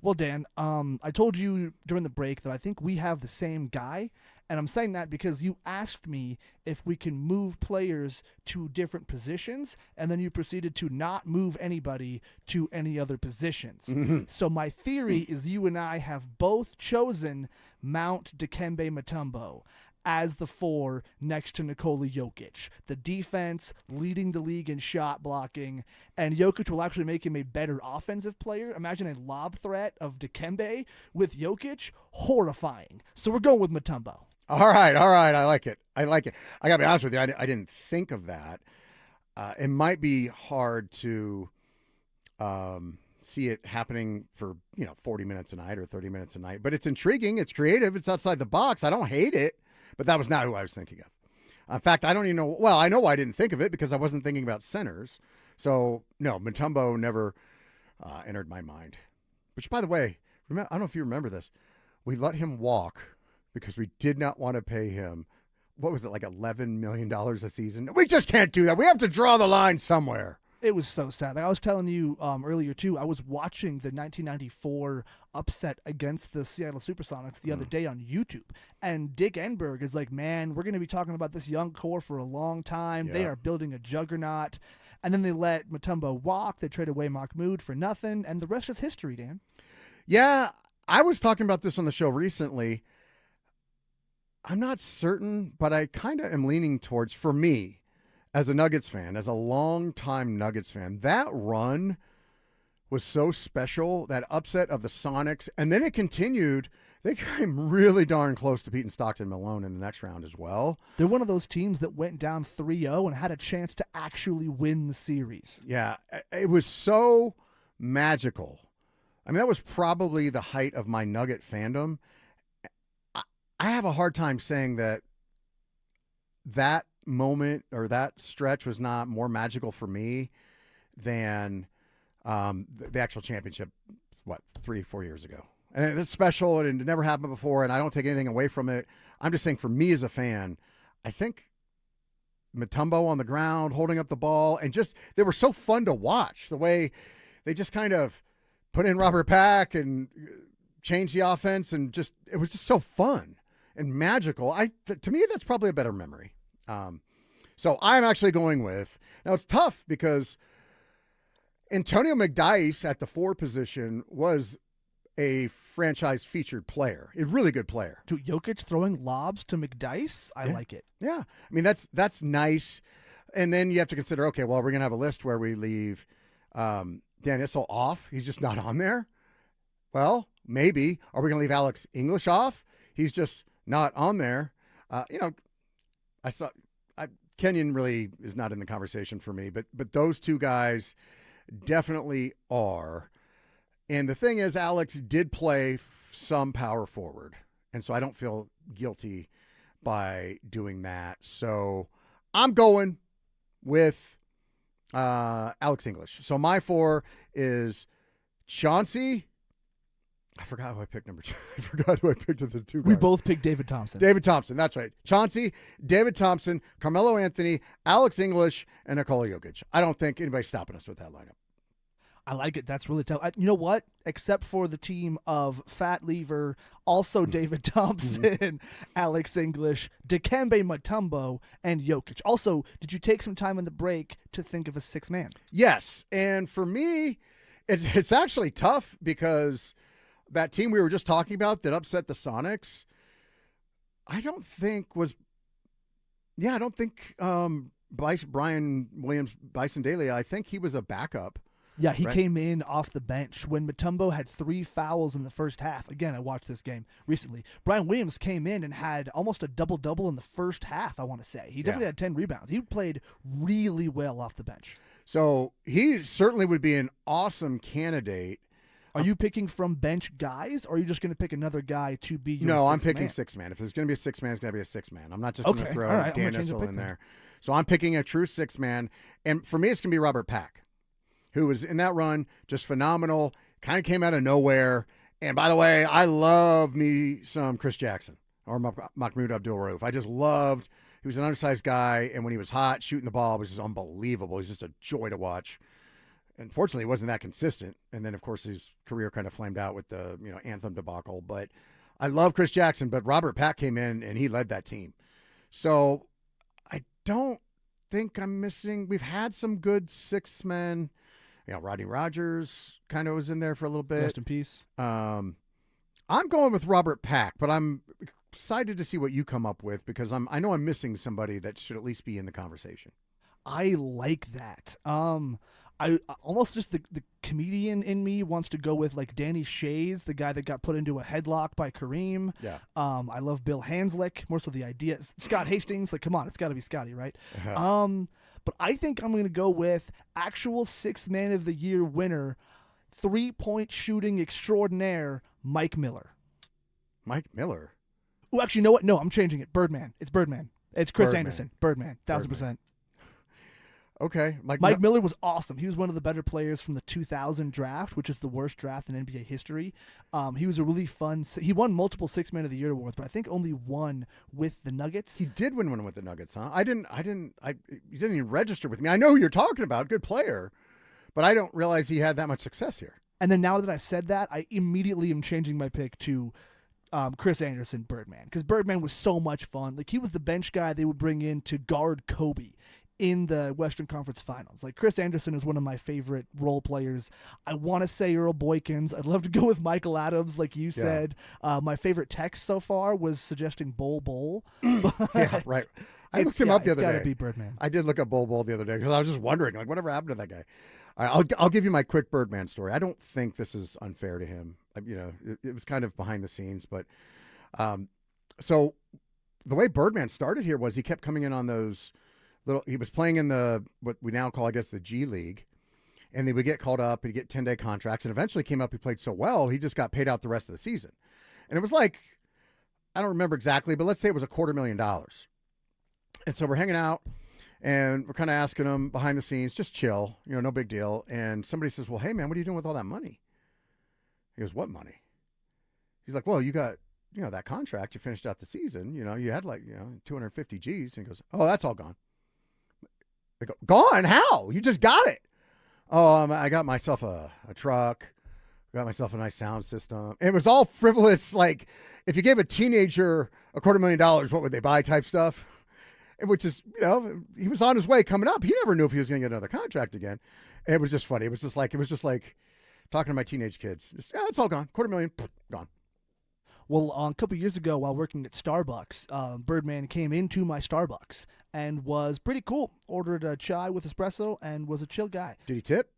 Well, Dan, I told you during the break that I think we have the same guy, and I'm saying that because you asked me if we can move players to different positions, and then you proceeded to not move anybody to any other positions. Mm-hmm. So my theory is you and I have both chosen Mount Dikembe Mutombo as the 4 next to Nikola Jokic. The defense, leading the league in shot blocking, and Jokic will actually make him a better offensive player. Imagine a lob threat of Dikembe with Jokic. Horrifying. So we're going with Mutombo. All right. I like it. I got to be honest with you. I didn't think of that. It might be hard to see it happening for 40 minutes a night or 30 minutes a night, but it's intriguing. It's creative. It's outside the box. I don't hate it. But that was not who I was thinking of. In fact, I don't even know. Well, I know why I didn't think of it because I wasn't thinking about centers. So, no, Mutombo never entered my mind. Which, by the way, I don't know if you remember this. We let him walk because we did not want to pay him, what was it, like $11 million a season? We just can't do that. We have to draw the line somewhere. It was so sad. Like I was telling you earlier, too, I was watching the 1994 upset against the Seattle Supersonics the other day on YouTube. And Dick Enberg is like, man, we're going to be talking about this young core for a long time. Yeah. They are building a juggernaut. And then they let Mutombo walk. They trade away Mahmoud for nothing. And the rest is history, Dan. Yeah, I was talking about this on the show recently. I'm not certain, but I kind of am leaning towards, for me, as a Nuggets fan, as a longtime Nuggets fan, that run was so special, that upset of the Sonics, and then it continued. They came really darn close to beating Stockton Malone in the next round as well. They're one of those teams that went down 3-0 and had a chance to actually win the series. Yeah, it was so magical. I mean, that was probably the height of my Nugget fandom. I have a hard time saying that moment or that stretch was not more magical for me than the actual championship, 3-4 years ago. And it's special, and it never happened before, and I don't take anything away from it. I'm just saying, for me as a fan, I think Mutombo on the ground, holding up the ball, and just, they were so fun to watch, the way they just kind of put in Robert Pack and changed the offense, and just, it was just so fun and magical. To me, that's probably a better memory. So I'm actually going with, now it's tough because Antonio McDyess at the 4 position was a franchise featured player, a really good player. Dude, Jokic throwing lobs to McDyess, I like it. Yeah. I mean, that's nice. And then you have to consider, okay, well, we're going to have a list where we leave Dan Issel off. He's just not on there. Well, maybe. Are we going to leave Alex English off? He's just not on there. Kenyon really is not in the conversation for me, but those two guys definitely are. And the thing is, Alex did play some power forward, and so I don't feel guilty by doing that. So I'm going with Alex English. So my 4 is Chauncey. I forgot who I picked number 2. I forgot who I picked of the 2 guys. We both picked David Thompson. David Thompson, that's right. Chauncey, David Thompson, Carmelo Anthony, Alex English, and Nikola Jokic. I don't think anybody's stopping us with that lineup. I like it. That's really tough. You know what? Except for the team of Fat Lever, also David Thompson, Alex English, Dikembe Mutombo, and Jokic. Also, did you take some time in the break to think of a 6th man? Yes, and for me, it's actually tough because that team we were just talking about that upset the Sonics, I don't think Brian Williams Bison Daly, I think he was a backup. Yeah, he came in off the bench when Mutombo had 3 fouls in the first half. Again, I watched this game recently. Brian Williams came in and had almost a double-double in the first half, I want to say. He definitely had 10 rebounds. He played really well off the bench. So he certainly would be an awesome candidate. Are you picking from bench guys, or are you just going to pick another guy to be your No, I'm sixth picking man? six man. If there's going to be a six man, it's going to be a six man. I'm not just going to throw all right, Dan I'm gonna change the Issel pick in then. there. So I'm picking a true six man, and for me, it's going to be Robert Pack, who was in that run, just phenomenal. Kind of came out of nowhere. And by the way, I love me some Chris Jackson or Mahmoud Abdul-Rauf. I just loved. He was an undersized guy, and when he was hot, shooting the ball was just unbelievable. He's just a joy to watch. Unfortunately, he wasn't that consistent, and then of course his career kind of flamed out with the Anthem debacle. But I love Chris Jackson, but Robert Pack came in and he led that team. So I don't think I'm missing. We've had some good six men. Rodney Rogers kind of was in there for a little bit. Rest in peace. I'm going with Robert Pack, but I'm excited to see what you come up with because I know I'm missing somebody that should at least be in the conversation. I like that. I almost just the comedian in me wants to go with like Danny Shays, the guy that got put into a headlock by Kareem. Yeah. I love Bill Hanslick, more so the idea. Scott Hastings, like, come on, it's got to be Scotty, right? But I think I'm going to go with actual sixth man of the year winner, 3-point shooting extraordinaire, Mike Miller. Mike Miller? Oh, actually, you know what? No, I'm changing it. Birdman. It's Birdman. It's Chris Birdman. Anderson. Birdman. 1,000%. Okay. Mike Miller was awesome. He was one of the better players from the 2000 draft, which is the worst draft in NBA history. He was a really fun. He won multiple Six Man of the Year awards, but I think only one with the Nuggets. He did win one with the Nuggets, huh? You didn't even register with me. I know who you're talking about. Good player, but I don't realize he had that much success here. And then now that I said that, I immediately am changing my pick to Chris Anderson, Birdman, because Birdman was so much fun. Like, he was the bench guy they would bring in to guard Kobe in the Western Conference Finals. Like, Chris Anderson is one of my favorite role players. I want to say Earl Boykins. I'd love to go with Michael Adams, like you said. My favorite text so far was suggesting Bol. Yeah, right. I looked him up the other day. It's got to be Birdman. I did look up Bol the other day because I was just wondering, like, whatever happened to that guy? All right, I'll give you my quick Birdman story. I don't think this is unfair to him. It was kind of behind the scenes, but so the way Birdman started here was he kept coming in on those he was playing in what we now call, I guess, the G League, and he would get called up, he'd get 10-day contracts, and eventually came up, he played so well, he just got paid out the rest of the season. And it was like, I don't remember exactly, but let's say it was $250,000. And so we're hanging out, and we're kind of asking him behind the scenes, just chill, no big deal. And somebody says, well, hey, man, what are you doing with all that money? He goes, what money? He's like, well, you got, that contract, you finished out the season, you had like, 250 G's. And he goes, oh, that's all gone. They go, gone? How? You just got it. Oh, I got myself a truck, got myself a nice sound system. And it was all frivolous. Like, if you gave a teenager $250,000, what would they buy type stuff? Which is, he was on his way coming up. He never knew if he was going to get another contract again. And it was just funny. It was just like talking to my teenage kids. Just, it's all gone. $250,000, gone. Well, a couple of years ago, while working at Starbucks, Birdman came into my Starbucks and was pretty cool. Ordered a chai with espresso and was a chill guy. Did he tip?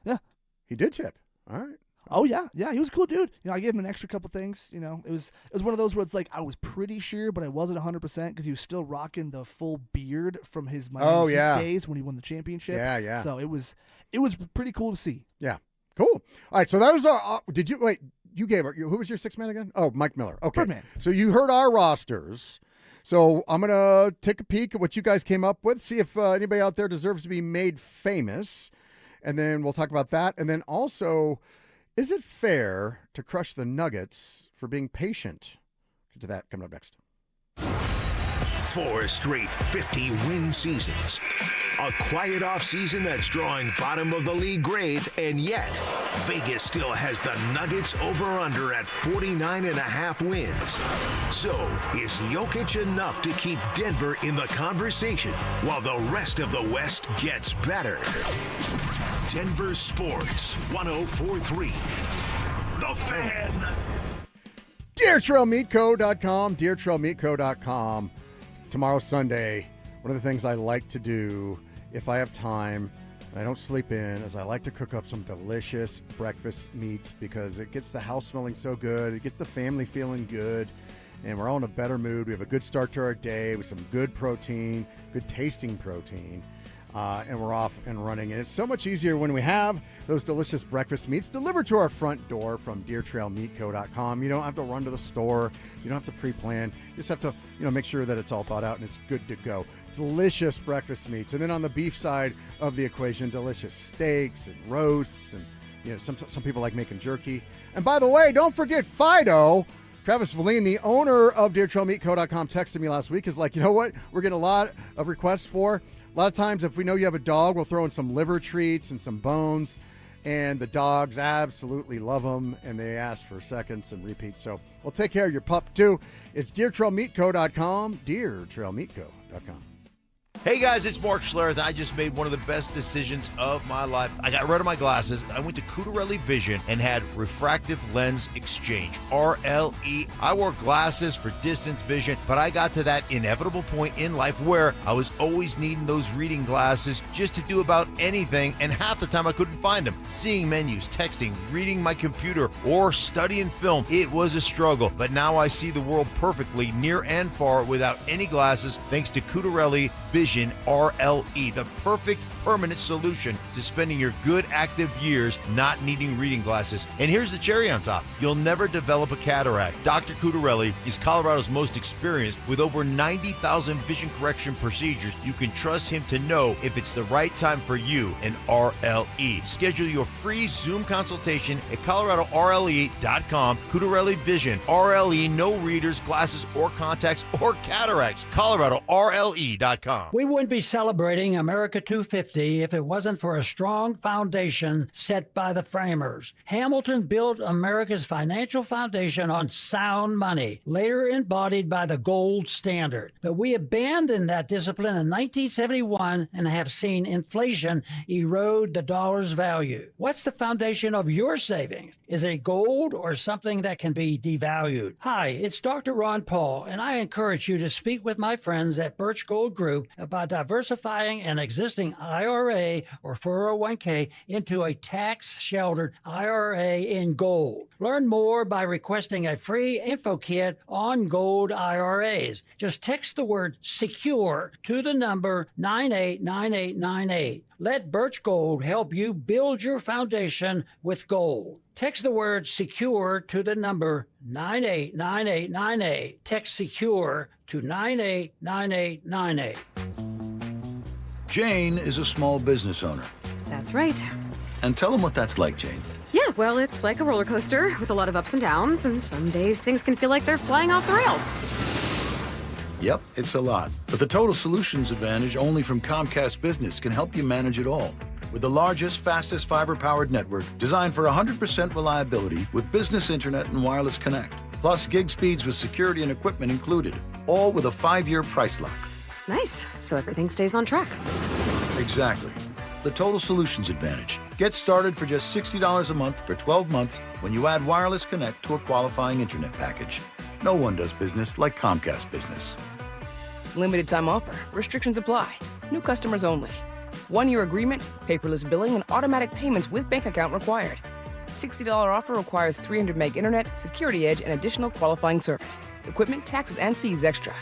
Yeah. He did tip. All right. Oh, yeah. Yeah, he was a cool dude. I gave him an extra couple things. It was one of those where it's like I was pretty sure, but I wasn't 100% because he was still rocking the full beard from his Miami Heat days when he won the championship. Yeah, yeah. So it was pretty cool to see. Yeah. Cool. All right, so that was our did you wait, you gave her, who was your sixth man again? Oh, Mike Miller. Okay. Birdman. So you heard our rosters. So I'm going to take a peek at what you guys came up with, see if anybody out there deserves to be made famous, and then we'll talk about that. And then also, is it fair to crush the Nuggets for being patient? Get to that coming up next. 4 straight 50-win seasons. A quiet offseason that's drawing bottom-of-the-league grades, and yet Vegas still has the Nuggets over-under at 49.5 wins. So, is Jokic enough to keep Denver in the conversation while the rest of the West gets better? Denver Sports 104.3. The Fan. DeerTrailMeatCo.com, DeerTrailMeatCo.com. Tomorrow's Sunday. One of the things I like to do if I have time and I don't sleep in is I like to cook up some delicious breakfast meats because it gets the house smelling so good. It gets the family feeling good, and we're all in a better mood. We have a good start to our day with some good protein, good tasting protein. and we're off and running. And it's so much easier when we have those delicious breakfast meats delivered to our front door from DeerTrailMeatCo.com. You don't have to run to the store. You don't have to pre-plan. You just have to, make sure that it's all thought out and it's good to go. Delicious breakfast meats. And then on the beef side of the equation, delicious steaks and roasts, and some people like making jerky. And by the way, don't forget Fido. Travis Valine, the owner of DeerTrailMeatCo.com, texted me last week. Is like, you know what? We're getting a lot of requests for. A lot of times, if we know you have a dog, we'll throw in some liver treats and some bones. And the dogs absolutely love them, and they ask for seconds and repeats. So we'll take care of your pup, too. It's DeerTrailMeatCo.com, DeerTrailMeatCo.com. Hey guys, it's Mark Schlereth. I just made one of the best decisions of my life. I got rid of my glasses. I went to Cutarelli Vision and had refractive lens exchange, RLE. I wore glasses for distance vision, but I got to that inevitable point in life where I was always needing those reading glasses just to do about anything, and half the time I couldn't find them. Seeing menus, texting, reading my computer, or studying film, it was a struggle. But now I see the world perfectly, near and far, without any glasses, thanks to Cutarelli Vision RLE, the perfect permanent solution to spending your good active years not needing reading glasses. And here's the cherry on top. You'll never develop a cataract. Dr. Cutarelli is Colorado's most experienced with over 90,000 vision correction procedures. You can trust him to know if it's the right time for you and RLE. Schedule your free Zoom consultation at ColoradoRLE.com. Cutarelli Vision, RLE, no readers, glasses, or contacts, or cataracts. ColoradoRLE.com. We wouldn't be celebrating America 250 if it wasn't for a strong foundation set by the framers. Hamilton built America's financial foundation on sound money, later embodied by the gold standard. But we abandoned that discipline in 1971 and have seen inflation erode the dollar's value. What's the foundation of your savings? Is it gold or something that can be devalued? Hi, it's Dr. Ron Paul, and I encourage you to speak with my friends at Birch Gold Group about diversifying an existing IRA or 401k into a tax-sheltered IRA in gold. Learn more by requesting a free info kit on gold IRAs. Just text the word SECURE to the number 989898. Let Birch Gold help you build your foundation with gold. Text the word SECURE to the number 989898. Text SECURE to 989898. Jane is a small business owner. That's right. And tell them what that's like, Jane. Yeah, well, it's like a roller coaster with a lot of ups and downs, and some days things can feel like they're flying off the rails. Yep, it's a lot. But the Total Solutions Advantage only from Comcast Business can help you manage it all. With the largest, fastest fiber-powered network designed for 100% reliability with business internet and wireless connect. Plus gig speeds with security and equipment included. All with a 5-year price lock. Nice. So everything stays on track. Exactly. The Total Solutions Advantage. Get started for just $60 a month for 12 months when you add wireless connect to a qualifying internet package. No one does business like Comcast Business. Limited time offer. Restrictions apply. New customers only. 1-year agreement, paperless billing, and automatic payments with bank account required. $60 offer requires 300 meg internet, security edge, and additional qualifying service. Equipment, taxes, and fees extra.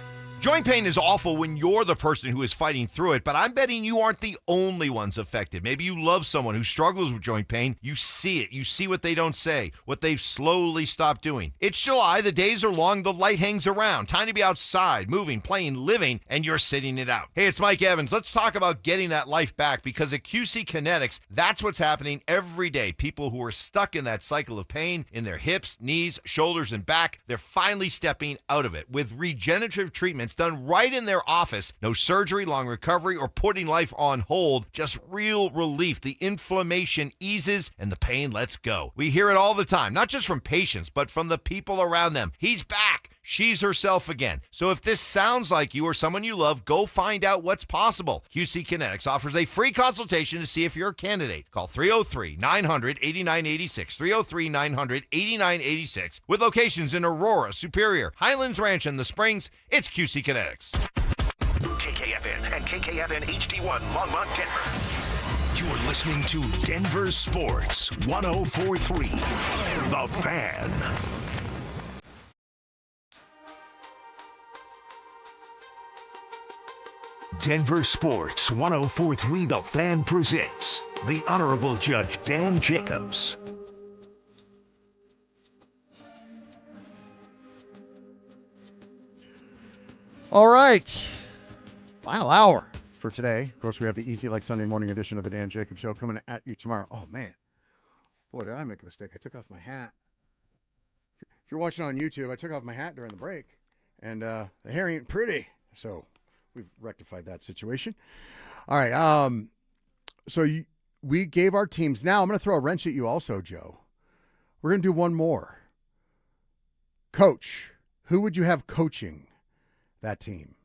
Joint pain is awful when you're the person who is fighting through it, but I'm betting you aren't the only ones affected. Maybe you love someone who struggles with joint pain. You see it. You see what they don't say, what they've slowly stopped doing. It's July. The days are long. The light hangs around. Time to be outside, moving, playing, living, and you're sitting it out. Hey, it's Mike Evans. Let's talk about getting that life back, because at QC Kinetics, that's what's happening every day. People who are stuck in that cycle of pain in their hips, knees, shoulders, and back, they're finally stepping out of it with regenerative treatments done right in their office. No surgery, long recovery, or putting life on hold. Just real relief. The inflammation eases and the pain lets go. We hear it all the time, not just from patients, but from the people around them. He's back. She's herself again. So if this sounds like you or someone you love, go find out what's possible. QC Kinetics offers a free consultation to see if you're a candidate. Call 303-900-8986, 303-900-8986, with locations in Aurora, Superior, Highlands Ranch, and The Springs. It's QC Kinetics. KKFN and KKFN HD1 Longmont, Denver. You're listening to Denver Sports 104.3, The Fan. Denver Sports 104.3 The Fan presents the Honorable Judge Dan Jacobs. All right. Final hour for today. Of course, we have the Easy Like Sunday morning edition of the Dan Jacobs Show coming at you tomorrow. Oh, man. Boy, did I make a mistake. I took off my hat. If you're watching on YouTube, I took off my hat during the break, and the hair ain't pretty. So we've rectified that situation. All right. We gave our teams. Now I'm going to throw a wrench at you also, Joe. We're going to do one more. Coach. Who would you have coaching that team?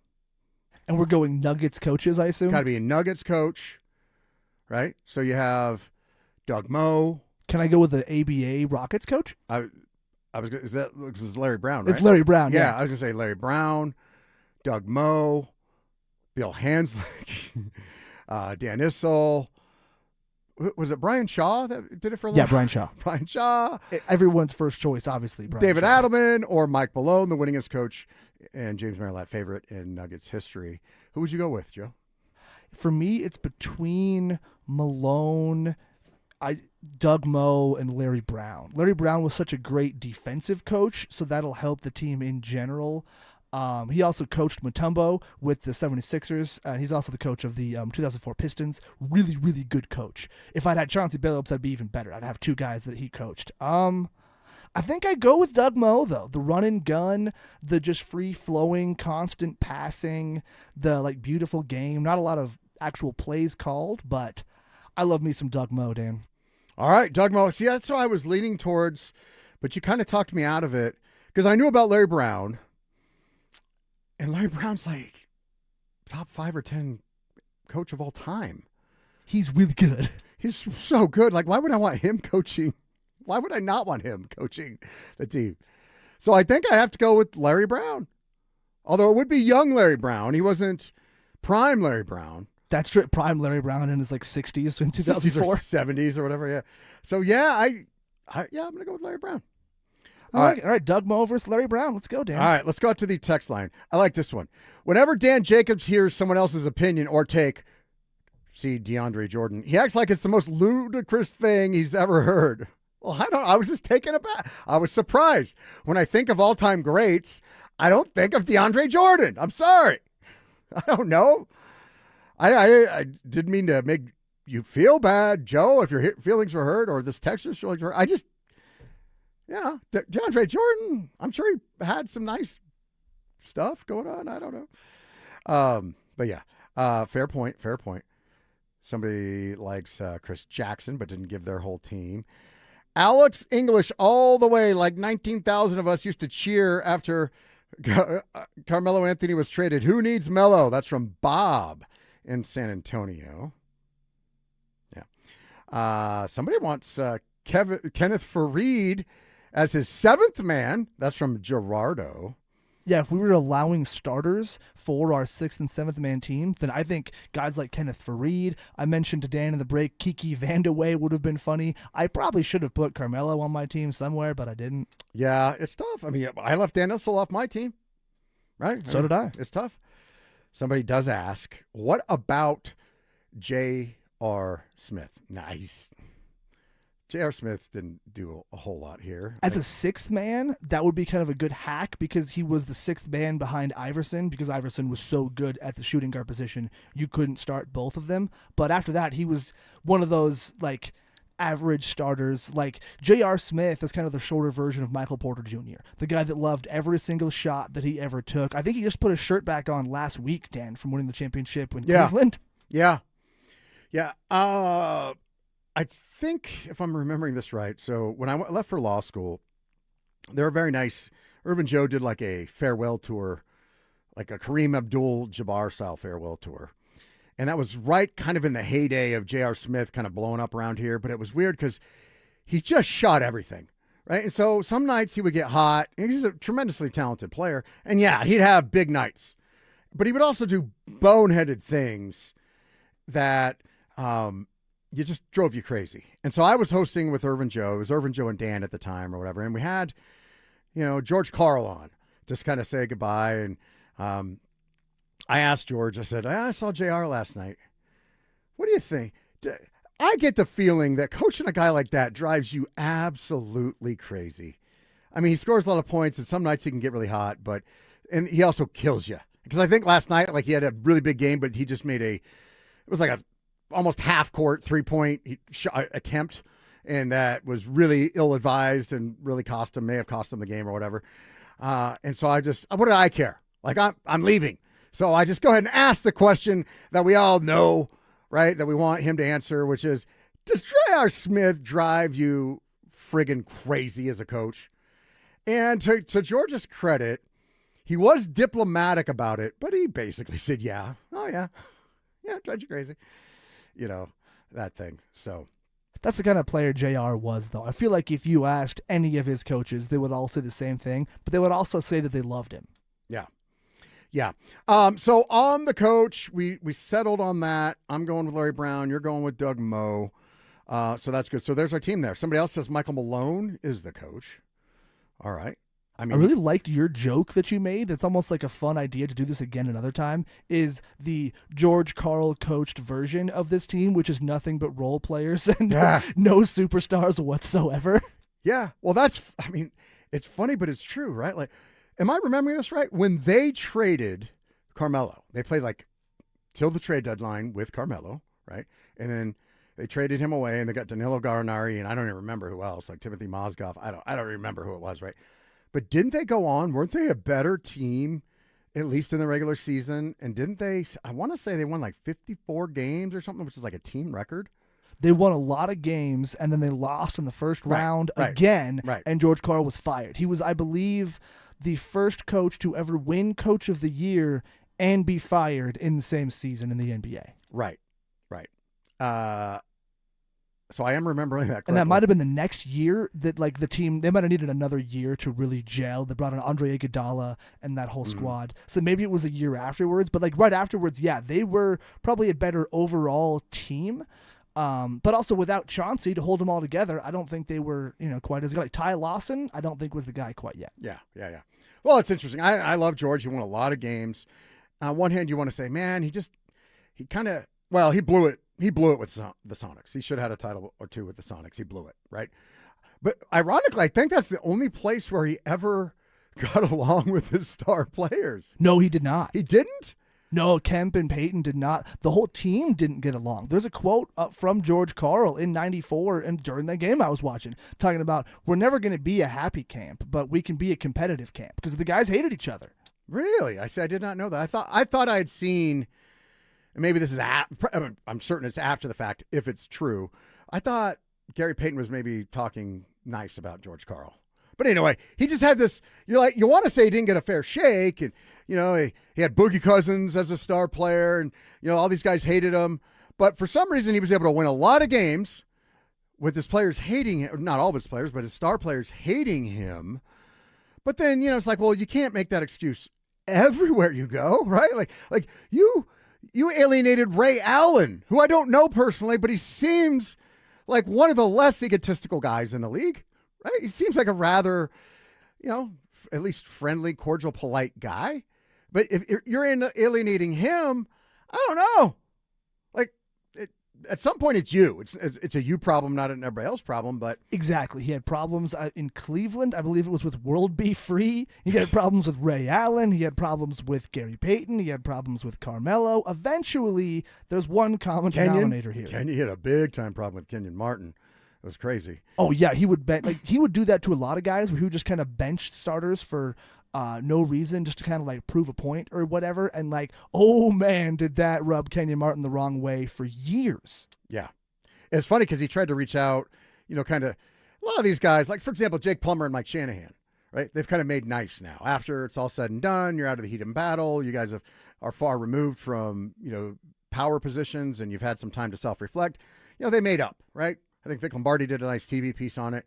And we're going Nuggets coaches, I assume? Got to be a Nuggets coach, right? So you have Doug Moe. Can I go with the ABA Rockets coach? This is Larry Brown, right? It's Larry Brown, yeah. I was going to say Larry Brown, Doug Moe, Bill Hanslick, Dan Issel. Was it Brian Shaw that did it for a little? Yeah, Brian Shaw. Brian Shaw. Everyone's first choice, obviously. Brian David Shaw. Adelman or Mike Malone, the winningest coach and James Marilatt favorite in Nuggets history. Who would you go with, Joe? For me, it's between Malone, Doug Moe, and Larry Brown. Larry Brown was such a great defensive coach, so that'll help the team in general. He also coached Mutombo with the 76ers, and he's also the coach of the 2004 Pistons. Really, really good coach. If I'd had Chauncey Billups, I'd be even better. I'd have two guys that he coached. I think I'd go with Doug Moe, though. The run and gun, the just free-flowing, constant passing, the beautiful game. Not a lot of actual plays called, but I love me some Doug Moe, Dan. All right, Doug Moe. See, that's what I was leaning towards, but you kind of talked me out of it because I knew about Larry Brown. And Larry Brown's like top 5 or 10 coach of all time. He's really good. He's so good. Like, why would I want him coaching? Why would I not want him coaching the team? So I think I have to go with Larry Brown. Although it would be young Larry Brown. He wasn't prime Larry Brown. That's true. Prime Larry Brown in his 60s in 2004. 70s or whatever, yeah. So, yeah, I'm going to go with Larry Brown. All right, Doug Moe versus Larry Brown. Let's go, Dan. All right, let's go out to the text line. I like this one. Whenever Dan Jacobs hears someone else's opinion or take, see DeAndre Jordan, he acts like it's the most ludicrous thing he's ever heard. Well, I was just taken aback. I was surprised. When I think of all-time greats, I don't think of DeAndre Jordan. I'm sorry. I don't know. I didn't mean to make you feel bad, Joe, if your feelings were hurt or this texter's feelings were hurt. Yeah, DeAndre Jordan, I'm sure he had some nice stuff going on. I don't know. But yeah, fair point. Somebody likes Chris Jackson, but didn't give their whole team. Alex English all the way, like 19,000 of us used to cheer after Carmelo Anthony was traded. Who needs Melo? That's from Bob in San Antonio. Yeah. Somebody wants Kenneth Fareed as his 7th man. That's from Gerardo. Yeah, if we were allowing starters for our 6th and 7th man team, then I think guys like Kenneth Fareed, I mentioned to Dan in the break, Kiki Vandeweghe would have been funny. I probably should have put Carmelo on my team somewhere, but I didn't. Yeah, it's tough. I mean, I left Dan Issel off my team, right? So did I. It's tough. Somebody does ask, what about J.R. Smith? Nice. J.R. Smith didn't do a whole lot here. As a 6th man, that would be kind of a good hack because he was the 6th man behind Iverson because Iverson was so good at the shooting guard position, you couldn't start both of them. But after that, he was one of those average starters. Like J.R. Smith is kind of the shorter version of Michael Porter Jr., the guy that loved every single shot that he ever took. I think he just put his shirt back on last week, Dan, from winning the championship in Cleveland. Yeah. I think, if I'm remembering this right, so when I left for law school, they were very nice. Irvin Joe did like a farewell tour, like a Kareem Abdul-Jabbar style farewell tour. And that was right kind of in the heyday of J.R. Smith kind of blowing up around here. But it was weird because he just shot everything, right? And so some nights he would get hot. And he's a tremendously talented player. And yeah, he'd have big nights. But he would also do boneheaded things that you just drove you crazy. And so I was hosting with Irvin Joe. It was Irvin Joe and Dan at the time or whatever. And we had, George Karl on just kind of say goodbye. And I asked George, I said, I saw JR last night. What do you think? I get the feeling that coaching a guy like that drives you absolutely crazy. I mean, he scores a lot of points, and some nights he can get really hot, and he also kills you. Because I think last night, like, he had a really big game, but he just made it was like a almost half-court three-point attempt, and that was really ill-advised and really may have cost him the game or whatever. And so what did I care? Like, I'm leaving. So I just go ahead and ask the question that we all know, right, that we want him to answer, which is, does J.R. Smith drive you friggin' crazy as a coach? And to George's credit, he was diplomatic about it, but he basically said, yeah. Oh, yeah. Yeah, drives you crazy. You know, that thing. So that's the kind of player JR was, though. I feel like if you asked any of his coaches, they would all say the same thing, but they would also say that they loved him. Yeah. Yeah. So on the coach, we settled on that. I'm going with Larry Brown. You're going with Doug Moe. So that's good. So there's our team there. Somebody else says Michael Malone is the coach. All right. I really liked your joke that you made. It's almost like a fun idea to do this again another time, is the George Karl coached version of this team, which is nothing but role players and no superstars whatsoever. Yeah. Well, it's funny, but it's true, right? Like, am I remembering this right? When they traded Carmelo, they played like till the trade deadline with Carmelo, right? And then they traded him away, and they got Danilo Gallinari, and I don't even remember who else, like Timothy Mozgov. I don't remember who it was, right? But didn't they go on? Weren't they a better team, at least in the regular season? And didn't they? I want to say they won like 54 games or something, which is like a team record. They won a lot of games, and then they lost in the first round again, and George Karl was fired. He was, I believe, the first coach to ever win Coach of the Year and be fired in the same season in the NBA. Right. So I am remembering that correctly. And that might have been the next year that, like, the team, they might have needed another year to really gel. They brought in Andre Iguodala and that whole squad. So maybe it was a year afterwards. But, like, right afterwards, yeah, they were probably a better overall team. But also without Chauncey to hold them all together, I don't think they were, quite as good. Like Ty Lawson, I don't think was the guy quite yet. Yeah. Well, it's interesting. I love George. He won a lot of games. On one hand, you want to say, man, he blew it. He blew it with the Sonics. He should have had a title or two with the Sonics. He blew it, right? But ironically, I think that's the only place where he ever got along with his star players. No, he did not. He didn't? No, Kemp and Payton did not. The whole team didn't get along. There's a quote from George Karl in '94 and during that game I was watching, talking about, we're never going to be a happy camp, but we can be a competitive camp, because the guys hated each other. Really? I did not know that. I thought I had seen, and maybe this is, I'm certain it's after the fact, if it's true. I thought Gary Payton was maybe talking nice about George Karl. But anyway, he just had this, you want to say he didn't get a fair shake, and, he had Boogie Cousins as a star player, and, all these guys hated him. But for some reason, he was able to win a lot of games with his players hating him, not all of his players, but his star players hating him. But then, it's like, well, you can't make that excuse everywhere you go, right? Like you alienated Ray Allen, who I don't know personally, but he seems like one of the less egotistical guys in the league, right? He seems like a rather, at least friendly, cordial, polite guy. But if you're alienating him, I don't know. Like, at some point, it's you. It's a you problem, not an everybody else problem. But exactly, he had problems in Cleveland. I believe it was with World Be Free. He had problems with Ray Allen. He had problems with Gary Payton. He had problems with Carmelo. Eventually, there's one common denominator here. Kenyon had a big time problem with Kenyon Martin. It was crazy. Oh yeah, he would do that to a lot of guys, where he would just kind of bench starters for no reason, just to kind of like prove a point or whatever. And like, oh man, did that rub Kenyon Martin the wrong way for years. Yeah. It's funny because he tried to reach out, kind of a lot of these guys, like for example, Jake Plummer and Mike Shanahan, right? They've kind of made nice now. After it's all said and done, you're out of the heat and battle. You guys are far removed from, power positions, and you've had some time to self-reflect. They made up, right? I think Vic Lombardi did a nice TV piece on it.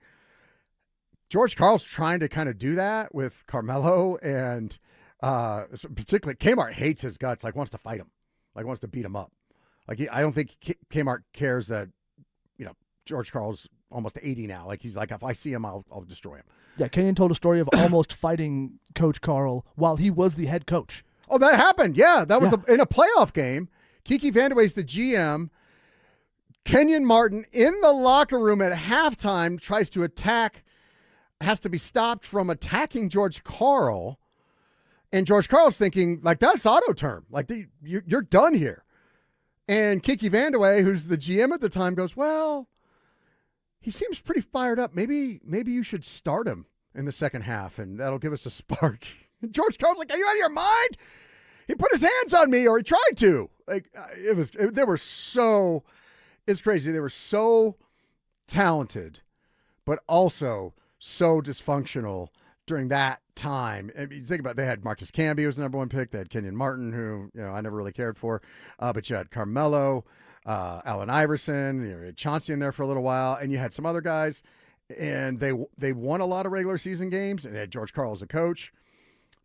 George Karl's trying to kind of do that with Carmelo, and particularly Kmart hates his guts, like wants to fight him, like wants to beat him up. Like I don't think Kmart cares that, George Karl's almost 80 now. Like he's like, if I see him, I'll destroy him. Yeah, Kenyon told a story of almost fighting Coach Karl while he was the head coach. Oh, that happened. Yeah, that was in a playoff game. Kiki Vandeweghe's the GM. Kenyon Martin in the locker room at halftime tries to attack, has to be stopped from attacking George Karl. And George Karl's thinking, like, that's auto term. Like, you're done here. And Kiki Vandeweghe, who's the GM at the time, goes, well, he seems pretty fired up. Maybe you should start him in the second half, and that'll give us a spark. And George Karl's like, are you out of your mind? He put his hands on me, or he tried to. Like, it's crazy. They were so talented, but also so dysfunctional during that time. And you think about it, they had Marcus Camby, who was the number one pick. They had Kenyon Martin, who I never really cared for. But you had Carmelo, Allen Iverson, you had Chauncey in there for a little while, and you had some other guys. And they won a lot of regular season games, and they had George Karl as a coach.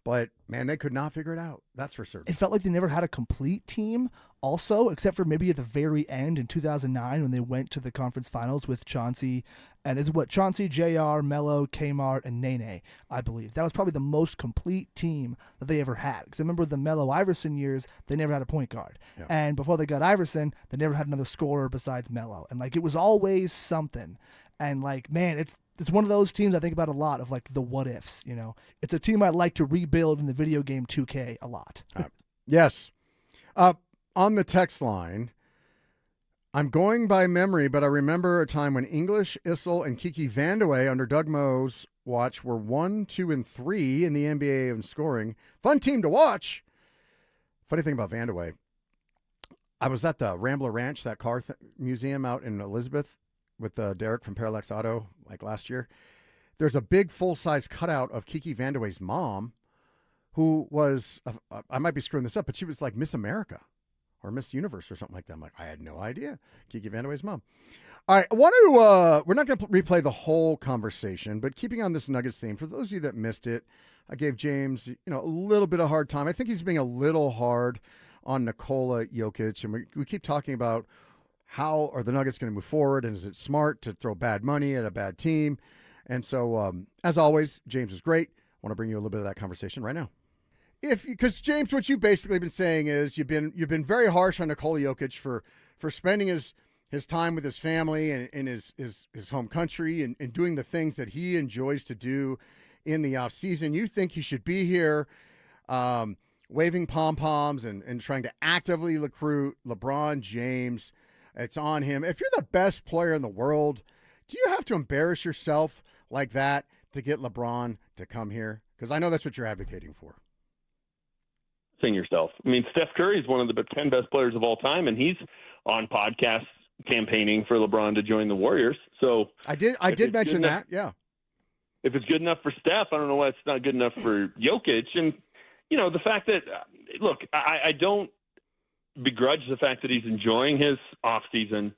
But, man, they could not figure it out. That's for certain. It felt like they never had a complete team also, except for maybe at the very end in 2009 when they went to the conference finals with Chauncey. And Chauncey, JR, Melo, Kmart, and Nene, I believe. That was probably the most complete team that they ever had. Because I remember the Melo Iverson years, they never had a point guard. Yeah. And before they got Iverson, they never had another scorer besides Melo. And, like, it was always something. And, like, man, it's one of those teams I think about a lot of, like, the what ifs, It's a team I'd like to rebuild in the video game 2K a lot. Yes. On the text line, I'm going by memory, but I remember a time when English, Issel, and Kiki Vandeweghe under Doug Moe's watch were 1, 2, and 3 in the NBA in scoring. Fun team to watch. Funny thing about Vandeweghe, I was at the Rambler Ranch, that car museum out in Elizabeth, with Derek from Parallax Auto, like last year. There's a big full-size cutout of Kiki Vandeweghe's mom, who was, I might be screwing this up, but she was like Miss America or Miss Universe or something like that. I'm like, I had no idea. Kiki Vandeweghe's mom. All right, I want to, we're not going to replay the whole conversation, but keeping on this Nuggets theme, for those of you that missed it, I gave James, a little bit of hard time. I think he's being a little hard on Nikola Jokic, and we keep talking about how are the Nuggets going to move forward, and is it smart to throw bad money at a bad team? And so, as always, James is great. I want to bring you a little bit of that conversation right now. Because James, what you've basically been saying is you've been very harsh on Nikola Jokic for spending his time with his family and in his home country and doing the things that he enjoys to do in the off season. You think he should be here, waving pom-poms and trying to actively recruit LeBron James. It's on him. If you're the best player in the world, do you have to embarrass yourself like that to get LeBron to come here? Because I know that's what you're advocating for. Sing yourself. I mean, Steph Curry is one of the 10 best players of all time, and he's on podcasts campaigning for LeBron to join the Warriors. So I did mention that, yeah. If it's good enough for Steph, I don't know why it's not good enough for Jokic. And, the fact that, look, I don't begrudge the fact that he's enjoying his off season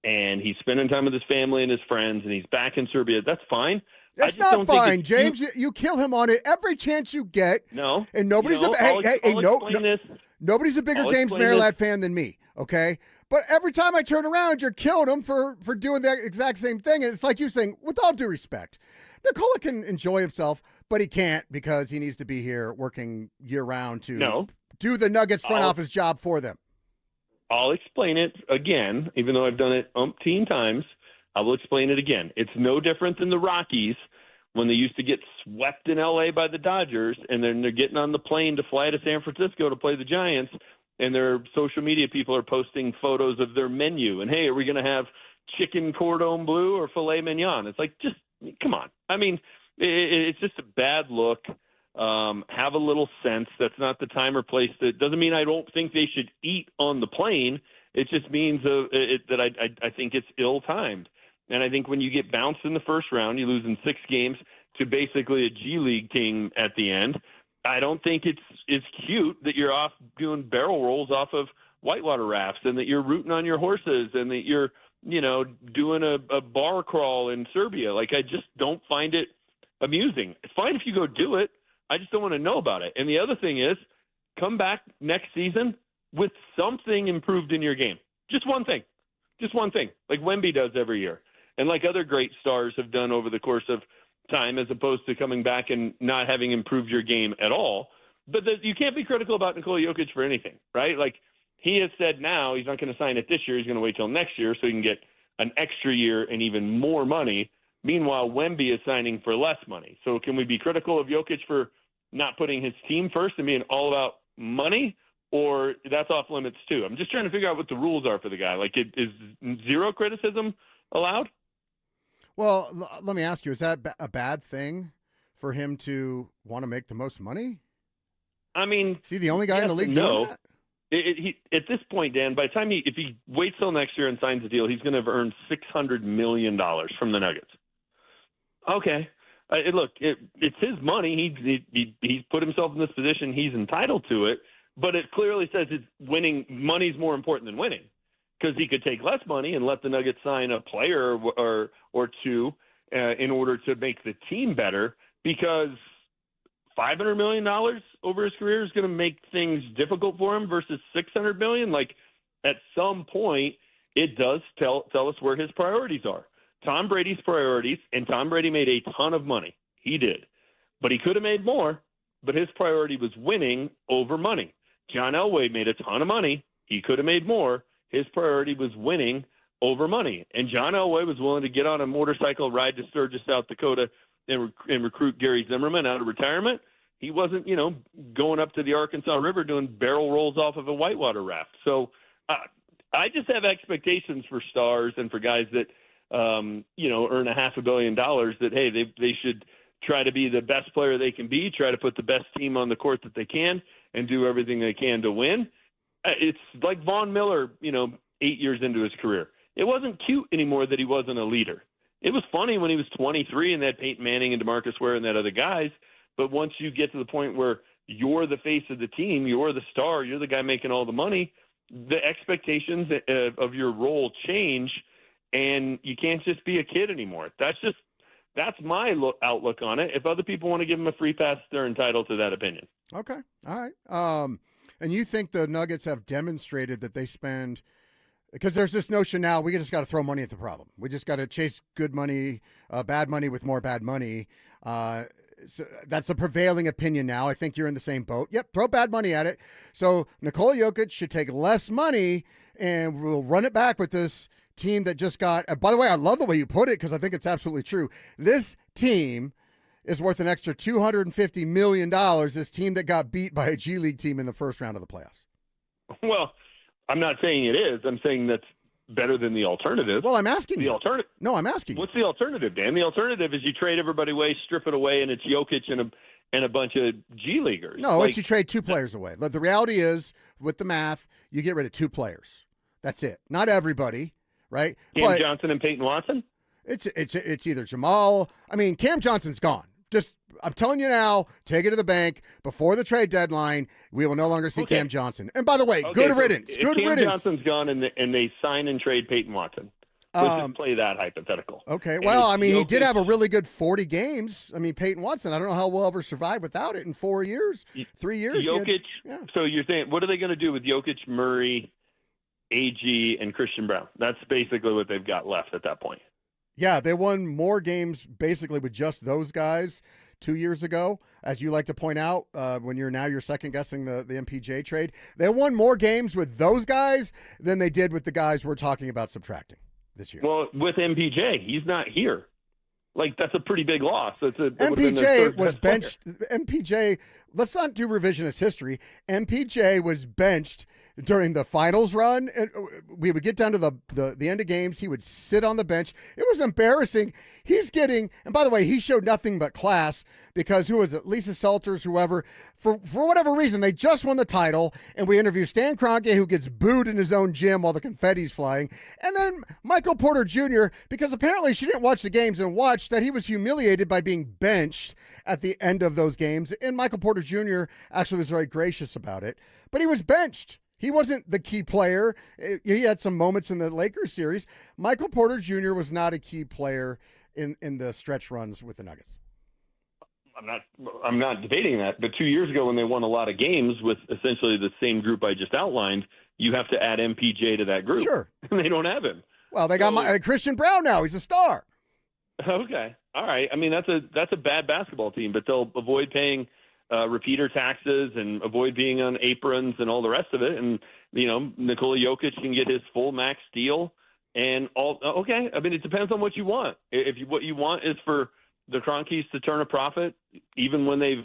and he's spending time with his family and his friends and he's back in Serbia. That's fine. That's not fine, James. You kill him on it every chance you get. No, and nobody's nobody's a bigger James Merilatt fan than me. Okay, but every time I turn around, you're killing him for doing the exact same thing. And it's like you saying, with all due respect, Nikola can enjoy himself, but he can't because he needs to be here working year round to do the Nuggets front office job for them. I'll explain it again, even though I've done it umpteen times. I will explain it again. It's no different than the Rockies when they used to get swept in L.A. by the Dodgers, and then they're getting on the plane to fly to San Francisco to play the Giants, and their social media people are posting photos of their menu. And, hey, are we going to have chicken cordon bleu or filet mignon? It's like, just come on. I mean, it's just a bad look. Have a little sense. That's not the time or place. That doesn't mean I don't think they should eat on the plane. It just means that I think it's ill-timed. And I think when you get bounced in the first round, you lose in 6 games to basically a G League team at the end. I don't think it's cute that you're off doing barrel rolls off of whitewater rafts and that you're rooting on your horses and that you're, doing a bar crawl in Serbia. Like, I just don't find it amusing. It's fine if you go do it. I just don't want to know about it. And the other thing is, come back next season with something improved in your game. Just one thing. Just one thing, like Wemby does every year. And like other great stars have done over the course of time, as opposed to coming back and not having improved your game at all. But you can't be critical about Nikola Jokic for anything, right? Like, he has said now he's not going to sign it this year. He's going to wait till next year so he can get an extra year and even more money. Meanwhile, Wemby is signing for less money. So can we be critical of Jokic for not putting his team first and being all about money? Or that's off limits too? I'm just trying to figure out what the rules are for the guy. Like, is zero criticism allowed? Well, let me ask you, is that a bad thing for him to want to make the most money? I mean, is he the only guy in the league doing that? At this point, Dan, by the time if he waits till next year and signs a deal, he's going to have earned $600 million from the Nuggets. Okay. Look, it's his money. He's put himself in this position. He's entitled to it. But it clearly says it's winning. Money's more important than winning, because he could take less money and let the Nuggets sign a player or two in order to make the team better, because $500 million over his career is going to make things difficult for him versus $600 million. Like, at some point, it does tell us where his priorities are. Tom Brady's priorities, and Tom Brady made a ton of money. He did. But he could have made more, but his priority was winning over money. John Elway made a ton of money. He could have made more. His priority was winning over money. And John Elway was willing to get on a motorcycle ride to Sturgis, South Dakota, and recruit Gary Zimmerman out of retirement. He wasn't, going up to the Arkansas River doing barrel rolls off of a whitewater raft. So I just have expectations for stars and for guys that, earn $500 million, that, hey, they should try to be the best player they can be, try to put the best team on the court that they can, and do everything they can to win. It's like Von Miller, 8 years into his career. It wasn't cute anymore that he wasn't a leader. It was funny when he was 23 and they had Peyton Manning and DeMarcus Ware and that other guys. But once you get to the point where you're the face of the team, you're the star, you're the guy making all the money, the expectations of your role change, and you can't just be a kid anymore. That's my outlook on it. If other people want to give them a free pass, they're entitled to that opinion. Okay. All right. And you think the Nuggets have demonstrated that they spend, because there's this notion now, we just got to throw money at the problem. We just got to chase good money, bad money with more bad money. So that's the prevailing opinion now. I think you're in the same boat. Yep, throw bad money at it. So Nikola Jokic should take less money, and we'll run it back with this team that just got, by the way, I love the way you put it, because I think it's absolutely true. This team is worth an extra $250 million, this team that got beat by a G League team in the first round of the playoffs. Well, I'm not saying it is. I'm saying that's better than the alternative. Well, I'm asking the alternative. No, I'm asking. What's the alternative, Dan? The alternative is you trade everybody away, strip it away, and it's Jokic and a bunch of G Leaguers. No, it's you trade two players away. But the reality is, with the math, you get rid of two players. That's it. Not everybody, right? Cam Johnson and Peyton Watson? It's either Jamal. I mean, Cam Johnson's gone. Just, I'm telling you now, take it to the bank. Before the trade deadline, we will no longer see Cam Johnson. And by the way, good riddance. Good riddance. Cam Johnson's gone and they sign and trade Peyton Watson. Let's just play that hypothetical. Okay. Well, I mean, he did have a really good 40 games. I mean, Peyton Watson, I don't know how we'll ever survive without it in 4 years, 3 years. Jokic. So you're saying, what are they going to do with Jokic, Murray, AG, and Christian Brown? That's basically what they've got left at that point. Yeah, they won more games basically with just those guys 2 years ago, as you like to point out, when you're second guessing the MPJ trade. They won more games with those guys than they did with the guys we're talking about subtracting this year. Well, with MPJ, he's not here. Like, that's a pretty big loss. MPJ was benched. MPJ, let's not do revisionist history. MPJ was benched during the finals run, and we would get down to the end of games. He would sit on the bench. It was embarrassing. He's getting, and by the way, he showed nothing but class, because who was it? Lisa Salters, whoever, for whatever reason, they just won the title, and we interview Stan Kroenke, who gets booed in his own gym while the confetti's flying, and then Michael Porter Jr., because apparently she didn't watch the games and watched that he was humiliated by being benched at the end of those games, and Michael Porter Jr. actually was very gracious about it, but he was benched. He wasn't the key player. He had some moments in the Lakers series. Michael Porter Jr. was not a key player in the stretch runs with the Nuggets. I'm not debating that. But 2 years ago, when they won a lot of games with essentially the same group I just outlined, you have to add MPJ to that group. Sure. And they don't have him. Well, they got Christian Brown now. He's a star. Okay. All right. I mean, that's a bad basketball team, but they'll avoid paying repeater taxes and avoid being on aprons and all the rest of it. And, Nikola Jokic can get his full max deal and all. Okay. I mean, it depends on what you want. What you want is for the Cronkies to turn a profit, even when they've,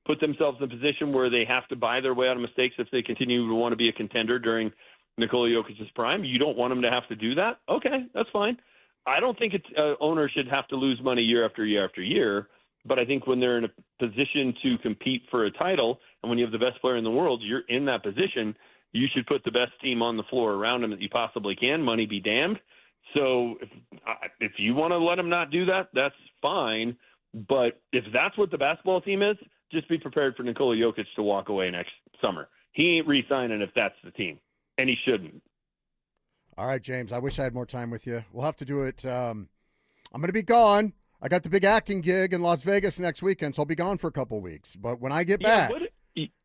put themselves in a position where they have to buy their way out of mistakes if they continue to want to be a contender during Nikola Jokic's prime. You don't want them to have to do that. Okay, that's fine. I don't think owner should have to lose money year after year after year, but I think when they're in a position to compete for a title, and when you have the best player in the world, you're in that position, you should put the best team on the floor around them that you possibly can. Money be damned. So if you want to let them not do that, that's fine. But if that's what the basketball team is, just be prepared for Nikola Jokic to walk away next summer. He ain't re-signing if that's the team, and he shouldn't. All right, James, I wish I had more time with you. We'll have to do it. I'm going to be gone. I got the big acting gig in Las Vegas next weekend, so I'll be gone for a couple weeks. But when I get back.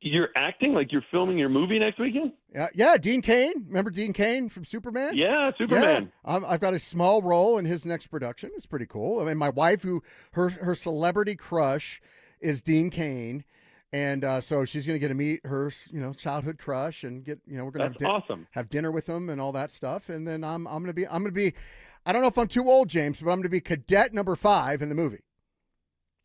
You're acting like you're filming your movie next weekend? Yeah, Dean Cain. Remember Dean Cain from Superman? Yeah, Superman. Yeah. I've got a small role in his next production. It's pretty cool. I mean, my wife, her celebrity crush is Dean Cain, and so she's going to get to meet her, childhood crush, and we're going to awesome. Have dinner with them and all that stuff. And then I'm going to be. I don't know if I'm too old, James, but I'm going to be cadet number 5 in the movie.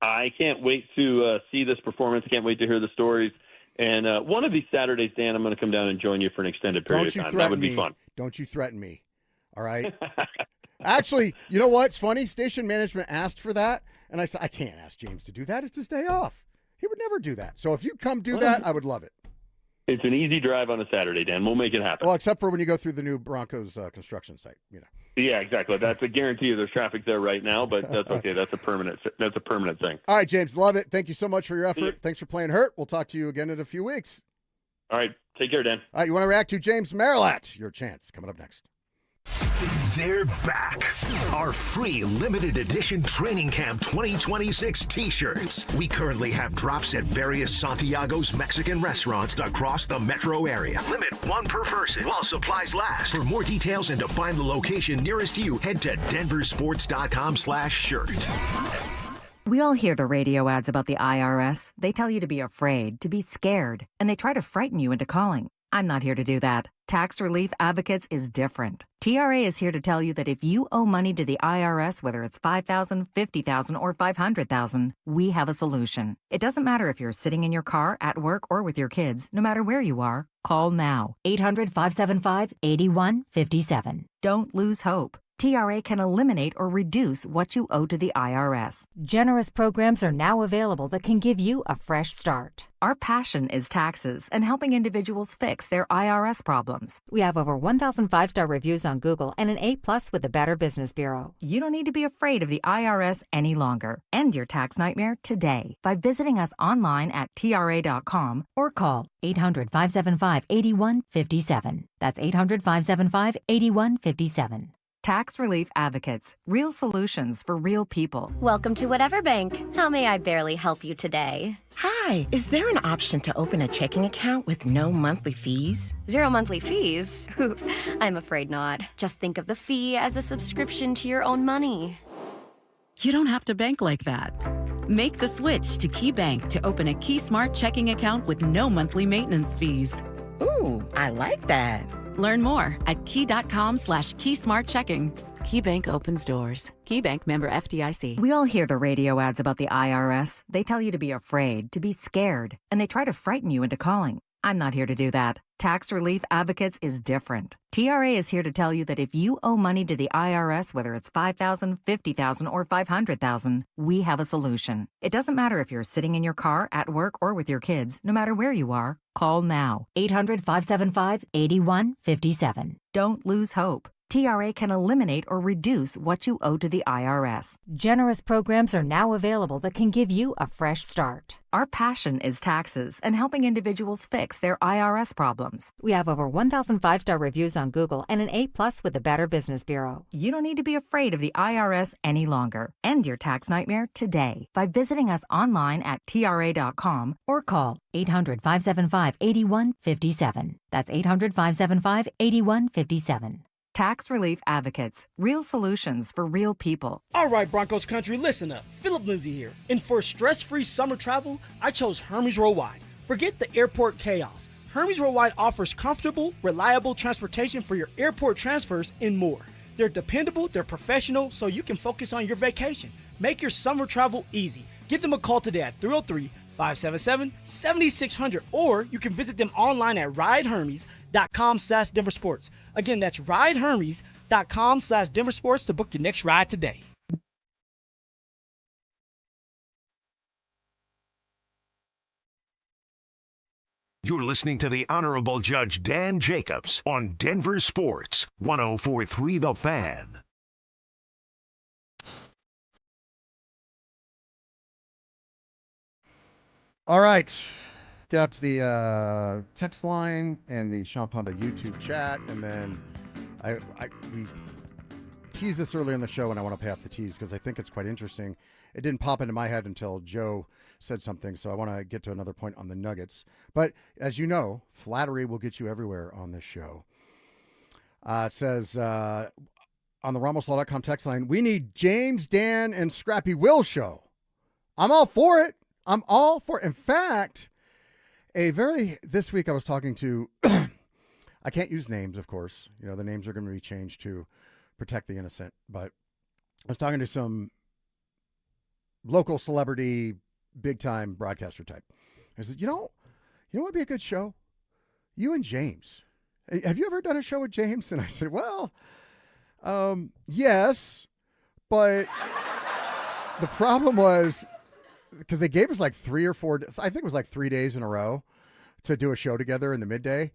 I can't wait to see this performance. Can't wait to hear the stories. And one of these Saturdays, Dan, I'm going to come down and join you for an extended period of time. That would be fun. Don't you threaten me. All right? Actually, you know what's funny? Station management asked for that, and I said, I can't ask James to do that. It's his day off. He would never do that. So if you come do that, I would love it. It's an easy drive on a Saturday, Dan. We'll make it happen. Well, except for when you go through the new Broncos construction site, Yeah, exactly. That's a guarantee there's traffic there right now, but that's okay. That's a permanent thing. All right, James, love it. Thank you so much for your effort. Thanks for playing hurt. We'll talk to you again in a few weeks. All right, take care, Dan. All right, you want to react to James Marilat? Your chance coming up next. They're back. Our free limited edition Training Camp 2026 t-shirts. We currently have drops at various Santiago's Mexican restaurants across the metro area. Limit 1 per person while supplies last. For more details and to find the location nearest you, head to DenverSports.com/shirt. We all hear the radio ads about the IRS. They tell you to be afraid, to be scared, and they try to frighten you into calling. I'm not here to do that. Tax Relief Advocates is different. TRA is here to tell you that if you owe money to the IRS, whether it's $5,000, $50,000, or $500,000, we have a solution. It doesn't matter if you're sitting in your car, at work, or with your kids. No matter where you are, call now. 800-575-8157. Don't lose hope. TRA can eliminate or reduce what you owe to the IRS. Generous programs are now available that can give you a fresh start. Our passion is taxes and helping individuals fix their IRS problems. We have over 1,000 5-star reviews on Google and an A+ with the Better Business Bureau. You don't need to be afraid of the IRS any longer. End your tax nightmare today by visiting us online at TRA.com or call 800-575-8157. That's 800-575-8157. Tax Relief Advocates. Real solutions for real people. Welcome to Whatever Bank. How may I barely help you today? Hi, is there an option to open a checking account with no monthly fees? 0 monthly fees? Oof, I'm afraid not. Just think of the fee as a subscription to your own money. You don't have to bank like that. Make the switch to Key Bank to open a Key Smart checking account with no monthly maintenance fees. Ooh, I like that. Learn more at key.com/keysmartchecking. Key Bank opens doors. Key Bank, member FDIC. We all hear the radio ads about the IRS. They tell you to be afraid, to be scared, and they try to frighten you into calling. I'm not here to do that. Tax Relief Advocates is different. TRA is here to tell you that if you owe money to the IRS, whether it's $5,000, $50,000, or $500,000, we have a solution. It doesn't matter if you're sitting in your car, at work, or with your kids. No matter where you are, call now. 800-575-8157. Don't lose hope. TRA can eliminate or reduce what you owe to the IRS. Generous programs are now available that can give you a fresh start. Our passion is taxes and helping individuals fix their IRS problems. We have over 1,000 5-star reviews on Google and an A+ with the Better Business Bureau. You don't need to be afraid of the IRS any longer. End your tax nightmare today by visiting us online at TRA.com or call 800-575-8157. That's 800-575-8157. Tax Relief Advocates. Real solutions for real people. All right, Broncos country, listen up. Philip Lindsay here. And for stress-free summer travel, I chose Hermes Worldwide. Forget the airport chaos. Hermes Worldwide offers comfortable, reliable transportation for your airport transfers and more. They're dependable, they're professional, so you can focus on your vacation. Make your summer travel easy. Give them a call today at 303-577-7600, or you can visit them online at ridehermes.com/DenverSports. Again, that's ridehermes.com/DenverSports to book your next ride today. You're listening to the Honorable Judge Dan Jacobs on Denver Sports, 104.3 The Fan. All right. Get out to the text line and the Sean Honda YouTube chat, and then we teased this earlier in the show, and I want to pay off the tease because I think it's quite interesting. It didn't pop into my head until Joe said something, so I want to get to another point on the Nuggets. But as you know, flattery will get you everywhere on this show. It says on the RamosLaw.com text line, we need James, Dan, and Scrappy Will show. I'm all for it. I'm all for it. In fact, this week I was talking to, I can't use names, of course. You know, the names are going to be changed to protect the innocent. But I was talking to some local celebrity, big-time broadcaster type. I said, you know what would be a good show? You and James. Have you ever done a show with James? And I said, well, yes, but the problem was because they gave us like 3 or 4, I think it was like 3 days in a row to do a show together in the midday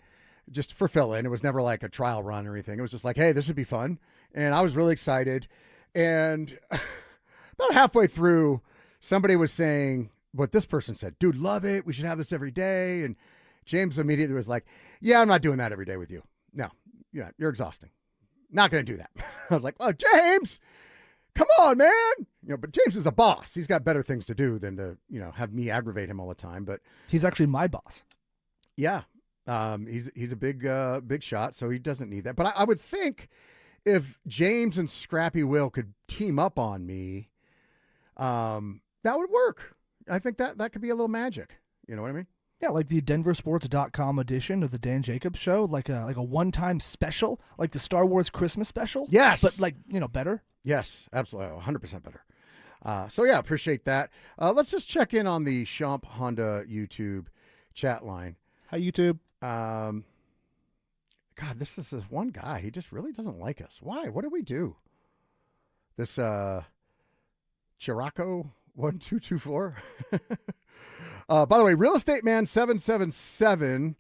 just for fill-in. It was never like a trial run or anything. It was just like, hey, this would be fun. And I was really excited. And about halfway through, somebody was saying what this person said, dude, love it. We should have this every day. And James immediately was like, yeah, I'm not doing that every day with you. No, yeah, you're exhausting. Not going to do that. I was like, oh, James, come on, man. But James is a boss. He's got better things to do than to, have me aggravate him all the time. But he's actually my boss. Yeah. He's a big shot, so he doesn't need that. But I would think if James and Scrappy Will could team up on me, that would work. I think that could be a little magic. You know what I mean? Yeah, like the DenverSports.com edition of the Dan Jacobs Show, like a one-time special, like the Star Wars Christmas special. Yes, but better. Yes, absolutely, 100% better. So yeah, appreciate that. Let's just check in on the Champ Honda YouTube chat line. Hi, YouTube. God, this is this one guy. He just really doesn't like us. Why? What did we do? This Chiraco 1224. By the way, Real Estate Man 777,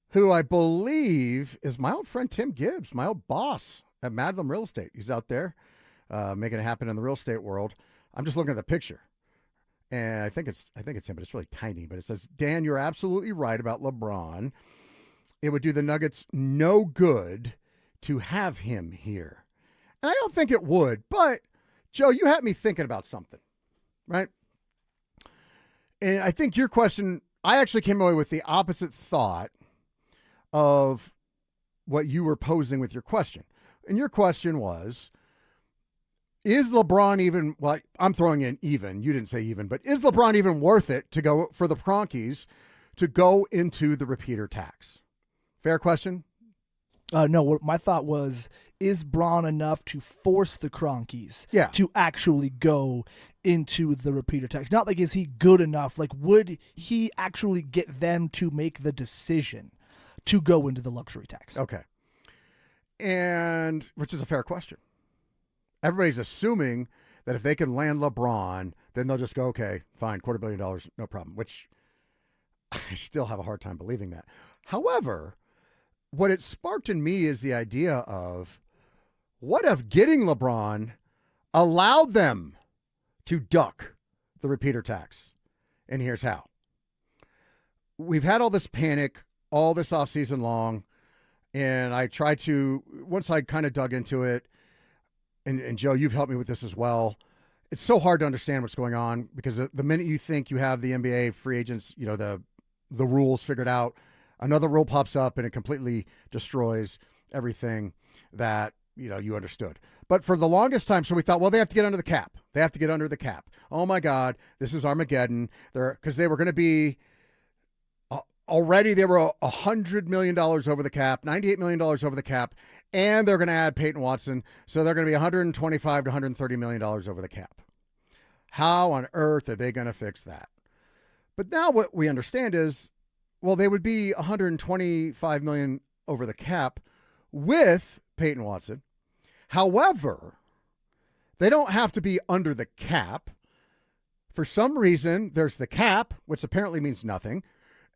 who I believe is my old friend Tim Gibbs, my old boss at Madlam Real Estate. He's out there making it happen in the real estate world. I'm just looking at the picture, and I think it's him, but it's really tiny. But it says, Dan, you're absolutely right about LeBron. It would do the Nuggets no good to have him here. And I don't think it would, but Joe, you had me thinking about something, right? And I think your question, I actually came away with the opposite thought of what you were posing with your question. And your question was, is LeBron even, well, I'm throwing in even, you didn't say even, but is LeBron even worth it to go for the Bronkies to go into the repeater tax? Fair question? No, what my thought was, is Braun enough to force the Cronkies to actually go into the repeater tax? Not like, is he good enough? Like, would he actually get them to make the decision to go into the luxury tax? Okay. And, which is a fair question. Everybody's assuming that if they can land LeBron, then they'll just go, okay, fine, $250 million, no problem, which I still have a hard time believing that. However, what it sparked in me is the idea of, what if getting LeBron allowed them to duck the repeater tax? And here's how. We've had all this panic all this offseason long, and I tried to, once I kind of dug into it, and Joe, you've helped me with this as well, it's so hard to understand what's going on, because the minute you think you have the NBA free agents, the rules figured out, another rule pops up and it completely destroys everything that you understood. But for the longest time, so we thought, well, they have to get under the cap. They have to get under the cap. Oh my God, this is Armageddon. Because they were going to be already they were $100 million over the cap, $98 million over the cap, and they're going to add Payton Watson, so they're going to be $125 to $130 million over the cap. How on earth are they going to fix that? But now what we understand is, well, they would be $125 million over the cap with Payton Watson. However, they don't have to be under the cap. For some reason, there's the cap, which apparently means nothing.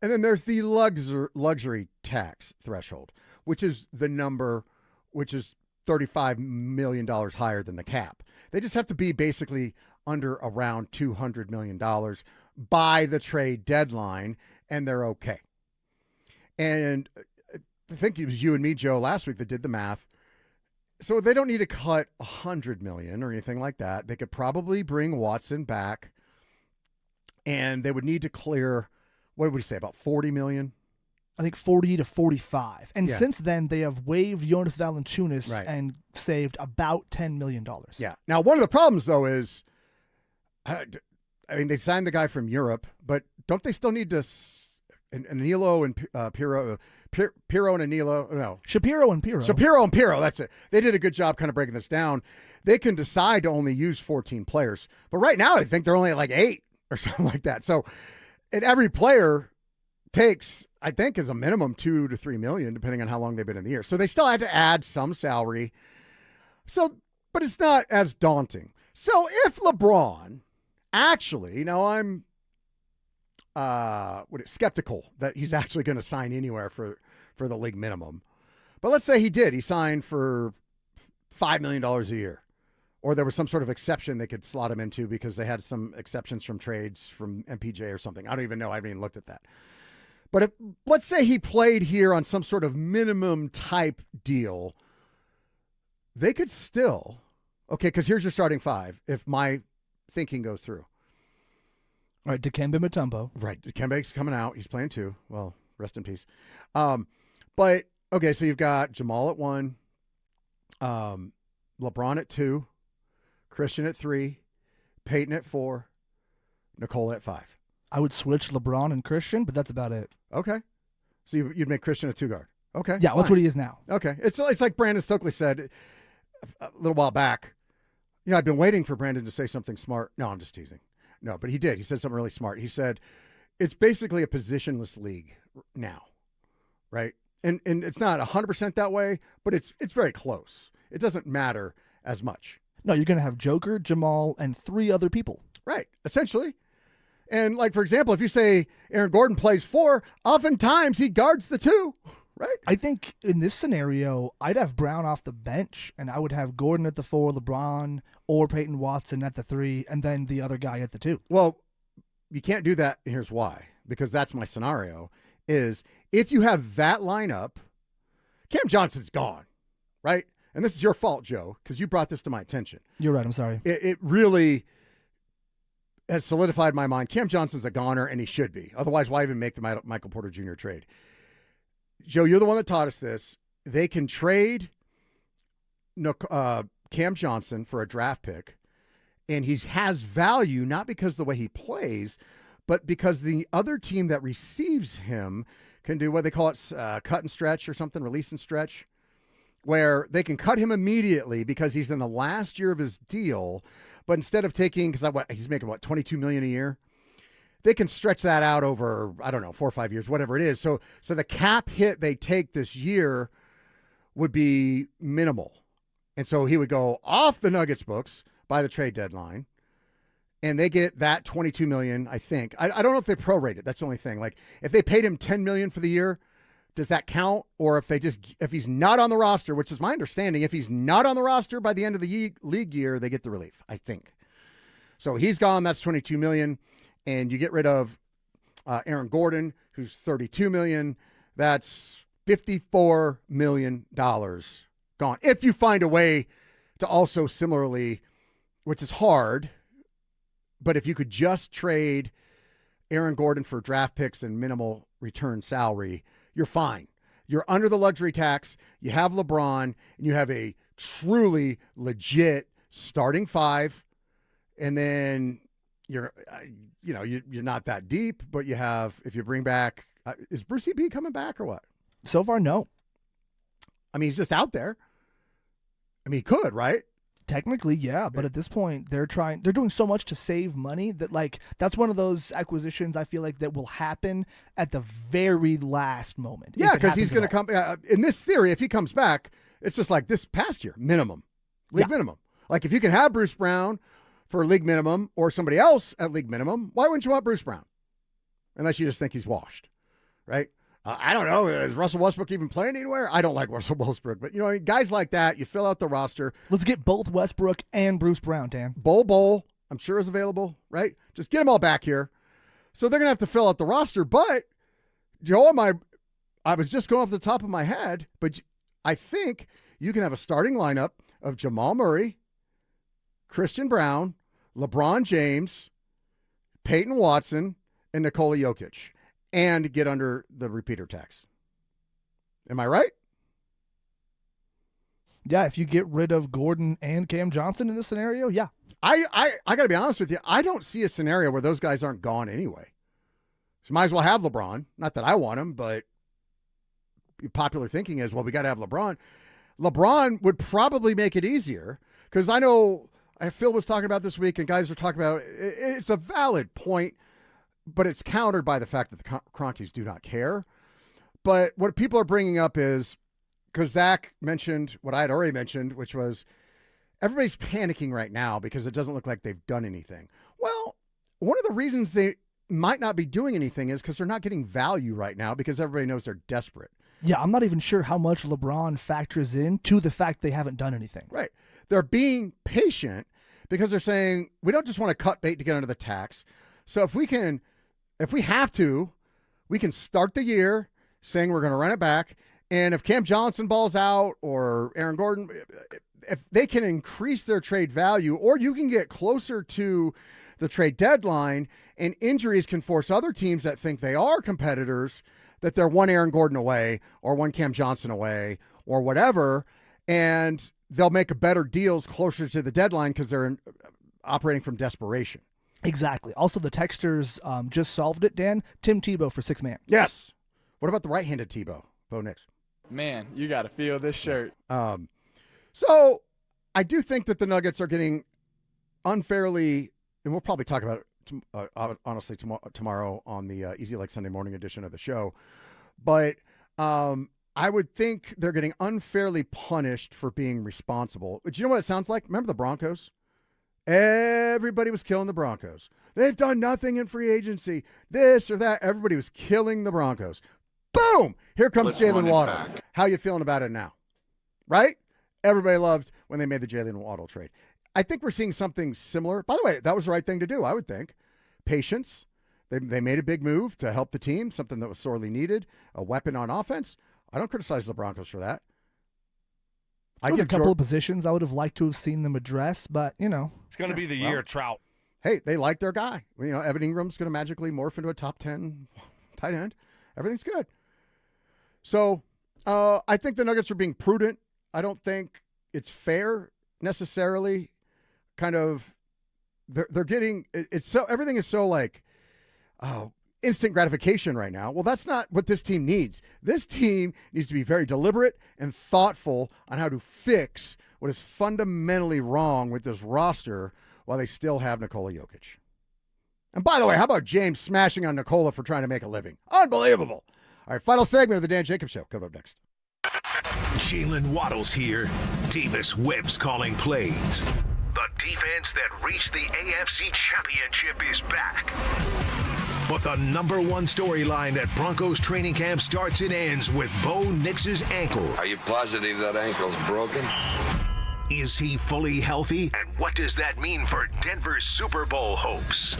And then there's the luxury tax threshold, which is the number, which is $35 million higher than the cap. They just have to be basically under around $200 million by the trade deadline, and they're okay. And I think it was you and me, Joe, last week that did the math. So they don't need to cut $100 million or anything like that. They could probably bring Watson back, and they would need to clear, what would we say, about $40 million? I think 40 to 45. And Yeah. since then, they have waived Jonas Valanciunas Right. and saved about $10 million. Yeah. Now, one of the problems, though, is, I mean, they signed the guy from Europe, but don't they still need to, Anilo and Piro and Anilo, no. Shapiro and Piro. Shapiro and Piro, that's it. They did a good job kind of breaking this down. They can decide to only use 14 players. But right now, I think they're only at like 8 or something like that. So, and every player takes, I think, is a minimum $2 to $3 million, depending on how long they've been in the year. So they still had to add some salary. So, but it's not as daunting. So if LeBron actually, now I'm skeptical that he's actually going to sign anywhere for the league minimum. But let's say he did. He signed for $5 million a year. Or there was some sort of exception they could slot him into because they had some exceptions from trades from MPJ or something. I don't even know. I haven't even looked at that. But if, let's say he played here on some sort of minimum type deal, they could still, okay, because here's your starting 5 if my thinking goes through. All right, Dikembe Mutombo. Right, Dikembe's coming out. He's playing 2. Well, rest in peace. But, okay, so you've got Jamal at 1, LeBron at 2, Christian at 3, Payton at 4, Nicole at 5. I would switch LeBron and Christian, but that's about it. Okay. So you'd make Christian a 2-guard. Okay. Yeah, that's fine. what he is now. Okay. It's like Brandon Stokely said a little while back. I've been waiting for Brandon to say something smart. No, I'm just teasing. No, but he did. He said something really smart. He said, it's basically a positionless league now, right? And it's not 100% that way, but it's very close. It doesn't matter as much. No, you're going to have Joker, Jamal, and 3 other people. Right, essentially. And, like, for example, if you say Aaron Gordon plays 4, oftentimes he guards the 2, right? I think in this scenario, I'd have Brown off the bench, and I would have Gordon at the 4, LeBron or Peyton Watson at the 3, and then the other guy at the 2. Well, you can't do that. Here's why. Because that's my scenario, is if you have that lineup, Cam Johnson's gone, right? And this is your fault, Joe, because you brought this to my attention. You're right. I'm sorry. It really has solidified my mind. Cam Johnson's a goner, and he should be. Otherwise, why even make the Michael Porter Jr. trade? Joe, you're the one that taught us this. They can trade Cam Johnson for a draft pick, and he has value not because of the way he plays, but because the other team that receives him can do what they call it cut and stretch or something, release and stretch, where they can cut him immediately because he's in the last year of his deal. But instead of taking, because he's making $22 million a year, they can stretch that out over, I don't know, 4 or 5 years, whatever it is. So the cap hit they take this year would be minimal. And so he would go off the Nuggets books by the trade deadline, and they get that $22 million, I think. I don't know if they prorate it. That's the only thing. Like, if they paid him $10 million for the year, does that count? Or if he's not on the roster, which is my understanding, if he's not on the roster by the end of the league year, they get the relief, I think. So he's gone. That's $22 million. And you get rid of Aaron Gordon, who's $32 million. That's $54 million gone. If you find a way to also similarly, which is hard, but if you could just trade Aaron Gordon for draft picks and minimal return salary, you're fine. You're under the luxury tax. You have LeBron, and you have a truly legit starting five. And then you're not that deep, but you have, if you bring back, is Bruce E.B. coming back or what? So far, no. I mean, he's just out there. I mean, he could, right? Technically, yeah, but at this point, they're doing so much to save money that, like, that's one of those acquisitions I feel like that will happen at the very last moment. Yeah, because he's going to come, in this theory, if he comes back, it's just like this past year, minimum, league minimum. Like, if you can have Bruce Brown for league minimum or somebody else at league minimum, why wouldn't you want Bruce Brown? Unless you just think he's washed, right? I don't know. Is Russell Westbrook even playing anywhere? I don't like Russell Westbrook, but, guys like that, you fill out the roster. Let's get both Westbrook and Bruce Brown, Dan. Bol, I'm sure is available, right? Just get them all back here. So they're going to have to fill out the roster, but, Joe, I was just going off the top of my head, but I think you can have a starting lineup of Jamal Murray, Christian Brown, LeBron James, Peyton Watson, and Nikola Jokic, and get under the repeater tax. Am I right? Yeah, if you get rid of Gordon and Cam Johnson in this scenario, yeah. I got to be honest with you. I don't see a scenario where those guys aren't gone anyway. So might as well have LeBron. Not that I want him, but popular thinking is, well, we got to have LeBron. LeBron would probably make it easier because I know Phil was talking about this week and guys are talking about it's a valid point, but it's countered by the fact that the Cronkies do not care. But what people are bringing up is, because Zach mentioned what I had already mentioned, which was everybody's panicking right now because it doesn't look like they've done anything. Well, one of the reasons they might not be doing anything is because they're not getting value right now because everybody knows they're desperate. Yeah, I'm not even sure how much LeBron factors in to the fact they haven't done anything. Right. They're being patient because they're saying, we don't just want to cut bait to get under the tax. So if we have to, we can start the year saying we're going to run it back. And if Cam Johnson balls out or Aaron Gordon, if they can increase their trade value, or you can get closer to the trade deadline and injuries can force other teams that think they are competitors that they're one Aaron Gordon away or one Cam Johnson away or whatever, and they'll make better deals closer to the deadline because they're operating from desperation. Exactly. Also, the texters just solved it, Dan. Tim Tebow for six man. Yes. What about the right-handed Tebow? Bo Nix. Man, you got to feel this shirt. So I do think that the Nuggets are getting unfairly, and we'll probably talk about it honestly tomorrow on the Easy Like Sunday morning edition of the show. But I would think they're getting unfairly punished for being responsible. But you know what it sounds like? Remember the Broncos? Everybody was killing the Broncos. They've done nothing in free agency, this or that. Everybody was killing the Broncos. Boom! Here comes Jalen Waddle. How you feeling about it now? Right? Everybody loved when they made the Jalen Waddle trade. I think we're seeing something similar. By the way, that was the right thing to do, I would think. Patience. They made a big move to help the team, something that was sorely needed, a weapon on offense. I don't criticize the Broncos for that. There's a couple of positions I would have liked to have seen them address, but, It's going to be the year Trout. Hey, they like their guy. Evan Ingram's going to magically morph into a top 10 tight end. Everything's good. So I think the Nuggets are being prudent. I don't think it's fair necessarily. Kind of, they're getting, it's so, everything is so like, instant gratification right now. Well, that's not what this team needs. This team needs to be very deliberate and thoughtful on how to fix what is fundamentally wrong with this roster while they still have Nikola Jokic. And by the way, how about James smashing on Nikola for trying to make a living? Unbelievable. All right, final segment of the Dan Jacobs Show. Coming up next. Jalen Waddle's here. Davis Webb's calling plays. The defense that reached the AFC Championship is back. But the number one storyline at Broncos training camp starts and ends with Bo Nix's ankle. Are you positive that ankle's broken? Is he fully healthy? And what does that mean for Denver's Super Bowl hopes?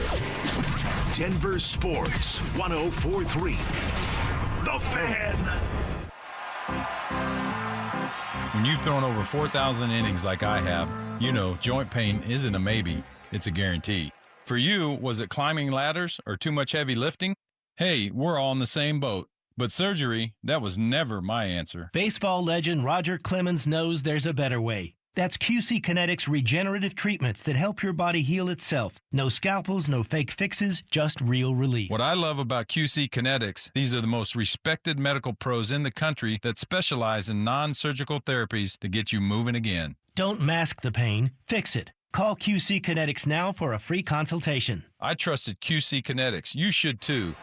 Denver Sports 104.3. The Fan. When you've thrown over 4,000 innings like I have, you know joint pain isn't a maybe, it's a guarantee. For you, was it climbing ladders or too much heavy lifting? Hey, we're all in the same boat. But surgery, that was never my answer. Baseball legend Roger Clemens knows there's a better way. That's QC Kinetics regenerative treatments that help your body heal itself. No scalpels, no fake fixes, just real relief. What I love about QC Kinetics, these are the most respected medical pros in the country that specialize in non-surgical therapies to get you moving again. Don't mask the pain, fix it. Call QC Kinetics now for a free consultation. I trusted QC Kinetics. You should too.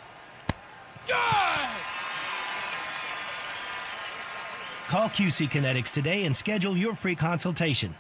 Call QC Kinetics today and schedule your free consultation.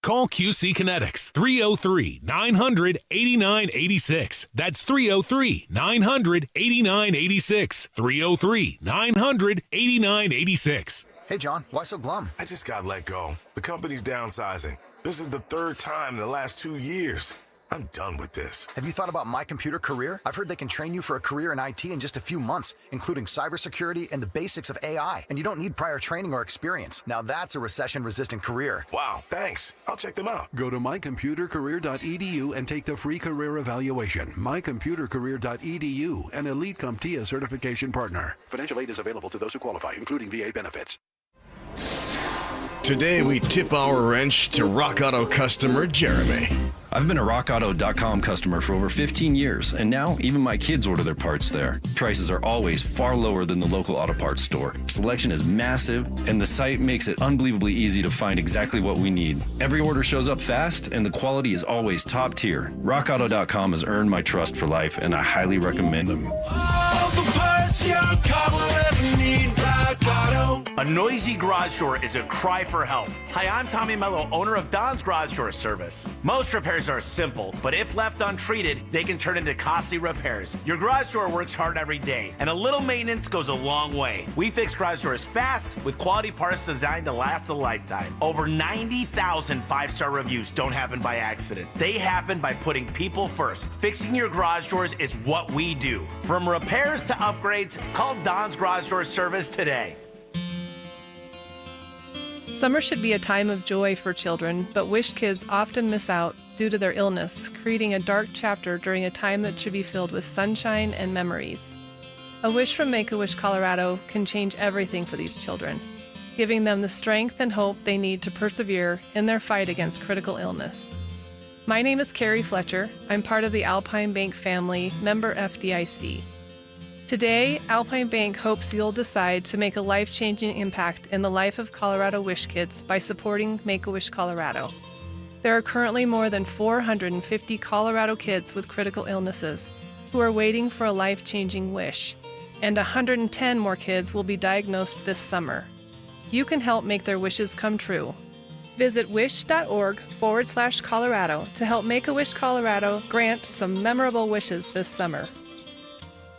Call QC Kinetics, 303-900-8986. That's 303-900-8986. 303-900-8986. Hey, John, why so glum? I just got let go. The company's downsizing. This is the third time in the last 2 years. I'm done with this. Have you thought about My Computer Career? I've heard they can train you for a career in IT in just a few months, including cybersecurity and the basics of AI. And you don't need prior training or experience. Now that's a recession-resistant career. Wow, thanks. I'll check them out. Go to mycomputercareer.edu and take the free career evaluation. Mycomputercareer.edu, an Elite CompTIA certification partner. Financial aid is available to those who qualify, including VA benefits. Today we tip our wrench to Rock Auto customer Jeremy. I've been a RockAuto.com customer for over 15 years, and now even my kids order their parts there. Prices are always far lower than the local auto parts store. Selection is massive, and the site makes it unbelievably easy to find exactly what we need. Every order shows up fast, and the quality is always top tier. RockAuto.com has earned my trust for life, and I highly recommend them. All the parts your car will ever need, Rock Auto. A noisy garage door is a cry for help. Hi, I'm Tommy Mello, owner of Don's Garage Door Service. Most repairs are simple, but if left untreated, they can turn into costly repairs. Your garage door works hard every day, and a little maintenance goes a long way. We fix garage doors fast with quality parts designed to last a lifetime. Over 90,000 five-star reviews don't happen by accident. They happen by putting people first. Fixing your garage doors is what we do. From repairs to upgrades, call Don's Garage Door Service today. Summer should be a time of joy for children, but Wish kids often miss out due to their illness, creating a dark chapter during a time that should be filled with sunshine and memories. A wish from Make-A-Wish Colorado can change everything for these children, giving them the strength and hope they need to persevere in their fight against critical illness. My name is Carrie Fletcher. I'm part of the Alpine Bank family, member FDIC. Today, Alpine Bank hopes you'll decide to make a life-changing impact in the life of Colorado Wish kids by supporting Make-A-Wish Colorado. There are currently more than 450 Colorado kids with critical illnesses who are waiting for a life-changing wish, and 110 more kids will be diagnosed this summer. You can help make their wishes come true. Visit wish.org/Colorado to help Make-A-Wish Colorado grant some memorable wishes this summer.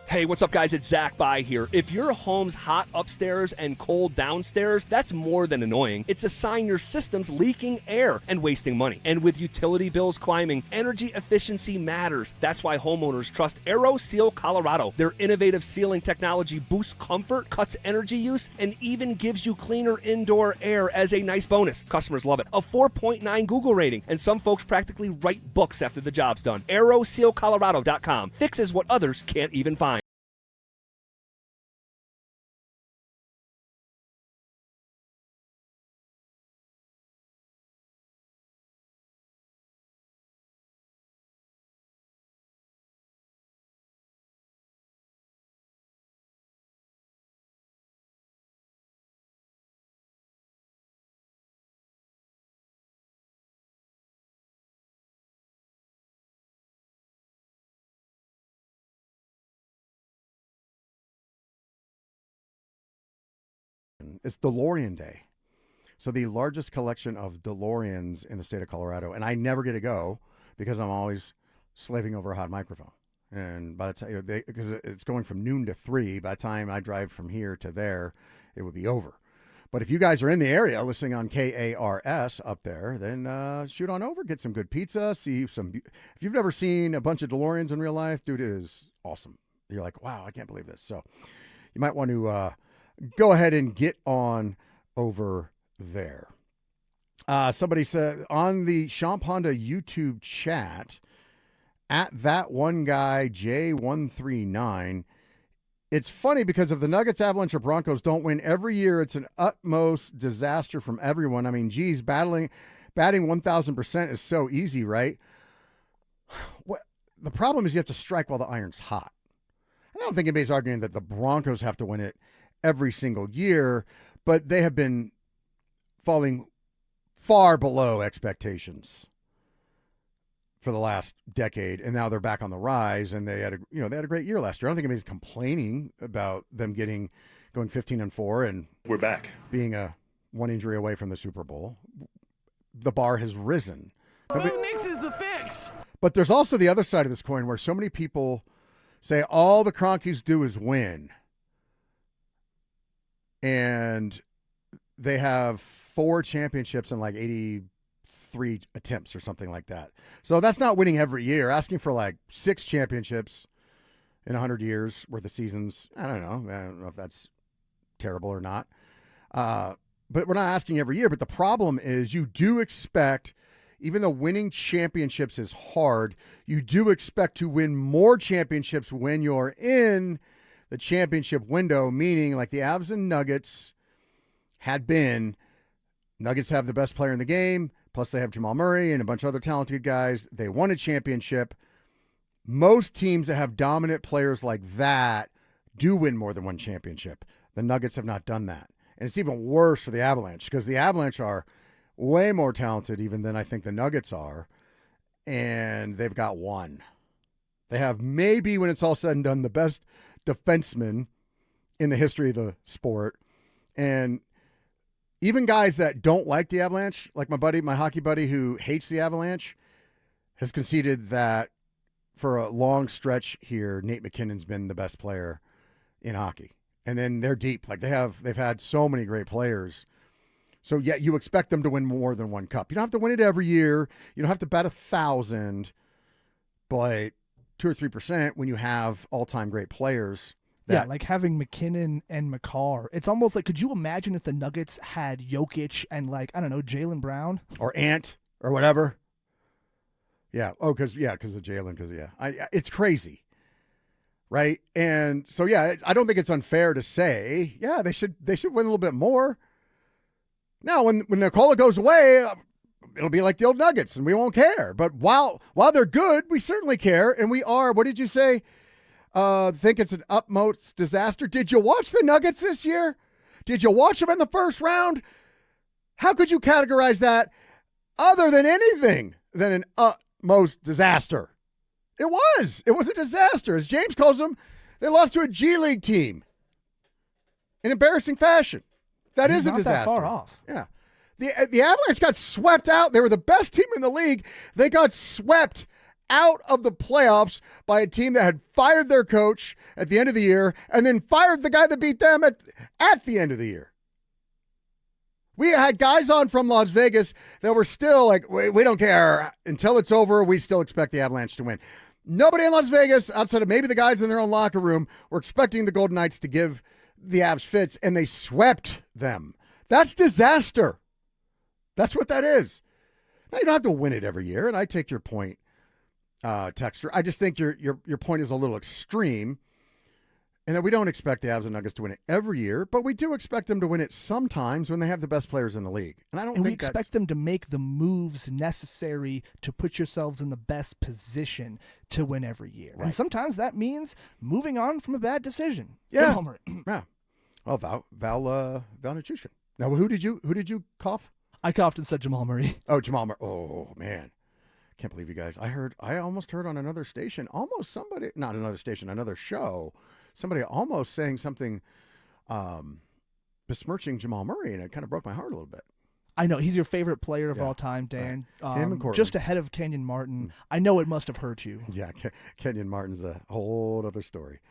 Hey, what's up, guys? It's Zach By here. If your home's hot upstairs and cold downstairs, that's more than annoying. It's a sign your system's leaking air and wasting money. And with utility bills climbing, energy efficiency matters. That's why homeowners trust AeroSeal Colorado. Their innovative sealing technology boosts comfort, cuts energy use, and even gives you cleaner indoor air as a nice bonus. Customers love it. A 4.9 Google rating, and some folks practically write books after the job's done. AeroSealColorado.com fixes what others can't even find. It's DeLorean Day. So the largest collection of DeLoreans in the state of Colorado, and I never get to go because I'm always slaving over a hot microphone. And by the time, because it's going from noon to 3, by the time I drive from here to there, it would be over. But if you guys are in the area listening on KARS up there, then shoot on over, get some good pizza, see some. If you've never seen a bunch of DeLoreans in real life, dude, it is awesome. You're like, wow, I can't believe this. So you might want to go ahead and get on over there. Somebody said on the Champ Honda YouTube chat, at that one guy, J139, it's funny because if the Nuggets, Avalanche, or Broncos don't win every year, it's an utmost disaster from everyone. I mean, geez, batting 1,000% is so easy, right? The problem is you have to strike while the iron's hot. I don't think anybody's arguing that the Broncos have to win it every single year, but they have been falling far below expectations for the last decade, and now they're back on the rise, and they had a great year last year. I don't think anybody's complaining about them going 15-4 and we're back, being one injury away from the Super Bowl. The bar has risen. Who Nix is the fix? But there's also the other side of this coin where so many people say all the Cronkies do is win. And they have 4 championships in like 83 attempts or something like that. So that's not winning every year. Asking for like 6 championships in 100 years worth of seasons, I don't know if that's terrible or not. But we're not asking every year. But the problem is you do expect, even though winning championships is hard, you do expect to win more championships when you're in the championship window, meaning like the Avs and Nuggets had been. Nuggets have the best player in the game, plus they have Jamal Murray and a bunch of other talented guys. They won a championship. Most teams that have dominant players like that do win more than one championship. The Nuggets have not done that. And it's even worse for the Avalanche because the Avalanche are way more talented even than I think the Nuggets are, and they've got one. They have maybe, when it's all said and done, the best defenseman in the history of the sport. And even guys that don't like the Avalanche, like my hockey buddy who hates the Avalanche, has conceded that for a long stretch here, Nate McKinnon's been the best player in hockey. And then they're deep. Like they've had so many great players. So yeah, you expect them to win more than one cup. You don't have to win it every year. You don't have to bet 1,000, but 2 or 3% when you have all-time great players. Yeah, like having McKinnon and McCarr. It's almost like, could you imagine if the Nuggets had Jokic and Jaylen Brown? Or Ant or whatever. Yeah. Oh, because of Jaylen. It's crazy. Right? And so, yeah, I don't think it's unfair to say, yeah, they should win a little bit more. Now, when Nikola goes away, it'll be like the old Nuggets, and we won't care. But while they're good, we certainly care, and we are. What did you say? Think it's an utmost disaster. Did you watch the Nuggets this year? Did you watch them in the first round? How could you categorize that other than anything than an utmost disaster? It was a disaster. As James calls them, they lost to a G League team in embarrassing fashion. That is a disaster. Not that far off. Yeah. The Avalanche got swept out. They were the best team in the league. They got swept out of the playoffs by a team that had fired their coach at the end of the year and then fired the guy that beat them at the end of the year. We had guys on from Las Vegas that were still like, we don't care. Until it's over, we still expect the Avalanche to win. Nobody in Las Vegas, outside of maybe the guys in their own locker room, were expecting the Golden Knights to give the Avs fits, and they swept them. That's disaster. That's what that is. Now, you don't have to win it every year, and I take your point, Texter. I just think your point is a little extreme, and that we don't expect the Avs and Nuggets to win it every year, but we do expect them to win it sometimes when they have the best players in the league. And we expect them to make the moves necessary to put yourselves in the best position to win every year. Right. And sometimes that means moving on from a bad decision. Yeah. Yeah. Oh, Val Nichushkin. Now, who did you cough? I coughed and said Jamal Murray. Oh, Jamal Murray. Oh, man. Can't believe you guys. I almost heard on another station, not another station, another show, somebody almost saying something besmirching Jamal Murray, and it kind of broke my heart a little bit. I know. He's your favorite player of all time, Dan. Right. Him and Courtney. Just ahead of Kenyon Martin. I know it must have hurt you. Yeah, Kenyon Martin's a whole other story.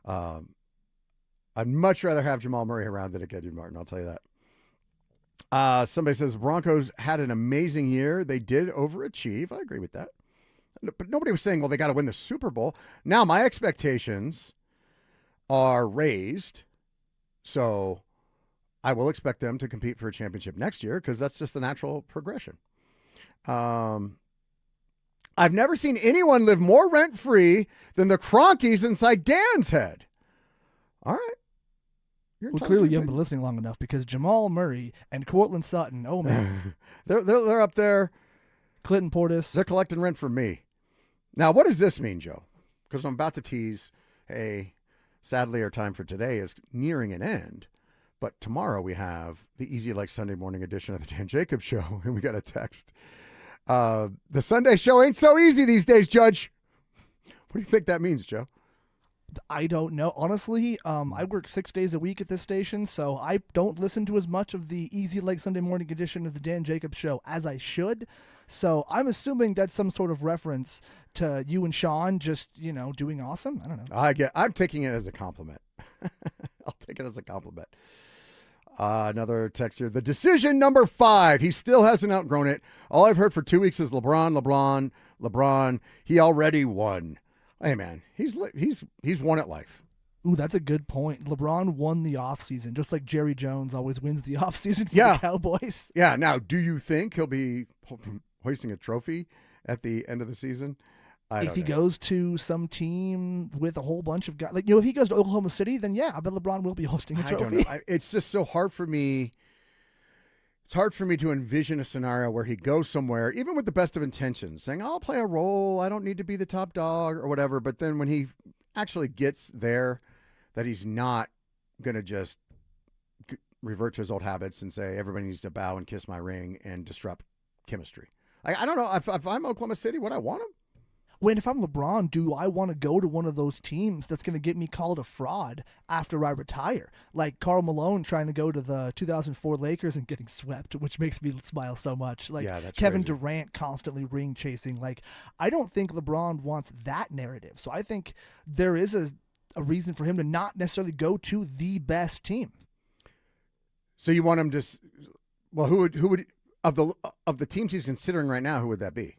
I'd much rather have Jamal Murray around than a Kenyon Martin, I'll tell you that. Somebody says Broncos had an amazing year. They did overachieve. I agree with that. But nobody was saying, well, they got to win the Super Bowl. Now my expectations are raised, so I will expect them to compete for a championship next year because that's just the natural progression. I've never seen anyone live more rent-free than the Cronkies inside Dan's head. All right. Well, clearly you haven't been listening long enough because Jamal Murray and Cortland Sutton, oh man. they're up there. Clinton Portis. They're collecting rent from me. Now, what does this mean, Joe? Because I'm about to tease, hey, sadly our time for today is nearing an end. But tomorrow we have the Easy Like Sunday morning edition of the Dan Jacobs Show, and we got a text. The Sunday show ain't so easy these days, Judge. What do you think that means, Joe? I don't know. Honestly, I work 6 days a week at this station, so I don't listen to as much of the Easy Like Sunday morning edition of the Dan Jacobs Show as I should. So I'm assuming that's some sort of reference to you and Sean just, doing awesome. I don't know. I'm taking it as a compliment. I'll take it as a compliment. Another text here. The decision number 5. He still hasn't outgrown it. All I've heard for 2 weeks is LeBron. He already won. Hey, man, he's won at life. Ooh, that's a good point. LeBron won the offseason, just like Jerry Jones always wins the offseason for the Cowboys. Yeah, now, do you think he'll be hoisting a trophy at the end of the season? If he goes to some team with a whole bunch of guys, if he goes to Oklahoma City, then yeah, I bet LeBron will be hosting a trophy. I don't know. It's just so hard for me. It's hard for me to envision a scenario where he goes somewhere, even with the best of intentions, saying, I'll play a role, I don't need to be the top dog or whatever. But then when he actually gets there, that he's not going to just revert to his old habits and say, everybody needs to bow and kiss my ring and disrupt chemistry. I don't know. If I'm Oklahoma City, would I want him? If I'm LeBron, do I want to go to one of those teams that's going to get me called a fraud after I retire? Like Karl Malone trying to go to the 2004 Lakers and getting swept, which makes me smile so much. That's Kevin crazy. Durant constantly ring chasing. I don't think LeBron wants that narrative. So I think there is a reason for him to not necessarily go to the best team. So you want him to? Well, who would of the teams he's considering right now? Who would that be?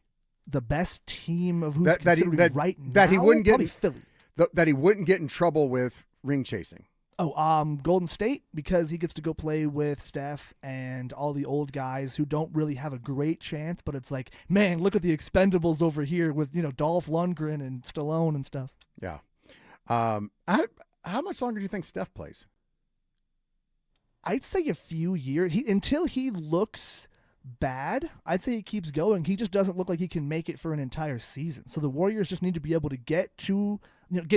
The best team of who's considering right now? That he wouldn't get probably Philly. That he wouldn't get in trouble with ring chasing. Golden State, because he gets to go play with Steph and all the old guys who don't really have a great chance, but it's like, man, look at the Expendables over here with, Dolph Lundgren and Stallone and stuff. Yeah. How much longer do you think Steph plays? I'd say a few years. Until he looks bad, I'd say he keeps going. He just doesn't look like he can make it for an entire season. So the Warriors just need to be able to get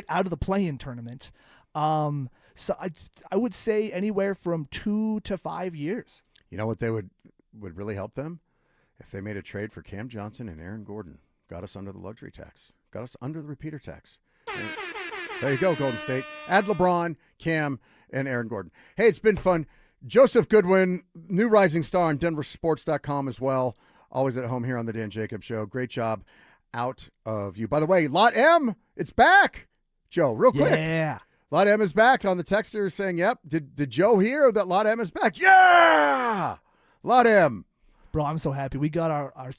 out of the play-in tournament. So I would say anywhere from 2 to 5 years. You know what they would really help them? If they made a trade for Cam Johnson and Aaron Gordon. Got us under the luxury tax. Got us under the repeater tax. There you go, Golden State. Add LeBron, Cam, and Aaron Gordon. Hey, it's been fun. Joseph Goodwin, new rising star on DenverSports.com as well. Always at home here on the Dan Jacobs Show. Great job out of you. By the way, Lot M, it's back. Joe, real quick. Yeah. Lot M is back. On the texter saying, yep. Did Joe hear that Lot M is back? Yeah! Lot M. Bro, I'm so happy. We got our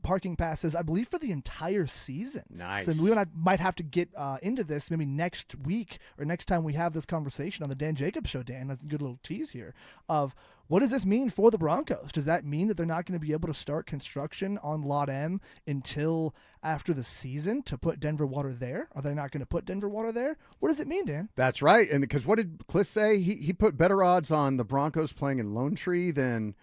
parking passes, I believe, for the entire season. Nice. So we might have to get into this maybe next week or next time we have this conversation on the Dan Jacobs Show, Dan. That's a good little tease here of what does this mean for the Broncos? Does that mean that they're not going to be able to start construction on Lot M until after the season to put Denver Water there? Are they not going to put Denver Water there? What does it mean, Dan? That's right. And because what did Cliff say? He put better odds on the Broncos playing in Lone Tree than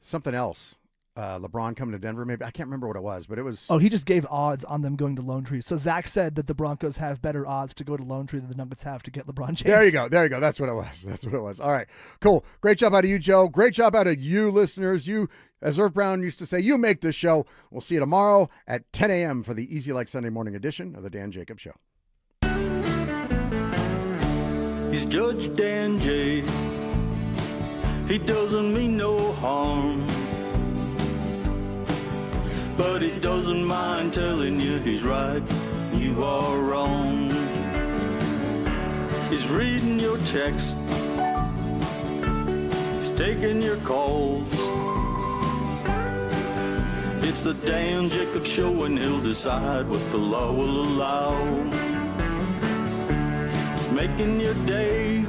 something else. LeBron coming to Denver, maybe. I can't remember what it was, but it was... Oh, he just gave odds on them going to Lone Tree. So Zach said that the Broncos have better odds to go to Lone Tree than the Nuggets have to get LeBron James. There you go. That's what it was. All right, cool. Great job out of you, Joe. Great job out of you, listeners. You, as Irv Brown used to say, you make this show. We'll see you tomorrow at 10 a.m. for the Easy Like Sunday morning edition of the Dan Jacobs Show. He's Judge Dan J. He doesn't mean no harm, but he doesn't mind telling you he's right, you are wrong. He's reading your text, he's taking your calls. It's the Dan Jacobs Show and he'll decide what the law will allow. He's making your day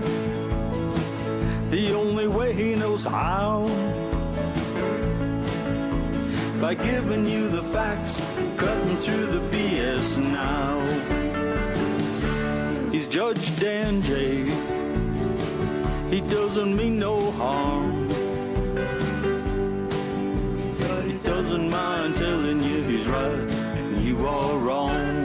the only way he knows how, by giving you the facts, cutting through the BS now. He's Judge Dan J. He doesn't mean no harm, but he doesn't mind telling you he's right and you are wrong.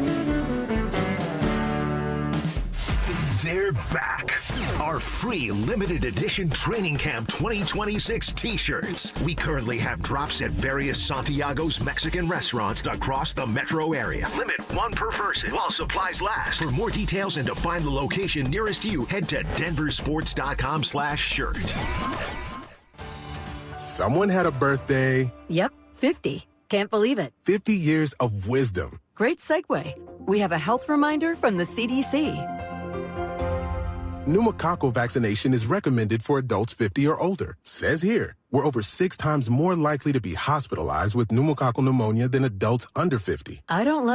They're back. Our free limited edition Training Camp 2026 t-shirts. We currently have drops at various Santiago's Mexican restaurants across the metro area. Limit one per person while supplies last. For more details and to find the location nearest you, head to DenverSports.com/shirt. Someone had a birthday. Yep, 50. Can't believe it. 50 years of wisdom. Great segue. We have a health reminder from the CDC. Pneumococcal vaccination is recommended for adults 50 or older. Says here, we're over 6 times more likely to be hospitalized with pneumococcal pneumonia than adults under 50. I don't love